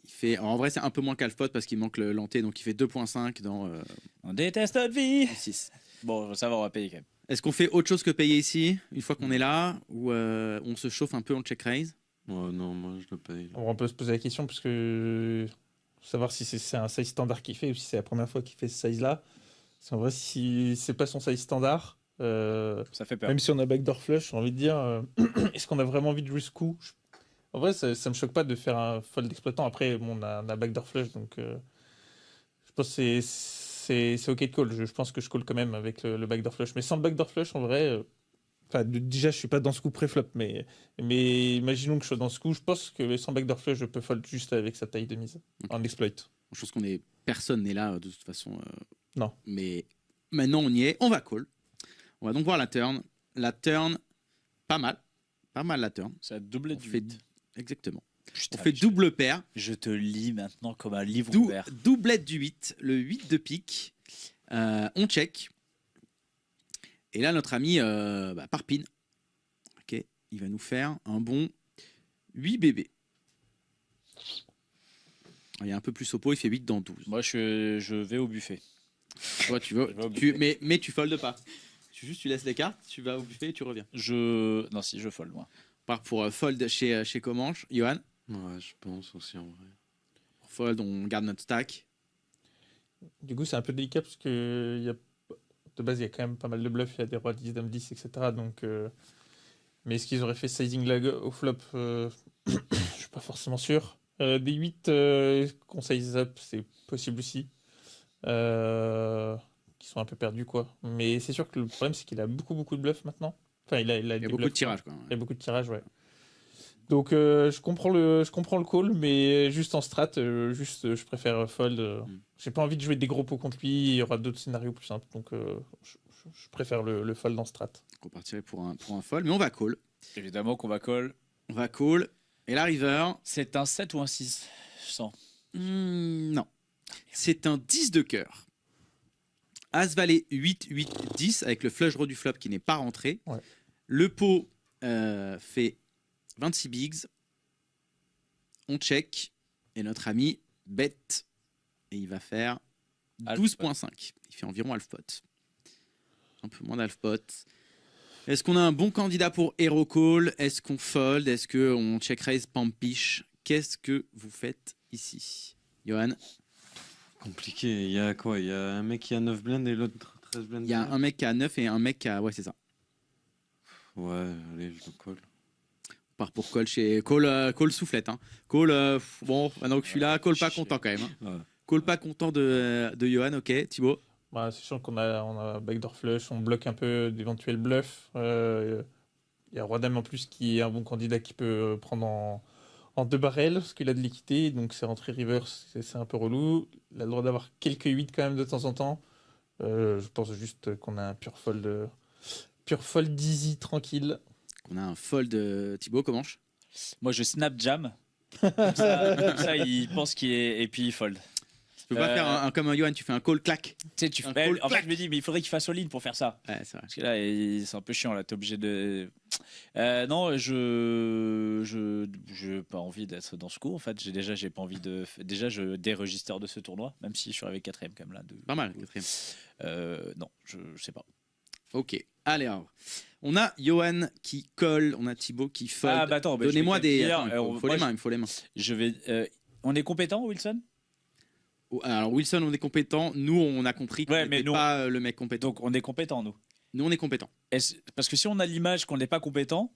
Il fait. En vrai, c'est un peu moins qu'half pot parce qu'il manque le lanté, donc il fait 2.5 dans On déteste notre vie. 6. Bon, ça va, on va payer quand même. Est-ce qu'on fait autre chose que payer ici une fois qu'on est là, ou on se chauffe un peu, on check raise? Non, moi je le paye. On peut se poser la question parce que savoir si c'est un size standard qu'il fait ou si c'est la première fois qu'il fait ce size-là. Parce qu'en vrai, si c'est pas son size standard, Ça fait peur. même si on a backdoor flush, j'ai envie de dire, est-ce qu'on a vraiment envie de jouer ce coup? En vrai, ça me choque pas de faire un fold d'exploitant. Après, bon, on a backdoor flush, donc je pense que c'est ok de call. Je pense que je call quand même avec le backdoor flush. Mais sans le backdoor flush, en vrai, déjà, je suis pas dans ce coup pré-flop, mais imaginons que je sois dans ce coup. Je pense que sans backdoor flush, je peux fold juste avec sa taille de mise en exploit. Je pense qu'on est. Personne n'est là de toute façon. Non. Mais maintenant, on y est. On va call. On va donc voir la turn. La turn, pas mal. Pas mal la turn. Ça a doublé On du fait 8. Exactement. Putain, On fait double paire. Je te lis maintenant comme un livre Dou- ouvert. doublette du 8. Le 8 de pique. On check. Et là, notre ami parpine. Ok. Il va nous faire un bon 8 bébés. Il y a un peu plus au pot. Il fait 8 dans 12. Moi, je vais au buffet. Toi, tu veux. Je vais au buffet. Mais tu foldes pas. Tu laisses les cartes, tu vas au buffet et tu reviens. Non, si, je fold, moi. On part pour fold chez Comanche. Johan, Ouais, je pense aussi en vrai. pour fold, on garde notre stack. Du coup, c'est un peu délicat parce que de base, il y a quand même pas mal de bluffs. Il y a des rois 10, dames 10, etc. Donc, mais est-ce qu'ils auraient fait sizing lag au flop? Je suis pas forcément sûr. Des 8 qu'on size up, c'est possible aussi. Qui sont un peu perdus, quoi. Mais c'est sûr que le problème, c'est qu'il a beaucoup de bluffs maintenant. Enfin, il a Il y a des beaucoup de bluffs, tirages. quoi. Quoi. Il y a beaucoup de tirages, ouais. Donc, je comprends le call, mais juste en strat, je préfère fold. J'ai pas envie de jouer des gros pots contre lui. Il y aura d'autres scénarios plus simples. Donc, je préfère le fold en strat. Donc on partirait pour un fold, mais on va call. Évidemment qu'on va call. On va call. Et la river, C'est un 7 ou un 6? Je sens. non. C'est un 10 de cœur. As valet 8, 8, 10 avec le flush draw du flop qui n'est pas rentré. Ouais. Le pot fait 26 bigs. On check. Et notre ami bet. Et il va faire Half 12.5. Il fait environ half pot. Un peu moins d'half pot. Est-ce qu'on a un bon candidat pour hero call? Est-ce qu'on fold? Est-ce qu'on check raise pampish? Qu'est-ce que vous faites ici? Johan? Compliqué. Il y a quoi? Il y a un mec qui a 9 blindes et l'autre 13 blindes. Il y a un mec qui a 9 et un mec qui a... Ouais, c'est ça. Ouais, allez, je le colle. On part pour call chez... Call soufflette. Hein. Call, bon, maintenant que je suis là, call pas content quand même. Hein. Ouais. Call pas content de Johan, ok. Thibaut? Bah, c'est sûr qu'on a backdoor flush, on bloque un peu d'éventuels bluffs. Il y a Roi Dame en plus qui est un bon candidat qui peut prendre en 2 barrels parce qu'il a de l'équité, donc c'est rentré reverse, c'est un peu relou. Il a le droit d'avoir quelques 8 quand même de temps en temps. Je pense juste qu'on a un pure fold easy, tranquille. On a un fold Thibaut, comment? Moi, je snap jam. Comme ça, il pense qu'il est. Et puis il fold. Tu peux pas faire comme un Johan, tu fais un call clac. Tu sais, en fait, je me dis, mais il faudrait qu'il fasse all-in pour faire ça. Ouais, c'est vrai. Parce que là, c'est un peu chiant. Là, t'es obligé de. Non, je pas envie d'être dans ce coup. En fait, j'ai pas envie de. Déjà, je déregister de ce tournoi, même si je suis avec 4ème quand même là. Pas mal, 4ème. Non, je sais pas. Ok. Allez, alors. On a Johan qui colle, on a Thibaut qui fold. Ah, bah attends, donnez-moi des. Dire, il me faut les mains. Je vais. On est compétent, Wilson? Alors Wilson, on est compétent. Nous, on a compris qu'on n'était pas le mec compétent. Donc on est compétent, nous. Nous, on est compétent. Parce que si on a l'image qu'on n'est pas compétent,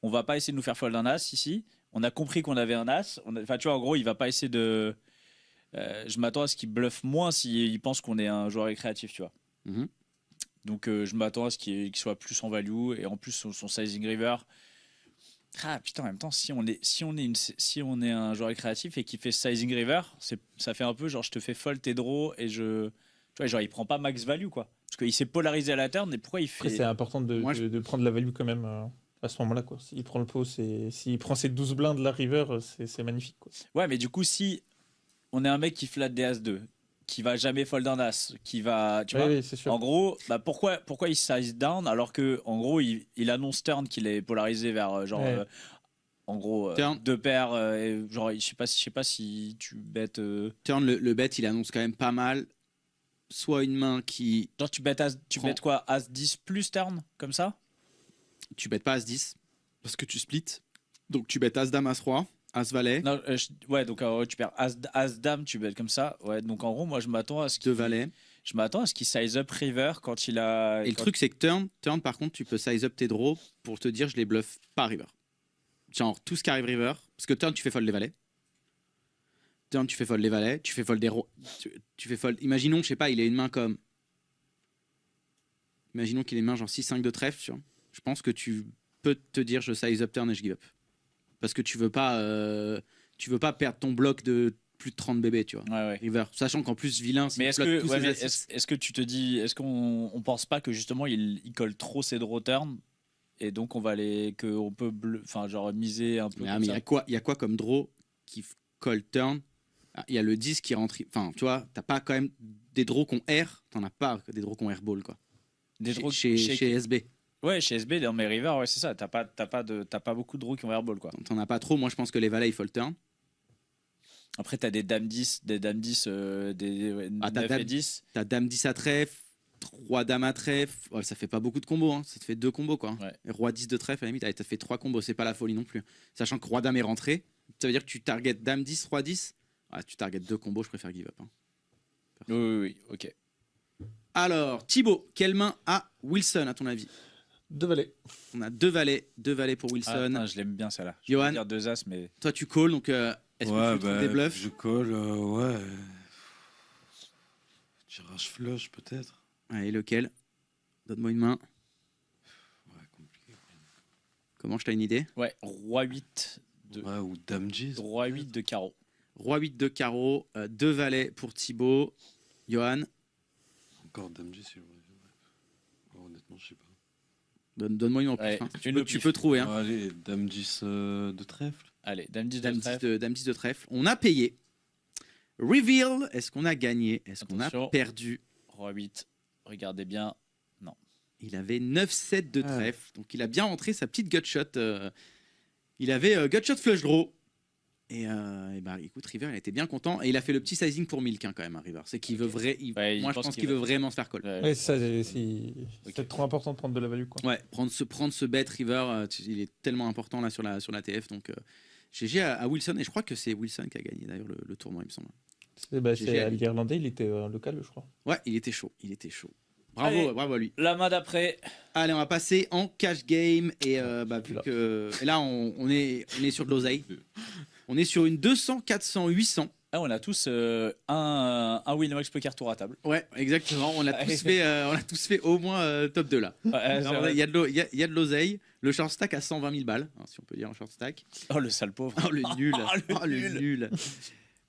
on va pas essayer de nous faire fold un as ici. On a compris qu'on avait un as. Enfin, tu vois, en gros, il va pas essayer de. Je m'attends à ce qu'il bluffe moins s'il pense qu'on est un joueur récréatif, tu vois. Mm-hmm. Donc je m'attends à ce qu'il soit plus en value et en plus son sizing river. Ah putain, en même temps, si on est un joueur créatif et qui fait sizing river, ça fait un peu genre je te fais fold tes draws et tu vois, genre il prend pas max value quoi. Parce qu'il s'est polarisé à la turn et pourquoi il fait. Après, c'est important de prendre la value quand même à ce moment-là quoi. S'il prend le pot, s'il prend ses 12 blindes de la river, c'est magnifique quoi. Ouais, mais du coup, si on est un mec qui flatte des as-2, qui va jamais fold un as, qui va, tu vois, c'est sûr. en gros, bah pourquoi il size down alors que en gros il annonce turn qu'il est polarisé vers genre en gros deux paires genre je sais pas si tu bêtes turn le bet il annonce quand même pas mal, soit une main qui genre tu bêtes quoi, as 10 plus turn comme ça, tu bêtes pas as 10 parce que tu split, donc tu bêtes as dame as roi as valet. Non, ouais, donc tu perds as dame, tu bêtes comme ça. Ouais, donc en gros, moi je m'attends à ce qu'il valet. Je m'attends à ce qu'il size up river quand il a. Et le truc c'est que turn par contre, tu peux size up tes draws pour te dire je les bluffe pas river. Genre tout ce qui arrive river, parce que turn tu fais fold les valets. Turn tu fais fold les valets, tu fais fold des rois, tu fais fold. Imaginons, je sais pas, il a une main comme. Imaginons qu'il ait une main genre 6-5 de trèfle, tu vois. Je pense que tu peux te dire je size up turn et je give up. Parce que tu veux pas perdre ton bloc de plus de 30 bébés, tu vois. Ouais. River. Sachant qu'en plus, vilain, mais est-ce que tu te dis, est-ce qu'on pense pas que justement il colle trop ses draw turn et donc on peut genre miser un peu. Mais il y a quoi comme draw qui colle turn? Il y a le 10 qui rentre. Enfin, tu vois, t'as pas quand même des draws qu'on R, t'en as pas des draws qu'on airball, quoi. Des draws chez SB. Ouais, chez SB, dans mes river, ouais, c'est ça. T'as pas beaucoup de draws qui ont airball, quoi. T'en as pas trop. Moi, je pense que les valets, ils fold turn. Après, t'as des dames 10, des 9 et 10. T'as dame 10 à trèfle, roi dame à trèfle. Ouais, ça fait pas beaucoup de combos, hein. Ça te fait 2 combos, quoi. Ouais. Et roi 10 de trèfle, à la limite, t'as fait 3 combos. C'est pas la folie non plus. Sachant que roi dame est rentré, ça veut dire que tu targetes dame 10, roi 10. Ah, tu targetes 2 combos, je préfère give up. Hein. Oui, ok. Alors, Thibaut, quelle main a Wilson, à ton avis? 2 valets. On a 2 valets pour Wilson. Ah, je l'aime bien, celle-là. Johan, je vais dire 2 as, mais. Toi, tu calls, donc est-ce que tu trouves des bluffs? Je call, ouais. Tirage flush, peut-être. Allez, lequel? Donne-moi une main. Ouais, compliqué. Comment, je t'ai une idée? Ouais, roi 8 de. Ouais, ou dame 10. Roi 8 de carreau. Roi 8 de carreau, 2 valets pour Thibaut. Johan? Encore dame 10, si honnêtement, je sais pas. Donne-moi une en plus. Ouais, hein. Tu peux trouver. Hein. Allez, dame 10 de trèfle. Allez, dame 10 dame 10 de trèfle. On a payé. Reveal. Est-ce qu'on a gagné? Est-ce qu'on a perdu? Roi 8. Regardez bien. Non. Il avait 9-7 de trèfle. Donc il a bien rentré sa petite gutshot. Il avait gutshot flush draw. Et bah, écoute, River, il était bien content. Et il a fait le petit sizing pour Milk, hein, quand même, River. C'est qu'il veut moi, je pense qu'il veut vraiment se faire call. Ouais, c'est trop important de prendre de la value, quoi. Ouais, prendre ce bet, River, il est tellement important là sur la TF. Donc, GG à Wilson. Et je crois que c'est Wilson qui a gagné d'ailleurs le tournoi, il me semble. C'est l'Irlandais, il était local, je crois. Ouais, il était chaud. Bravo à lui. La main d'après. Allez, on va passer en cash game. Et là, on est sur de l'oseille. On est sur une 200, 400, 800. Ah, on a tous un Winamax Poker Tour à table. Ouais, exactement. On a tous fait au moins top 2 là. Il y a de l'oseille. Le short stack à 120 000 balles, hein, si on peut dire un short stack. Oh, le sale pauvre. Oh, le nul. Le nul.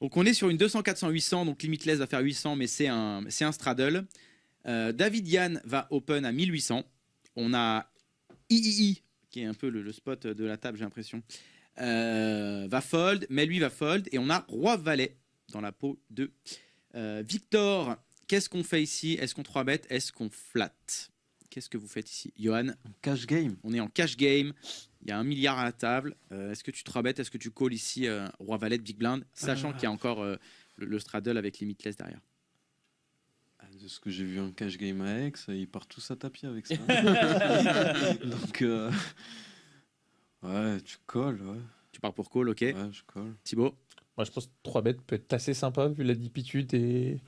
Donc on est sur une 200, 400, 800. Donc Limitless va faire 800, mais c'est un straddle. David Yann va open à 1800. On a III, qui est un peu le spot de la table, j'ai l'impression, va fold, mais lui va fold. Et on a Roi-Valet dans la peau de Victor. Qu'est-ce qu'on fait ici? Est-ce qu'on 3-bet? Est-ce qu'on flat? Qu'est-ce que vous faites ici, Johan? Cash game. On est en cash game. Il y a 1 milliard à la table. Est-ce que tu 3-bet? Est-ce que tu call ici Roi-Valet de Big Blind, sachant qu'il y a encore le straddle avec limitless derrière? De ce que j'ai vu en cash game à Aix, ils partent tous à tapis avec ça. Donc, ouais, tu colles, ouais. Tu pars pour call, ok. Ouais, je colle. Thibaut? Moi, je pense que 3 bêtes peut être assez sympa vu la dipitude et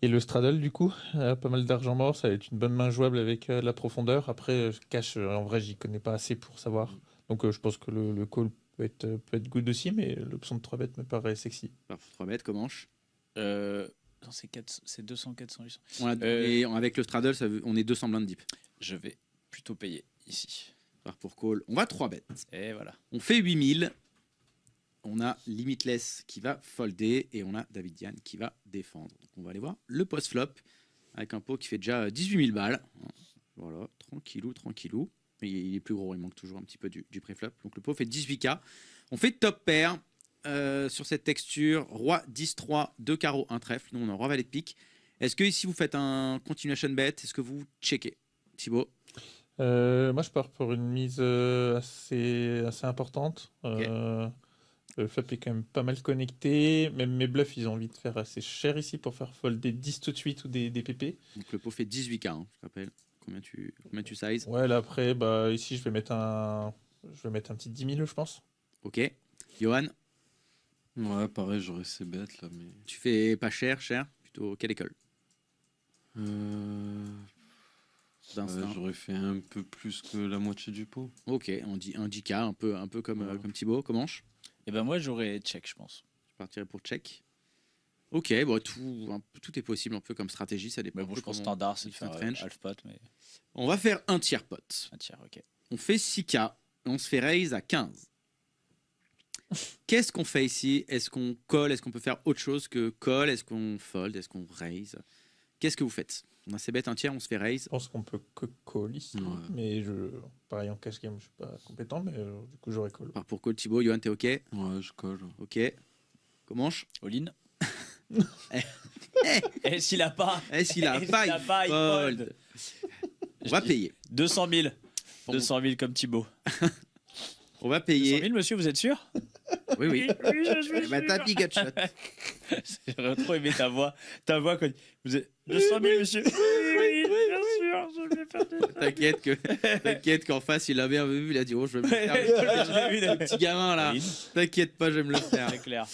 le straddle, du coup. Pas mal d'argent mort, ça va être une bonne main jouable avec la profondeur. Après, cash, en vrai, j'y connais pas assez pour savoir. Donc, je pense que le call peut être good aussi, mais l'option de 3 bêtes me paraît sexy. 3 bêtes, comment? Non, c'est 200, 400, 800. Et avec le straddle, on est 200 blindes deep. Je vais plutôt payer ici. Part pour call. On va 3 bêtes. Et voilà. On fait 8000. On a Limitless qui va folder et on a David Yann qui va défendre. Donc on va aller voir le post-flop avec un pot qui fait déjà 18 000 balles. Voilà, tranquillou, tranquillou. Mais il est plus gros, il manque toujours un petit peu du pré-flop. Donc le pot fait 18K. On fait top pair sur cette texture. Roi 10-3, 2 carreaux, 1 trèfle. Nous on a Roi Valet de pique. Est-ce que ici vous faites un continuation bet? Est-ce que vous checkez? Thibaut? Moi, je pars pour une mise assez importante. Ok. Le flop est quand même pas mal connecté. Même mes bluffs, ils ont envie de faire assez cher ici pour faire fold des 10 tout de suite ou des PP. Donc le pot fait 18K, hein, je te rappelle. Combien tu size? Ouais, là après, ici, je vais mettre un petit 10 000, je pense. Ok. Johan? Ouais, pareil, j'aurais ces bêtes là, mais. Tu fais pas cher, plutôt quelle école? J'aurais fait un peu plus que la moitié du pot. Ok, on dit un 10K, un peu comme Thibaut. Comment? Et ben moi j'aurais check, je pense. Je partirais pour check. Ok, bon, tout est possible un peu comme stratégie, ça dépend. Mais bon, je pense standard, c'est de faire range. half pot, mais On va faire un tiers pot. un tiers, ok. On fait 6K, on se fait raise à 15. Qu'est-ce qu'on fait ici? Est-ce qu'on call? Est-ce qu'on peut faire autre chose que call? Est-ce qu'on fold? Est-ce qu'on raise? Qu'est-ce que vous faites? On a ces bêtes un tiers, on se fait raise. Je pense qu'on peut que call ici. Ouais. Mais pareil en cash game, je suis pas compétent, mais du coup, j'aurais call. Alors pour call, Thibaut, Johan, t'es ok? Ouais, je colle. Ok. Comment? All-in. Eh, Et s'il a pas, Est-ce qu'il a Et pas? s'il a pas, il fold. On va payer. 200 000. Bon. 200 000 comme Thibaut. On va 200 payer. 000, monsieur, vous êtes sûr? Oui, oui. Oui, je suis Eh ben, tapis gutshot. J'aurais trop aimé ta voix quand vous êtes 200 000, monsieur. Oui, bien sûr, je vais faire des... T'inquiète qu'en face, il a bien vu, il a dit, oh, je vais me le faire. Je l'ai vu, Le petit gamin, là. All-in. T'inquiète pas, je vais me le faire. C'est clair.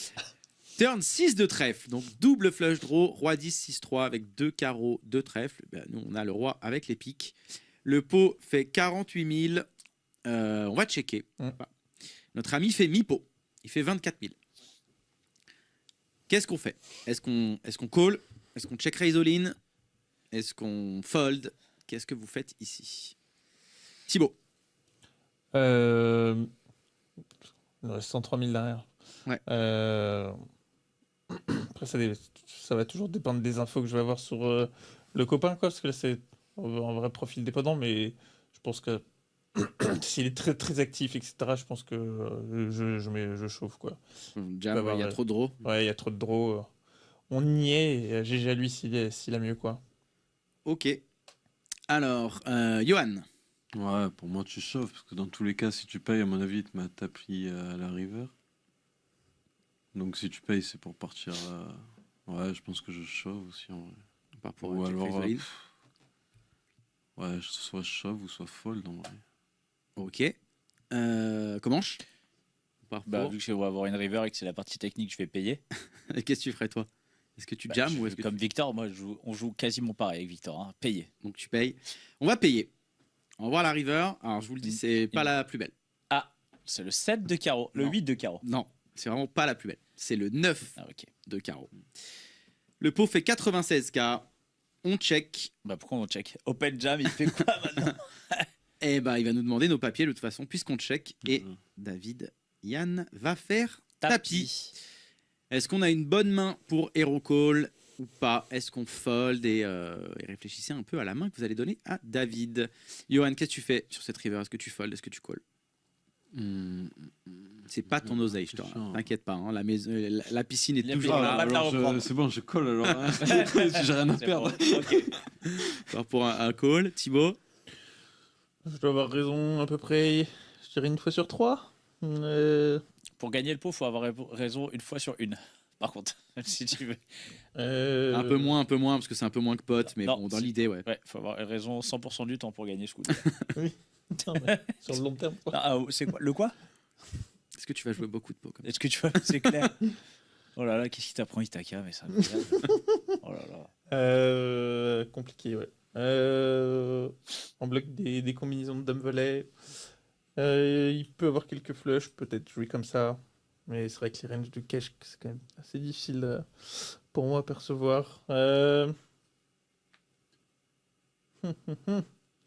Turn 6 de trèfle, donc double flush draw, roi 10, 6-3 avec 2 carreaux, 2 trèfles. Ben, nous, on a le roi avec les piques. Le pot fait 48 000. On va checker. Notre ami fait mi-pot. Il fait 24 000. Qu'est-ce qu'on fait? Est-ce qu'on call? Est-ce qu'on check raise all-in? Est-ce qu'on fold? Qu'est-ce que vous faites ici? Thibaut? Il reste 103 000 derrière. Ouais. Après, ça va toujours dépendre des infos que je vais avoir sur le copain, quoi, parce que là, c'est un vrai profil dépendant, mais je pense que s'il est très, très actif, etc., je pense que je chauffe, quoi. Jam, il y a trop de draw. Ouais, il y a trop de draw. On y est, et GG à lui s'il a mieux, quoi. Ok. Alors, Johan? Ouais, pour moi, tu chauffes, parce que dans tous les cas, si tu payes, à mon avis, il te met tapis à la river. Donc si tu payes, c'est pour partir. Ouais, je pense que je chauffe aussi en vrai. Pas pour Ou alors. Ouais, soit je chauffe ou soit fold en vrai. Ok. Comment? Vu que je vais avoir une river et que c'est la partie technique, je vais payer. Qu'est-ce que tu ferais toi? Est-ce que tu jammes ou est-ce que comme Victor, moi on joue quasiment pareil avec Victor, hein. Payer. Donc tu payes. On va payer. On va voir la river. Alors je vous le dis, c'est pas la plus belle. Ah, c'est le 7 de carreau, le Non. 8 de carreau. Non, c'est vraiment pas la plus belle. C'est le 9 Ah ok. de carreau. Le pot fait 96K. On check. Bah pourquoi on check? Open jam, il fait quoi maintenant? Eh ben, il va nous demander nos papiers de toute façon, puisqu'on check. Et David Yann va faire tapis. Est-ce qu'on a une bonne main pour Hero Call? ou pas? Est-ce qu'on fold et réfléchissez un peu à la main que vous allez donner à David. Johan, qu'est-ce que tu fais sur cette river? Est-ce que tu fold? Est-ce que tu call? C'est pas ton oseille, je t'inquiète pas. Hein, la piscine est toujours là. C'est bon, je colle alors. Hein. J'ai rien à perdre. Okay. Alors pour un call, Thibaut? Je dois avoir raison à peu près, je dirais 1 fois sur 3. Pour gagner le pot, il faut avoir raison 1 fois sur 1. Par contre, si tu veux. Un peu moins, parce que c'est un peu moins que pot, mais non, bon, dans l'idée, ouais. Ouais, il faut avoir raison 100% du temps pour gagner ce coup. Oui. Non, sur le long terme. C'est quoi? Le quoi? Est-ce que tu vas jouer beaucoup de pots comme ça? Est-ce que tu vois? C'est clair. Oh là là, qu'est-ce qui t'apprend Itaka? Mais ça me oh là là. Compliqué, ouais. En bloc des combinaisons de dame-volet. Il peut avoir quelques flushs, peut-être jouer comme ça. Mais c'est vrai que les ranges de cash, c'est quand même assez difficile pour moi à percevoir.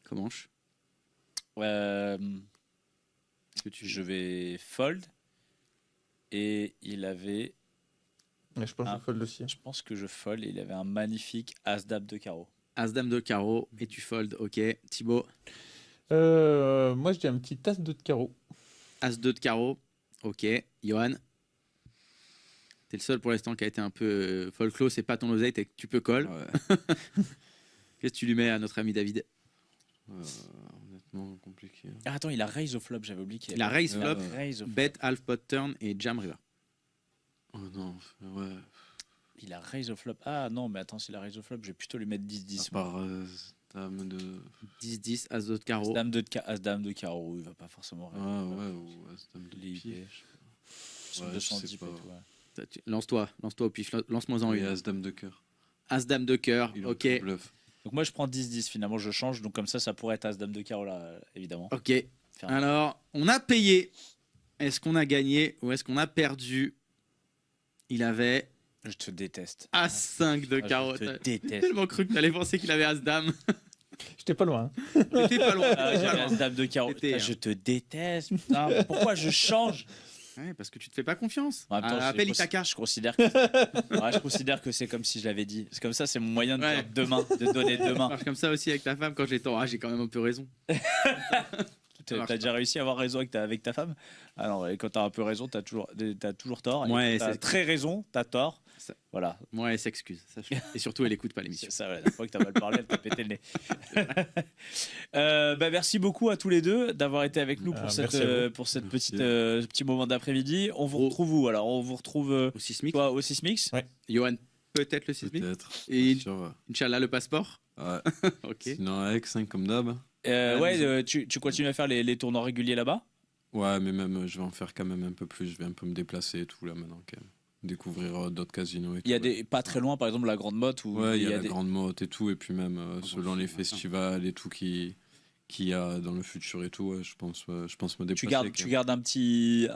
Comment je vais fold. Et il avait. Ouais, je pense que je fold aussi. Je pense que je fold et il avait un magnifique As-Dame de carreau. As-Dame de carreau et tu fold, ok. Thibaut? Moi je dis un petit As-2 de carreau. As-2 de carreau, ok. Johan? T'es le seul pour l'instant qui a été un peu fold close, c'est pas ton oseille, tu peux call. Ouais. Qu'est-ce que tu lui mets à notre ami David? Honnêtement, compliqué. Ah, attends, il a raise au flop, j'avais oublié qu'il Il a raise flop, raise au flop. bet, half pot turn et jam river. Oh non, ouais. Il a raise au flop. Ah non, mais attends, s'il a raise au flop, je vais plutôt lui mettre 10-10. À part dame de... 10-10, as-2 de carreau. As-Dame de carreau, il va pas forcément raise. Ouais, ou as-Dame de pied. Ouais, 210 peut-être, ouais. Lance-toi au pif, lance-moi en une. As-Dame de cœur. As-Dame de cœur, ok. Bluff. Donc moi je prends 10-10, finalement je change, donc comme ça pourrait être As-Dame de carreau là, évidemment. Ok, alors on a payé. Est-ce qu'on a gagné ou est-ce qu'on a perdu? Il avait... Je te déteste. As-5 de carreau. Je te J'ai déteste. tellement cru que t'allais penser qu'il avait As-Dame. J'étais pas loin. T'étais pas loin. J'avais As-Dame de carreau. Putain, je te déteste. Putain, pourquoi je change? Ouais, parce que tu te fais pas confiance. En même temps, appelle Itaka. Je considère que c'est comme si je l'avais dit. C'est comme ça, c'est mon moyen de dire demain, de donner Ça demain. marche comme ça aussi avec ta femme quand j'ai tort. Ah, j'ai quand même un peu raison. T'as déjà réussi à avoir raison avec ta femme? Ah non, et quand t'as un peu raison, t'as toujours tort. Et Ouais, quand t'as c'est très raison, t'as tort. Ça. Voilà. Moi, elle s'excuse. Et surtout, elle écoute pas l'émission. C'est ça, ouais, la fois que t'as mal parlé, elle t'a pété le nez. Merci beaucoup à tous les deux d'avoir été avec nous pour cette petit moment d'après-midi. On vous retrouve où? Alors, on vous retrouve au Sismix. Toi, au Sismix. Ouais. Johan, peut-être le Sismix. Peut-être. Et sûr, Inch'Allah, le passeport. Ouais. Ok. Sinon, avec 5 comme d'hab. Tu continues à faire les tournois réguliers là-bas? Ouais, mais même je vais en faire quand même un peu plus. Je vais un peu me déplacer et tout là maintenant quand même. Découvrir d'autres casinos et tout. Il y a pas très loin, par exemple, la Grande Motte. Ouais, il y a la Grande Motte et tout. Et puis même selon les festivals et tout qu'il y a dans le futur et tout, ouais, je pense me déplacer. Tu gardes un petit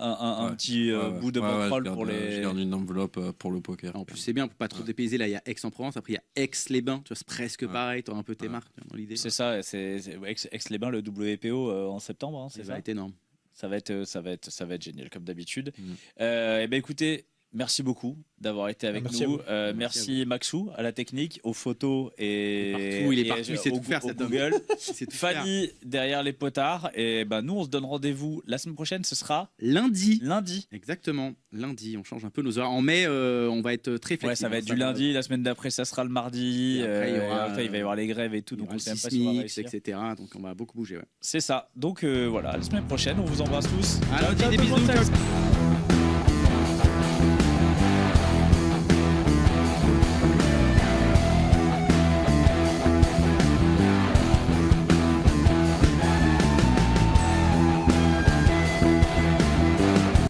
bout de banquerolle pour les... Je garde une enveloppe pour le poker. En plus, c'est bien pour pas trop dépayser. Là, il y a Aix-en-Provence. Après, il y a Aix-les-Bains. Tu vois, c'est presque pareil. Tu auras un peu tes marques dans l'idée. C'est ça. C'est Aix-les-Bains, le WPO en septembre. Hein, c'est ça. Ça va être énorme. Ça va être génial, comme d'habitude. Écoutez, merci beaucoup d'avoir été avec nous. Merci Maxou à la technique, aux photos et il est partout, il sait tout faire, au Google. Fanny derrière les potards. Et nous, on se donne rendez-vous la semaine prochaine. Ce sera lundi. Exactement. Lundi, on change un peu nos horaires. En mai, on va être très flexible. Ouais, ça va être du lundi. La semaine d'après, ça sera le mardi. Après, il va y avoir les grèves et tout. Donc, on sait même pas si on va réussir, etc. Donc, on va beaucoup bouger. Ouais. C'est ça. Donc, voilà. La semaine prochaine, on vous embrasse tous. À lundi, des bisous.